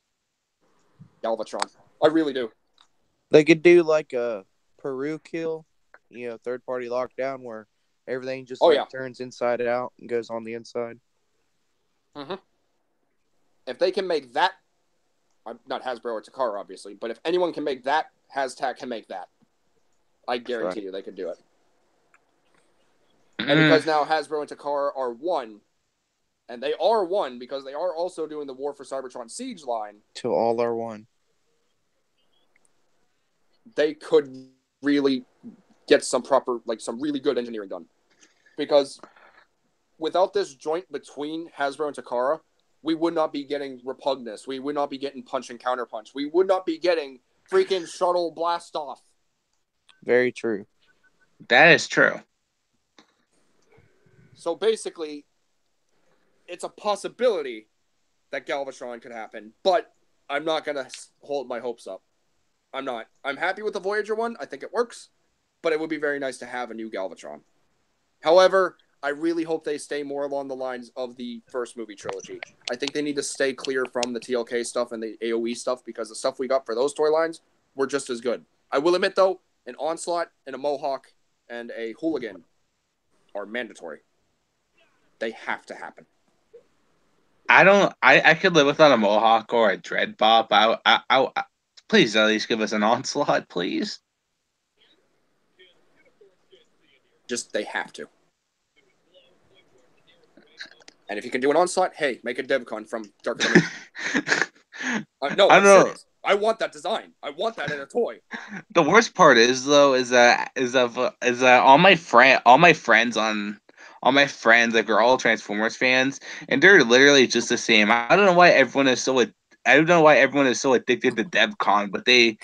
Galvatron. I really do. They could do like a Peru kill, third party lockdown where everything just turns inside out and goes on the inside. Mm-hmm. If they can make that, not Hasbro or Takara, obviously, but if anyone can make that, Hashtag can make that. I guarantee you they could do it. And because now Hasbro and Takara are one, and they are one because they are also doing the War for Cybertron Siege line. Till all are one. They could really get some really good engineering done. Because without this joint between Hasbro and Takara, we would not be getting Repugnus. We would not be getting Punch and Counterpunch. We would not be getting freaking Shuttle Blast Off. Very true. That is true. So basically, it's a possibility that Galvatron could happen, but I'm not going to hold my hopes up. I'm not. I'm happy with the Voyager one. I think it works, but it would be very nice to have a new Galvatron. However, I really hope they stay more along the lines of the first movie trilogy. I think they need to stay clear from the TLK stuff and the AOE stuff because the stuff we got for those toy lines were just as good. I will admit, though, an Onslaught and a Mohawk and a Hooligan are mandatory. They have to happen. I could live without a Mohawk or a Dread Bop. I please at least give us an Onslaught, please. Just, they have to. And if you can do an Onslaught, hey, make a Devcon from Dark of the Moon. No, I'm serious. I want that design. I want that in a toy. The worst part is though is that all my friends like are all Transformers fans and they're literally just the same. I don't know why everyone is so addicted to DevCon, but they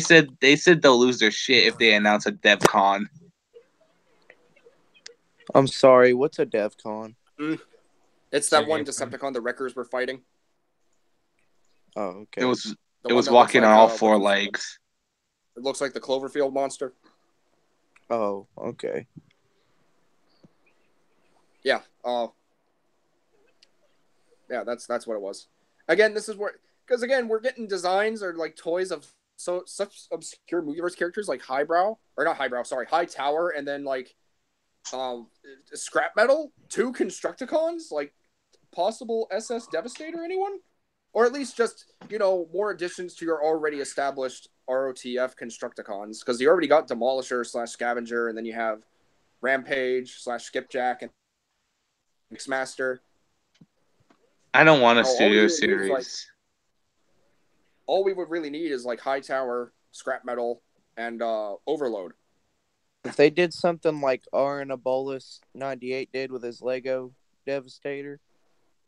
said they'll lose their shit if they announce a DevCon. I'm sorry, what's a DevCon? It's that one Decepticon the Wreckers were fighting. Oh, okay. It was walking on all four legs. It looks like the Cloverfield monster. Oh, okay. Yeah. Yeah, that's what it was. Again, this is where we're getting designs or like toys of such obscure Movieverse characters like High Tower, and then like Scrap Metal, 2 Constructicons, like possible SS Devastator, anyone? Or at least just, more additions to your already established ROTF Constructicons, because you already got Demolisher / Scavenger, and then you have Rampage / Skipjack and Mixmaster. I don't want a Studio Series. All we would really need is like High Tower, Scrap Metal, and Overload. If they did something like Aaron Abolis 98 did with his Lego Devastator,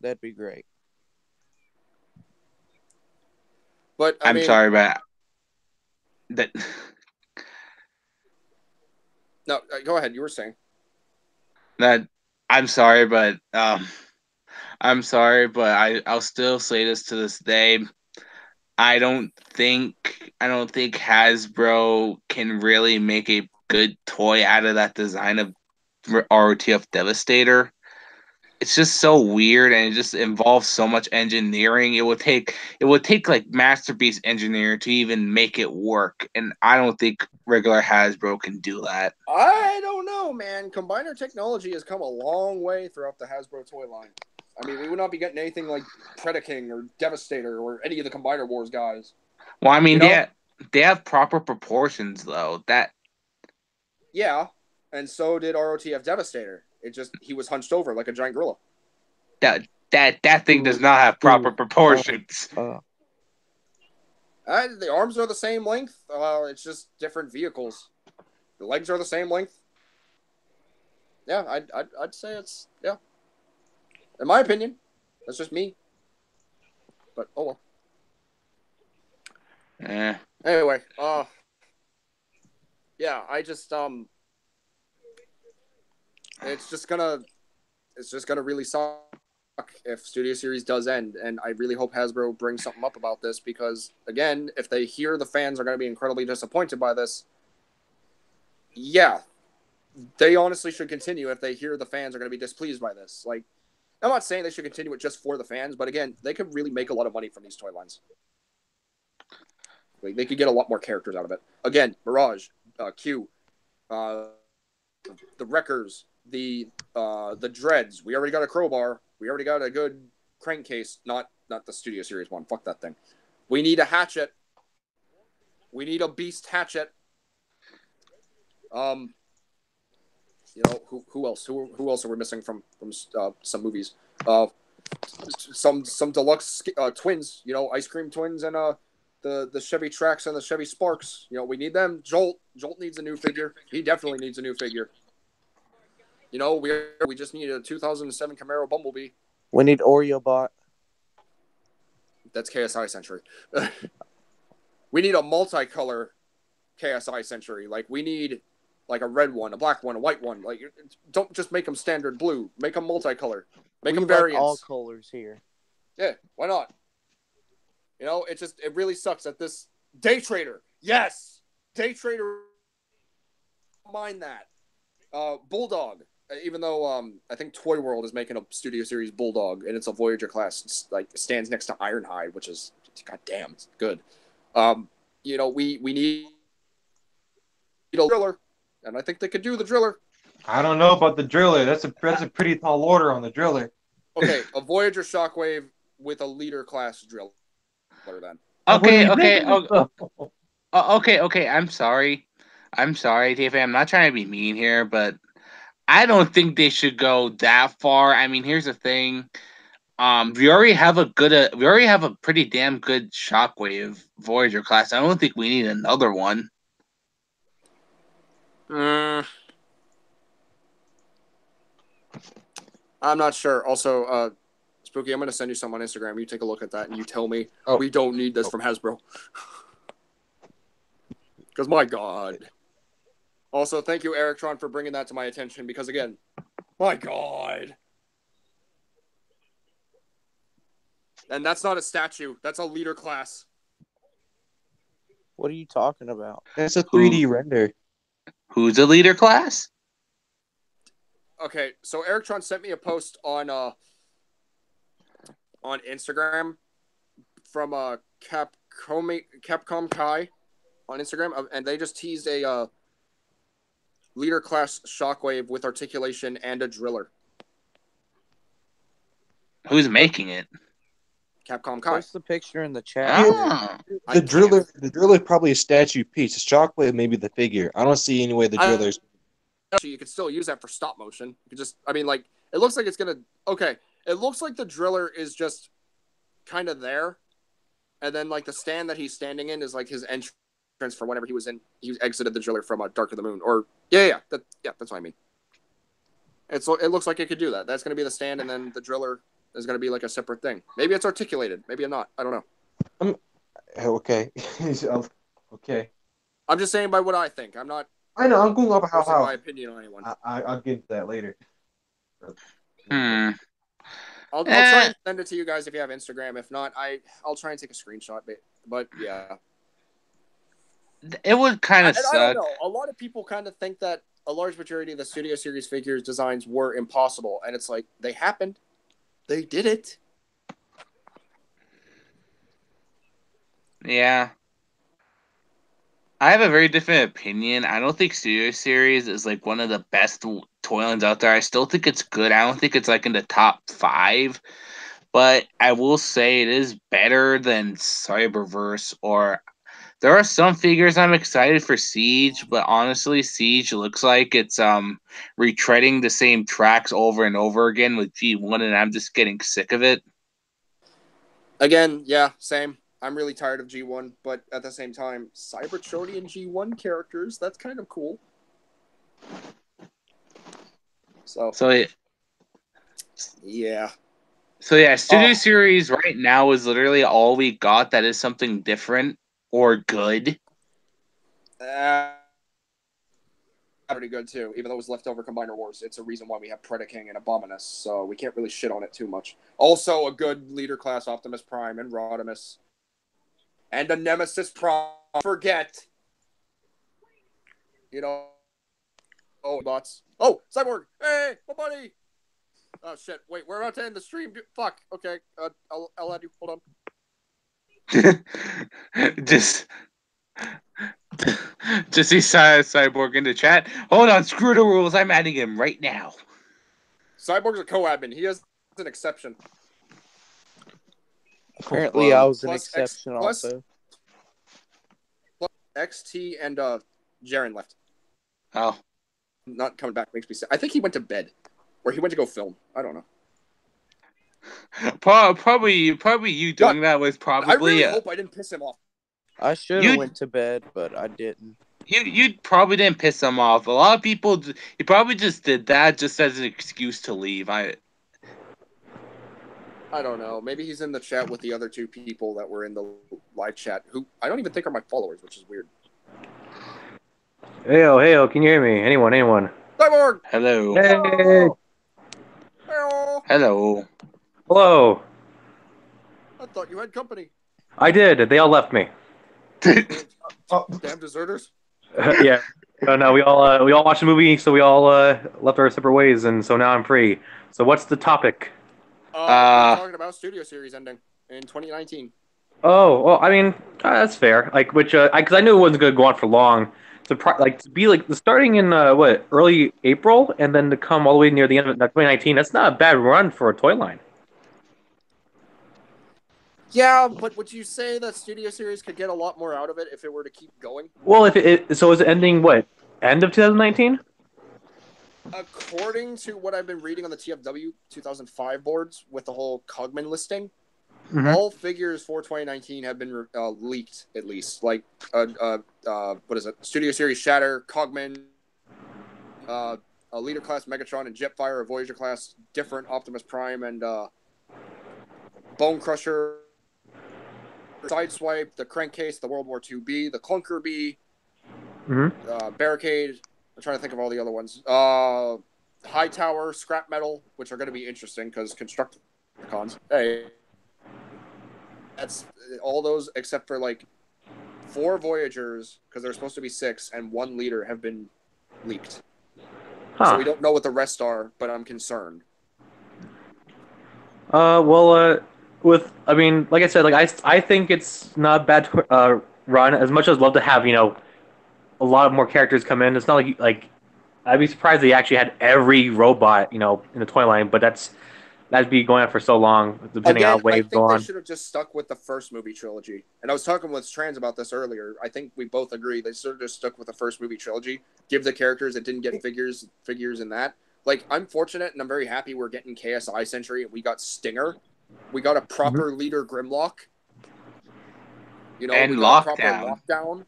that'd be great. But I'm sorry, but that. No, go ahead. You were saying that. I'm sorry, but I'll still say this to this day. I don't think Hasbro can really make a good toy out of that design of ROTF Devastator. It's just so weird, and it just involves so much engineering. It would take like Masterpiece engineering to even make it work, and I don't think regular Hasbro can do that. I don't know, man. Combiner technology has come a long way throughout the Hasbro toy line. I mean, we would not be getting anything like Predaking or Devastator or any of the Combiner Wars guys. Well, I mean, they have proper proportions, though. Yeah, and so did ROTF Devastator. He was hunched over like a giant gorilla. That thing does not have proper proportions. The arms are the same length. It's just different vehicles. The legs are the same length. Yeah, I'd say it's in my opinion. That's just me. But oh well. Yeah. Anyway, yeah, I just it's just gonna really suck if Studio Series does end, and I really hope Hasbro brings something up about this because again, if they hear the fans are gonna be incredibly disappointed by this, yeah, they honestly should continue if they hear the fans are going to be displeased by this. Like, I'm not saying they should continue it just for the fans, but again, they could really make a lot of money from these toy lines. Like, they could get a lot more characters out of it. Again, Mirage, Q, the Wreckers, the Dreads. We already got a Crowbar. We already got a good crankcase. Not the Studio Series one. Fuck that thing. We need a Hatchet. We need a Beast Hatchet. You know, who else? Who else are we missing from some movies? Some deluxe twins. You know, Ice Cream Twins and the Chevy Trax and the Chevy Sparks. You know, we need them. Jolt needs a new figure. He definitely needs a new figure. You know, we just need a 2007 Camaro Bumblebee. We need Oreo Bot. That's KSI Century. We need a multicolor KSI Century. Like, we need like a red one, a black one, a white one. Like, don't just make them standard blue. Make them multicolor. Make them variants. Like all colors here. Yeah, why not? You know, it really sucks that this Day Trader. Yes, Day Trader. Mind that. Bulldog. Even though I think Toy World is making a Studio Series Bulldog, and it's a Voyager class, it's like stands next to Ironhide, which is goddamn, it's good. You know, we need a driller, and I think they could do the driller. I don't know about the driller. That's a pretty tall order on the driller. Okay, a Voyager Shockwave with a leader class driller. Then. Okay. I'm sorry, TFA. I'm not trying to be mean here, but I don't think they should go that far. I mean, here's the thing. We already have a pretty damn good Shockwave Voyager class. I don't think we need another one. I'm not sure. Also, Spooky, I'm going to send you some on Instagram. You take a look at that and you tell me we don't need this from Hasbro. Because, my God. Also, thank you, Erictron, for bringing that to my attention. Because, again, my God. And that's not a statue. That's a leader class. What are you talking about? That's a 3D render. Who's a leader class? Okay, so Erictron sent me a post on Instagram from Capcom Kai on Instagram, and they just teased a leader class Shockwave with articulation and a driller. Who's making it? Capcom Kai. Post the picture in the chat. Ah. The driller probably a statue piece. The Shockwave maybe the figure. I don't see any way the driller's. Actually, you could still use that for stop motion. You could just, I mean, like, it looks like it's gonna. Okay, it looks like the driller is just kind of there, and then like the stand that he's standing in is like his entrance for whenever he exited the driller from Dark of the Moon. Or that's what I mean. It looks like it could do that. That's gonna be the stand, and then the driller is gonna be like a separate thing. Maybe it's articulated. Maybe I'm not. I don't know. Okay. Okay. I'm just saying by what I think. I'm not. I know. I'm going off how my opinion on anyone. I'll get into that later. I'll try and send it to you guys if you have Instagram. If not, I'll try and take a screenshot. But yeah, it would kind of suck. I don't know. A lot of people kind of think that a large majority of the Studio Series figures designs were impossible, and it's like they happened. They did it. Yeah. I have a very different opinion. I don't think Studio Series is like one of the best toy lines out there. I still think it's good. I don't think it's like in the top 5. But I will say it is better than Cyberverse, or there are some figures I'm excited for Siege, but honestly, Siege looks like it's retreading the same tracks over and over again with G1, and I'm just getting sick of it. Again, yeah, same. I'm really tired of G1, but at the same time, Cybertronian G1 characters, that's kind of cool. Yeah. So yeah, Studio Series right now is literally all we got that is something different or good. Pretty good too, even though it was leftover Combiner Wars. It's a reason why we have Predaking and Abominus, so we can't really shit on it too much. Also, a good leader class Optimus Prime and Rodimus. And a Nemesis Prime. Forget. You know, Oh, bots. Oh, Cyborg. Hey, my buddy. Oh shit. Wait, we're about to end the stream. Fuck. Okay. I'll add you. Hold on. just just see Cyborg in the chat. Hold on, screw the rules. I'm adding him right now. Cyborg's a co-admin. He has an exception. Apparently, I was an Plus exception also. Plus XT and Jaren left. Oh, Not coming back makes me sad. I think he went to bed, or he went to go film. I don't know. probably you doing that was probably. I really hope I didn't piss him off. I should have went to bed, but I didn't. You probably didn't piss him off. A lot of people, you probably just did that just as an excuse to leave. I don't know. Maybe he's in the chat with the other two people that were in the live chat, who I don't even think are my followers, which is weird. Heyo, can you hear me? Anyone? Cyborg! Hello. Hey! Hello. Hello. I thought you had company. I did. They all left me. Damn deserters. Yeah. No, we all watched the movie, so we all left our separate ways, and so now I'm free. So what's the topic? We're talking about Studio Series ending in 2019. Oh, well, I mean, that's fair. Like, which, because I knew it wasn't going to go on for long. To be like starting in early April, and then to come all the way near the end of 2019. That's not a bad run for a toy line. Yeah, but would you say that Studio Series could get a lot more out of it if it were to keep going? Well, if so is it ending end of 2019? According to what I've been reading on the TFW 2005 boards with the whole Cogman listing, all figures for 2019 have been leaked, at least. Like, what is it? Studio Series Shatter, Cogman, a Leader Class Megatron and Jetfire, a Voyager Class different Optimus Prime, and Bone Crusher, Sideswipe, the Crankcase, the World War II B, the Clunker B, Barricade. I'm trying to think of all the other ones. High Tower, Scrap Metal, which are going to be interesting because Constructicons. Hey. That's all those except for like 4 Voyagers, because there's supposed to be 6, and 1 Leader have been leaked. So we don't know what the rest are, but I'm concerned. I mean, like I said, I think it's not a bad run. As much as I'd love to have a lot of more characters come in. It's not like I'd be surprised they actually had every robot in the toy line, but that'd be going on for so long, depending on how waves go on. I think they should have just stuck with the first movie trilogy. And I was talking with Trans about this earlier. I think we both agree they should have just stuck with the first movie trilogy. Give the characters that didn't get figures in that. Like, I'm fortunate and I'm very happy we're getting KSI Century and we got Stinger. We got a proper Leader Grimlock. And we got a proper Lockdown.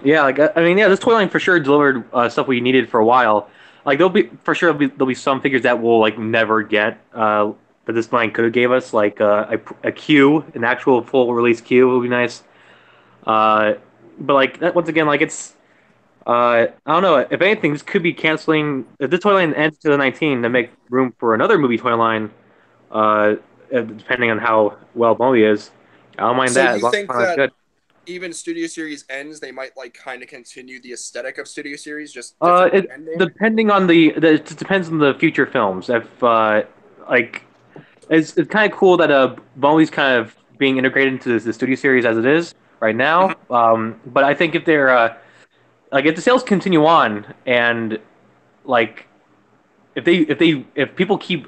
Yeah, this toy line for sure delivered stuff we needed for a while. Like there'll be some figures that we'll never get that this line could have gave us, like a Q, an actual full release Q would be nice. But once again, it's I don't know. If anything, this could be canceling. If this toy line ends 2019 to make room for another movie toy line, depending on how well Bumblebee is, I don't mind that. So you think that good. Even Studio Series ends, they might kind of continue the aesthetic of Studio Series, just depending on it depends on the future films. If it's kind of cool that Bumblebee's kind of being integrated into the Studio Series as it is right now. But I think if they're if the sales continue on and if people keep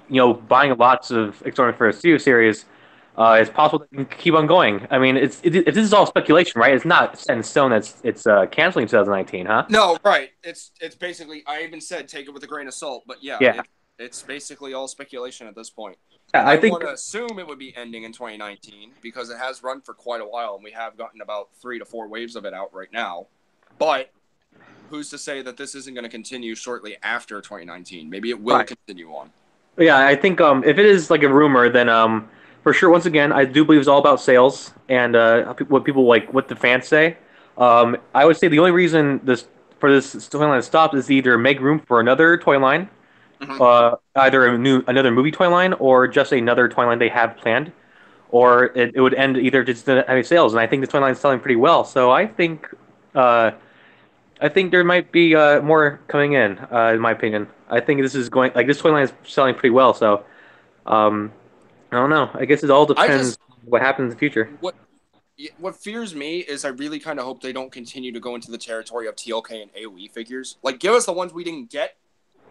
buying lots of Extraordinary for a Studio Series, it's possible they can keep on going. I mean, if this is all speculation, right? It's not set in stone that it's canceling 2019, huh? No, right. It's basically, I even said take it with a grain of salt, but yeah. It's basically all speculation at this point. Yeah, I think want to assume it would be ending in 2019 because it has run for quite a while, and we have gotten about 3 to 4 waves of it out right now. But who's to say that this isn't going to continue shortly after 2019? Maybe it will continue on. Yeah, I think if it is like a rumor, then for sure. Once again, I do believe it's all about sales and what people what the fans say. I would say the only reason this toy line stopped is either make room for another toy line, either another movie toy line or just another toy line they have planned, or it would end either just having sales. And I think the toy line is selling pretty well. So I think I think there might be more coming in my opinion. I think this is going like this toy line is selling pretty well. So um, I don't know. I guess it all I depends just what happens in the future. what fears me is I really kind of hope they don't continue to go into the territory of TLK and AOE figures. Like, give us the ones we didn't get,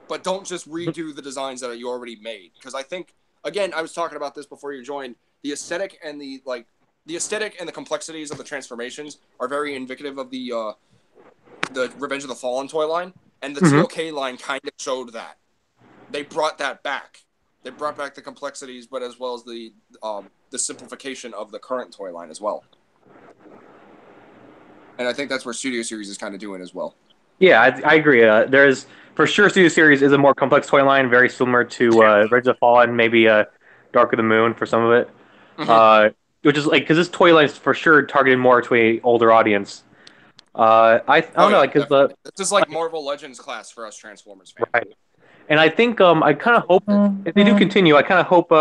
but don't just redo the designs that you already made. Because I think, again, I was talking about this before you joined. The aesthetic and the complexities of the transformations are very indicative of the Revenge of the Fallen toy line, and the TLK line kind of showed that. They brought that back. They brought back the complexities, but as well as the simplification of the current toy line as well. And I think that's where Studio Series is kind of doing as well. Yeah, I agree. There's for sure Studio Series is a more complex toy line, very similar to Revenge of the Fallen, maybe Dark of the Moon for some of it. Which is like because this toy line is for sure targeted more to a older audience. I don't know, like because this is like Marvel Legends class for us Transformers fans. Right. And I think I kind of hope if they do continue, I kind of hope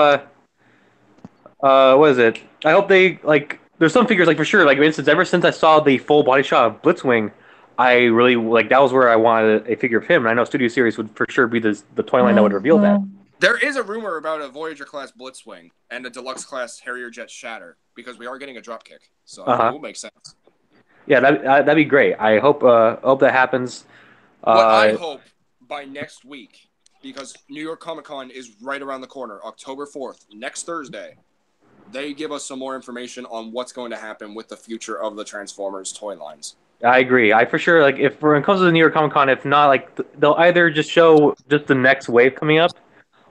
what is it? I hope they like. There's some figures like for sure. Like for instance, ever since I saw the full body shot of Blitzwing, I really like that was where I wanted a figure of him. And I know Studio Series would for sure be the toy line that would reveal that. There is a rumor about a Voyager class Blitzwing and a Deluxe class Harrier Jet Shatter because we are getting a dropkick, so it will make sense. Yeah, that'd be great. I hope that happens. What I hope by next week, because New York Comic Con is right around the corner, October 4th, next Thursday, they give us some more information on what's going to happen with the future of the Transformers toy lines. I agree. I for sure like if when it comes to the New York Comic Con, if not like they'll either just show just the next wave coming up,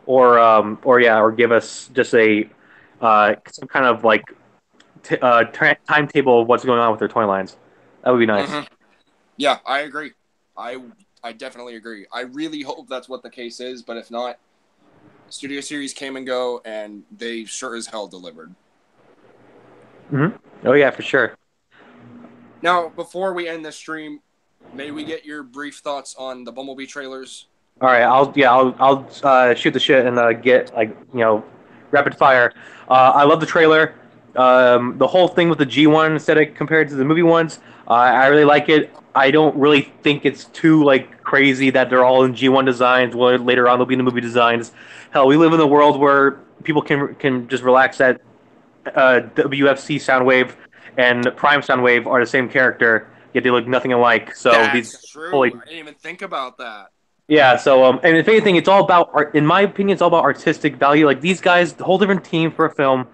or give us just a some kind of like timetable of what's going on with their toy lines. That would be nice. Yeah, I agree. I definitely agree. I really hope that's what the case is, but if not, Studio Series came and go, and they sure as hell delivered. Oh yeah, for sure. Now, before we end this stream, may we get your brief thoughts on the Bumblebee trailers? All right, I'll shoot the shit and get rapid fire. I love the trailer. The whole thing with the G1 aesthetic compared to the movie ones, I really like it. I don't really think it's too like crazy that they're all in G1 designs. Well, later on they'll be in the movie designs. Hell, we live in a world where people can just relax that WFC Soundwave and Prime Soundwave are the same character, yet they look nothing alike. So that's true. I didn't even think about that. Yeah, so and if anything, it's all about art. In my opinion, it's all about artistic value. Like these guys, the whole different team for a film.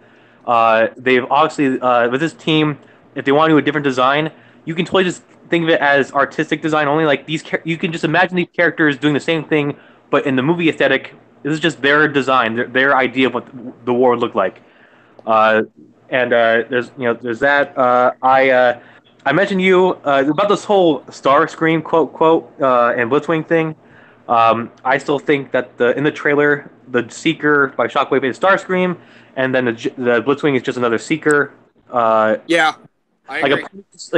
They've obviously with this team, if they want to do a different design, you can totally just think of it as artistic design only. Like you can just imagine these characters doing the same thing, but in the movie aesthetic. This is just their design, their idea of what the war would look like. There's that. I mentioned you about this whole Starscream quote and Blitzwing thing. I still think that in the trailer, the Seeker by Shockwave is Starscream, and then the Blitzwing is just another Seeker. Yeah, I agree.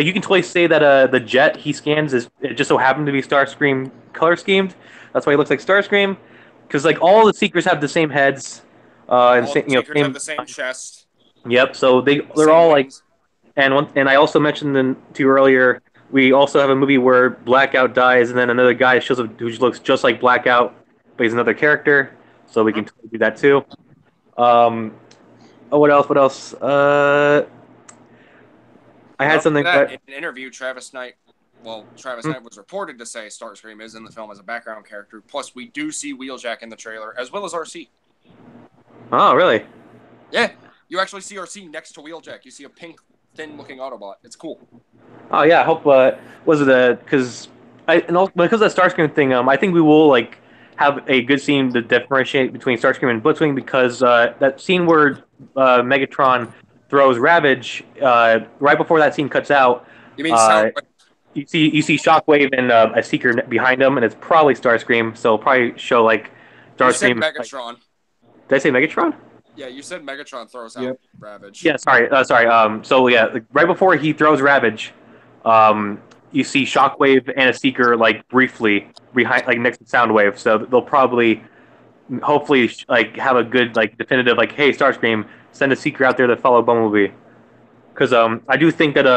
You can totally say that the jet he scans it just so happened to be Starscream color schemed. That's why he looks like Starscream, because like all the Seekers have the same heads, and Seekers have the same chest. Yep. So they're all wings. And I also mentioned to you earlier. We also have a movie where Blackout dies, and then another guy shows up who looks just like Blackout, but he's another character. So we can totally do that too. What else? I had something. In an interview, Travis Knight was reported to say Starscream is in the film as a background character. Plus, we do see Wheeljack in the trailer, as well as RC. Oh, really? Yeah, you actually see RC next to Wheeljack. You see a pink, thin-looking Autobot. It's cool. Oh yeah, I hope was it because of that Starscream thing. I think we will like have a good scene to differentiate between Starscream and Blitzwing because that scene where Megatron throws Ravage right before that scene cuts out. You mean Soundwave? You see Shockwave and a Seeker behind him, and it's probably Starscream. So it'll probably show like Starscream. You said Megatron. Did I say Megatron? Yeah, you said Megatron throws out Ravage. Yeah, sorry. So yeah, like, right before he throws Ravage, you see Shockwave and a Seeker like briefly behind, like next to Soundwave. So they'll probably, hopefully, like have a good like definitive like, hey, Starscream, send a Seeker out there to follow Bumblebee. because I do think that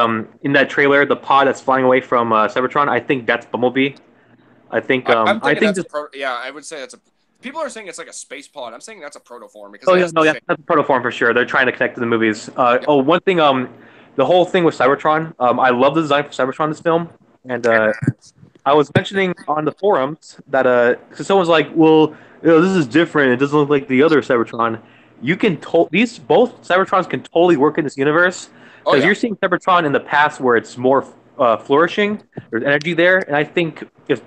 in that trailer, the pod that's flying away from Cybertron, I think that's Bumblebee. I think I'm I thinking think that's this. yeah, I would say that's a. People are saying it's like a space pod. I'm saying that's a protoform because Oh it yeah, has no, the yeah, shape. that's a protoform for sure. They're trying to connect to the movies. Yep. Oh, one thing, the whole thing with Cybertron, I love the design for Cybertron in this film, and I was mentioning on the forums that cause someone's like, well, this is different. It doesn't look like the other Cybertron. You can these both Cybertrons can totally work in this universe Oh because yeah. you're seeing Cybertron in the past where it's more flourishing. There's energy there, and I think it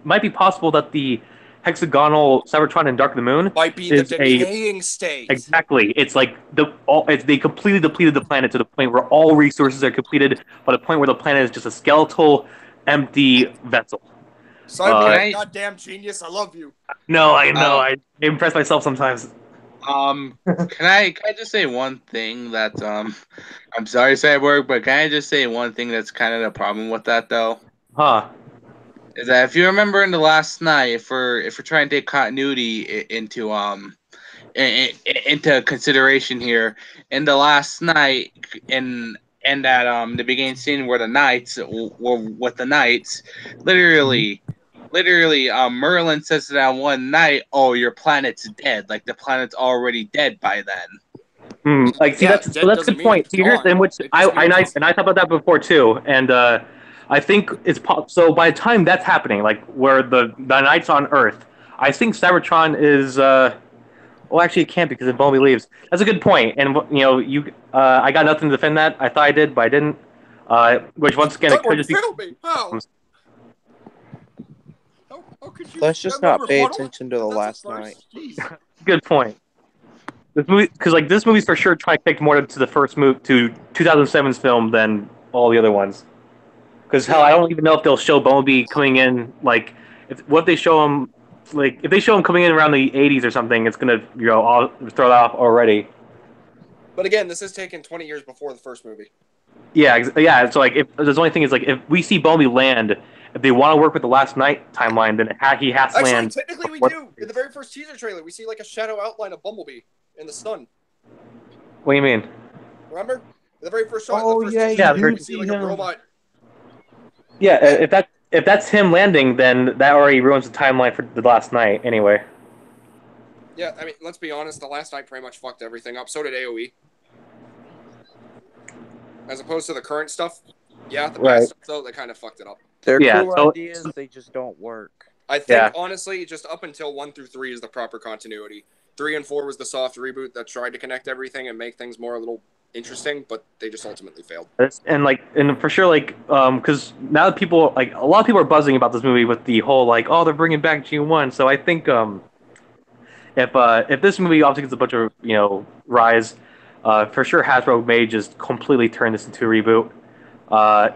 might be possible that the hexagonal Cybertron in Dark of the Moon Might be the is a decaying state. exactly. It's like they completely depleted the planet to the point where all resources are completed, but a point where the planet is just a skeletal, empty vessel. Cyborg, Can I- goddamn genius, I love you. No, I know. Uh, I impress myself sometimes. Can I just say one thing that I'm sorry, Cyborg, but can I just say one thing that's kind of the problem with that though? Huh. Is that if you remember in the last night, if we're trying to take continuity into consideration here, in the last night in that the beginning scene where the knights were with the knights, literally. Literally, Merlin says to that one night, "Oh, your planet's dead. Like the planet's already dead by then." Like, see, Yeah, that's dead a doesn't good mean point. it's See, here's gone. in which It just means it's- I thought about that before too, and I think it's so by the time that's happening, like where the knights on Earth, I think Cybertron is well, actually, it can't because it Bumblebee leaves. That's a good point, and I got nothing to defend that. I thought I did, but I didn't. Which once again, it could Cyborg, just be. failed me. How? How could you? Let's just have no not pay rebuttal? attention to the That's a last first? night. Jeez. Good point. This movie, because like this movie's for sure trying to connect more to the first move to 2007's film than all the other ones. Because hell, I don't even know if they'll show Bumblebee coming in like what if they show him like if they show him coming in around the 80s or something, it's gonna all throw that off already. But again, this is taken 20 years before the first movie. Yeah, yeah. So like, if the only thing is like, if we see Bumblebee land, if they want to work with the Last Night timeline, then he has to Actually, land. technically we do. In the very first teaser trailer, we see like a shadow outline of Bumblebee in the sun. What do you mean? Remember? The very first shot. Oh, the first yeah, teaser you trailer, do we see like a robot. Yeah, if that's him landing, then that already ruins the timeline for the Last Night anyway. Yeah, I mean, let's be honest. The Last Night pretty much fucked everything up. So did AOE. As opposed to the current stuff. Yeah, the Right. past stuff, though, they kind of fucked it up. They're Yeah, cool so- ideas, they just don't work. I think, honestly, just up until 1 through 3 is the proper continuity. 3 and 4 was the soft reboot that tried to connect everything and make things more a little interesting, but they just ultimately failed. And for sure, like, because now that people, like, a lot of people are buzzing about this movie with the whole, like, oh, they're bringing back G1. So I think, if this movie obviously gets a bunch of, rise, for sure Hasbro may just completely turn this into a reboot.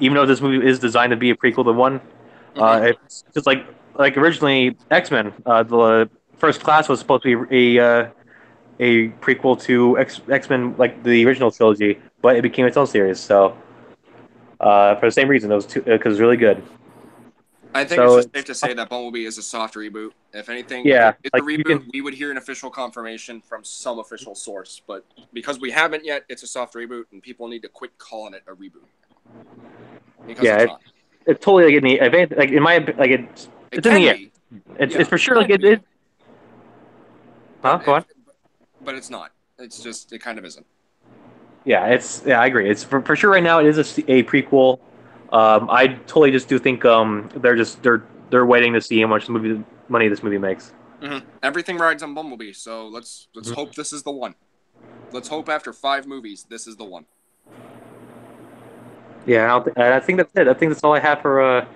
Even though this movie is designed to be a prequel to one, it's just like originally X-Men, the First Class was supposed to be a prequel to X-Men, like the original trilogy, but it became its own series. So for the same reason, it was because it was really good. I think So it's just safe to say that Bumblebee is a soft reboot. If anything, Yeah, if it's like, a you reboot, can- we would hear an official confirmation from some official source. But because we haven't yet, it's a soft reboot, and people need to quit calling it a reboot. Because Yeah, it's not. it's totally like in the like in my like it's in the air. Be. It's for sure it like can be. Huh? Go on. But it's not. It's just, it kind of isn't. Yeah, I agree. It's for sure right now. It is a prequel. I totally just do think they're waiting to see how much money this movie makes. Mm-hmm. Everything rides on Bumblebee, so let's hope this is the one. Let's hope after 5 movies, this is the one. Yeah, I think that's it. I think that's all I have for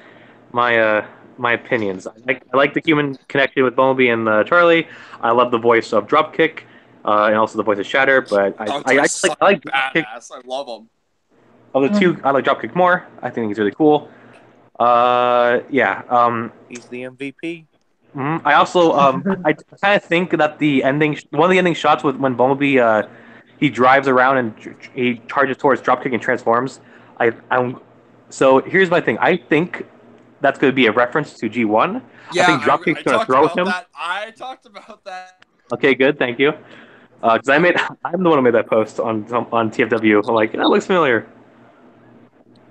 my opinions. I like the human connection with Bumblebee and Charlie. I love the voice of Dropkick, and also the voice of Shatter. But I like Dropkick. Badass. I love him. Of the two, I like Dropkick more. I think he's really cool. Yeah. He's the MVP. I also I kind of think that one of the ending shots with when Bumblebee he drives around and he charges towards Dropkick and transforms. So here's my thing. I think that's going to be a reference to G1. Yeah, I think Dropkick's going to throw him. I talked about that. Okay, good. Thank you. Because I'm the one who made that post on TFW. I'm like, that looks familiar.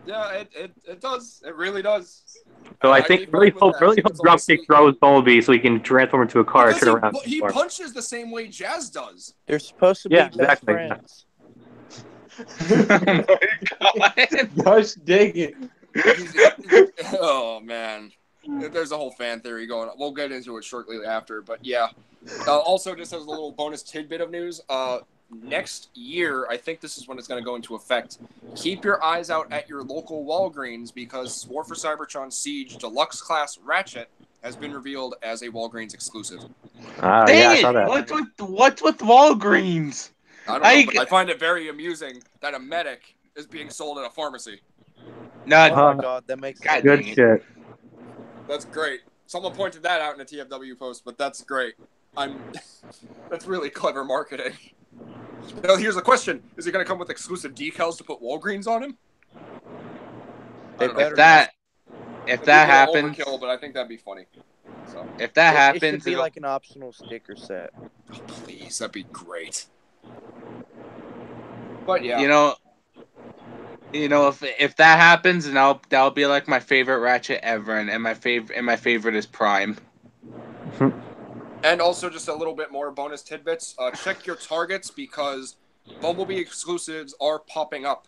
Yeah, it does. It really does. So I I'd think be fine with that. really hope It's only Dropkick sweet. throws Bumblebee so he can transform into a car, Because turn around. he punches the same way Jazz does. They're supposed to be Yeah, best exactly. friends. Oh my god. Gosh dang it. Oh man, there's a whole fan theory going on. We'll get into it shortly after, but yeah. Also, just as a little bonus tidbit of news, next year, I think this is when it's going to go into effect. Keep your eyes out at your local Walgreens because War for Cybertron Siege Deluxe Class Ratchet has been revealed as a Walgreens exclusive. Yeah, Dang I it! saw that. What's with Walgreens? I don't know, but I find it very amusing that a medic is being sold at a pharmacy. No, Oh my god, that makes God sense. Good dang it. shit. That's great. Someone pointed that out in a TFW post, but that's great. That's really clever marketing. Now, here's the question: is he going to come with exclusive decals to put Walgreens on him? They I don't know. better if that happens, Overkill, but I think that'd be funny. So, if that It happens, should be like an optional sticker set. oh, please, that'd be great. But yeah, you know, if that happens, then that'll be like my favorite Ratchet ever, and my favorite is Prime. and also just a little bit more bonus tidbits. Check your targets because Bumblebee exclusives are popping up.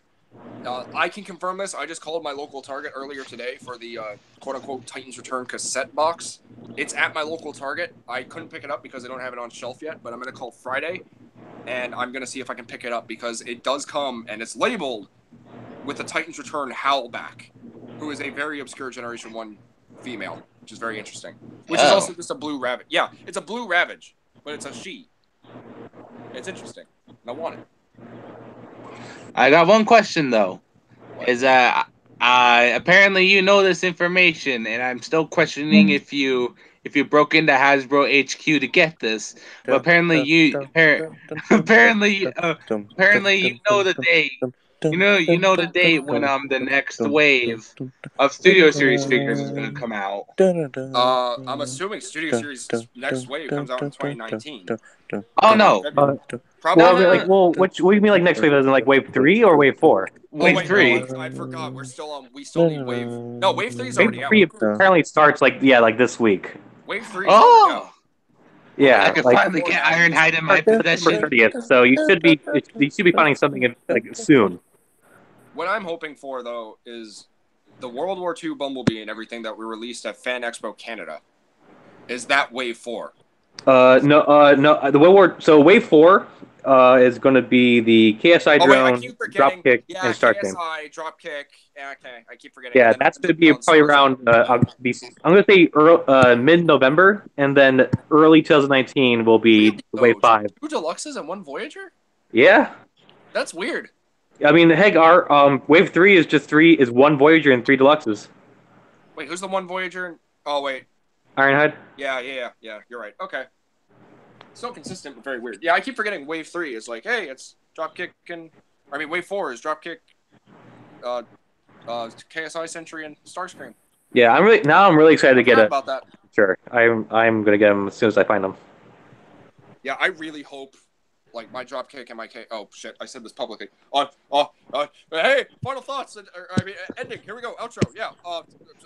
I can confirm this. I just called my local Target earlier today for the quote-unquote Titans Return cassette box. It's at my local Target. I couldn't pick it up because I don't have it on shelf yet, but I'm going to call Friday, and I'm going to see if I can pick it up because it does come, and it's labeled with the Titans Return Howlback, who is a very obscure Generation 1 female, which is very interesting. Which is also just a blue Ravage. Yeah, it's a blue Ravage, but it's a she. It's interesting. And I want it. I got one question though. What? Is apparently you know this information, and I'm still questioning if you broke into Hasbro HQ to get this. But apparently you know the date. You know the date when the next wave of Studio Series figures is going to come out. I'm assuming Studio Series next wave comes out in 2019. Oh no, Probably. What do you mean like next wave? As in like wave 3 or wave 4? Wave 3. No, I forgot. We're still on. We still need wave. No, wave 3 is Wave already 3 out. apparently starts like this week. Wave 3 is already out. Yeah, I can finally get Ironhide in my possession. 30th, so you should be finding something like soon. What I'm hoping for though is the World War II Bumblebee and everything that we released at Fan Expo Canada. Is that wave 4? No. The World War. So wave 4 is going to be the KSI drone, dropkick, and Starscream. KSI, dropkick. Okay, I keep forgetting. Yeah, that's going to be probably around. I'm going to say mid-November, and then early 2019 will be wave 5. 2 Deluxes and 1 Voyager? Yeah. That's weird. I mean, heck, our wave 3 is 1 Voyager and 3 Deluxes. Wait, who's the 1 Voyager? Oh wait. Ironhide? Yeah, you're right. Okay. So consistent, but very weird. Yeah, I keep forgetting wave 3 is like, hey, it's dropkick and... I mean, wave 4 is dropkick, KSI Sentry, and Starscream. Yeah, I'm really excited to get it. About that. Sure. I'm going to get them as soon as I find them. Yeah, I really hope, like, my dropkick and my Oh, shit, I said this publicly. Hey, final thoughts. Ending. Here we go. Outro. Yeah.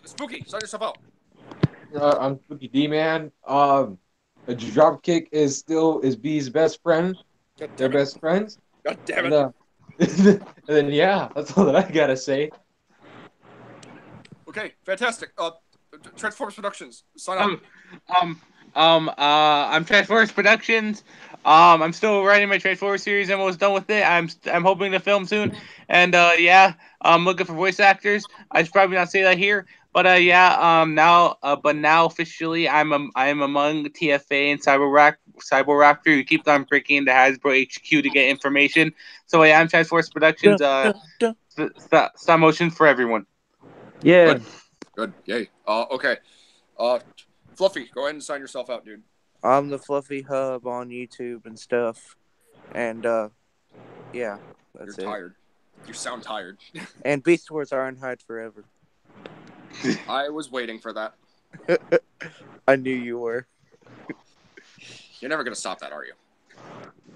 Spooky, sign yourself out. I'm Spooky D Man. A dropkick is B's best friend. They're best friends. God damn it. And then yeah, that's all that I gotta say. Okay, fantastic. Transformers Productions. Sign up. I'm Transformers Productions. I'm still writing my Transformers series. I'm almost done with it. I'm hoping to film soon. And I'm looking for voice actors. I should probably not say that here, but now officially I'm among TFA and Cyberraptor who keep on breaking into Hasbro HQ to get information. So I'm Transformers Productions. Stop motion for everyone. Yeah. Good. Yay. Okay. Fluffy, go ahead and sign yourself out, dude. I'm the Fluffy Hub on YouTube and stuff. And, yeah, that's You're tired. You sound tired. And Beast Wars Ironhide forever. I was waiting for that. I knew you were. You're never going to stop that, are you?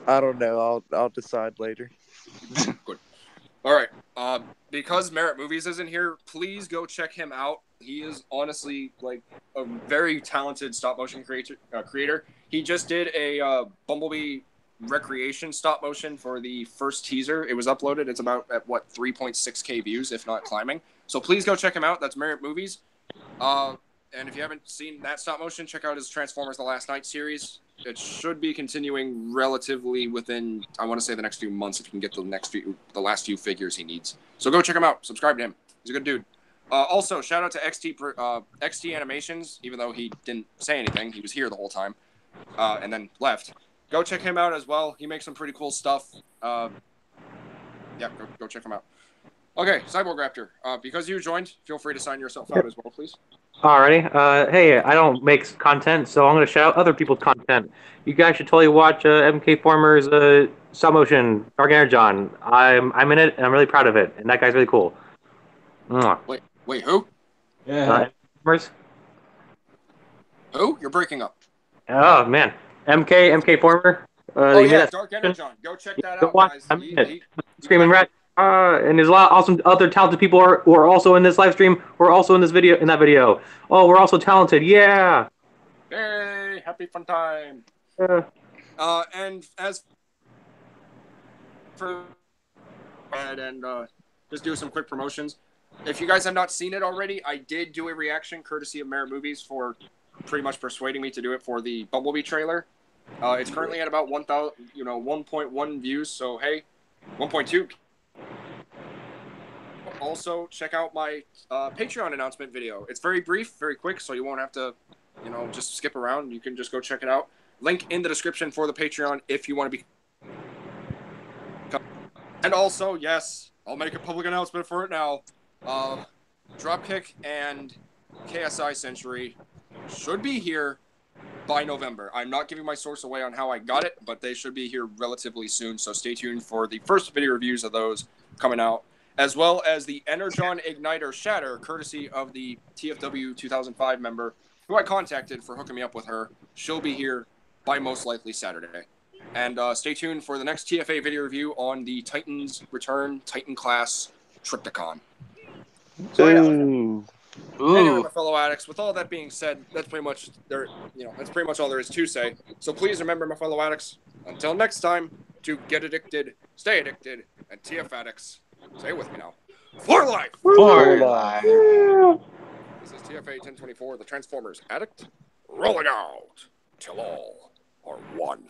I don't know. I'll decide later. Good. All right. Because Merit Movies isn't here, please go check him out. He is honestly like a very talented stop motion creator. He just did a Bumblebee recreation stop motion for the first teaser. It was uploaded. It's about at what 3.6K views, if not climbing. So please go check him out. That's Merit Movies. And if you haven't seen that stop motion, check out his Transformers: The Last Night series. It should be continuing relatively within, I want to say, the next few months if you can get the last few figures he needs. So go check him out. Subscribe to him. He's a good dude. Also, shout out to XT Animations, even though he didn't say anything. He was here the whole time and then left. Go check him out as well. He makes some pretty cool stuff. Yeah, go check him out. Okay, Cyborg Raptor. Because you joined, feel free to sign yourself out as well, please. Alrighty. Hey, I don't make content, so I'm going to shout out other people's content. You guys should totally watch MK Former's stop motion Dark Energon. I'm in it, and I'm really proud of it. And that guy's really cool. Mwah. Wait, who? Yeah. Formers? Who? You're breaking up. Oh man, MK Former. Dark Energon. Go check that out, guys. I'm in it. Screaming Rat. And there's a lot of awesome other talented people who are also in this live stream. Who are also in this video. In that video. Oh, we're also talented. Yeah. Hey, happy fun time. And as for and just do some quick promotions. If you guys have not seen it already, I did do a reaction courtesy of Merit Movies for pretty much persuading me to do it for the Bumblebee trailer. It's currently at about 1.1 views. So hey, 1.2. Also, check out my Patreon announcement video. It's very brief, very quick, so you won't have to, just skip around. You can just go check it out. Link in the description for the Patreon if you want to be. And also, yes, I'll make a public announcement for it now. Dropkick and KSI Century should be here by November. I'm not giving my source away on how I got it, but they should be here relatively soon. So stay tuned for the first video reviews of those coming out, as well as the Energon Igniter Shatter, courtesy of the TFW 2005 member who I contacted for hooking me up with her. She'll be here by most likely Saturday. And stay tuned for the next TFA video review on the Titans Return Titan Class Triptychon. So yeah. Anyway, my fellow addicts, with all that being said, that's pretty much all there is to say. So please remember, my fellow addicts, until next time, to get addicted, stay addicted, and TF addicts, say it with me now, for life! For life. This is TFA 1024, the Transformers Addict, rolling out till all are one.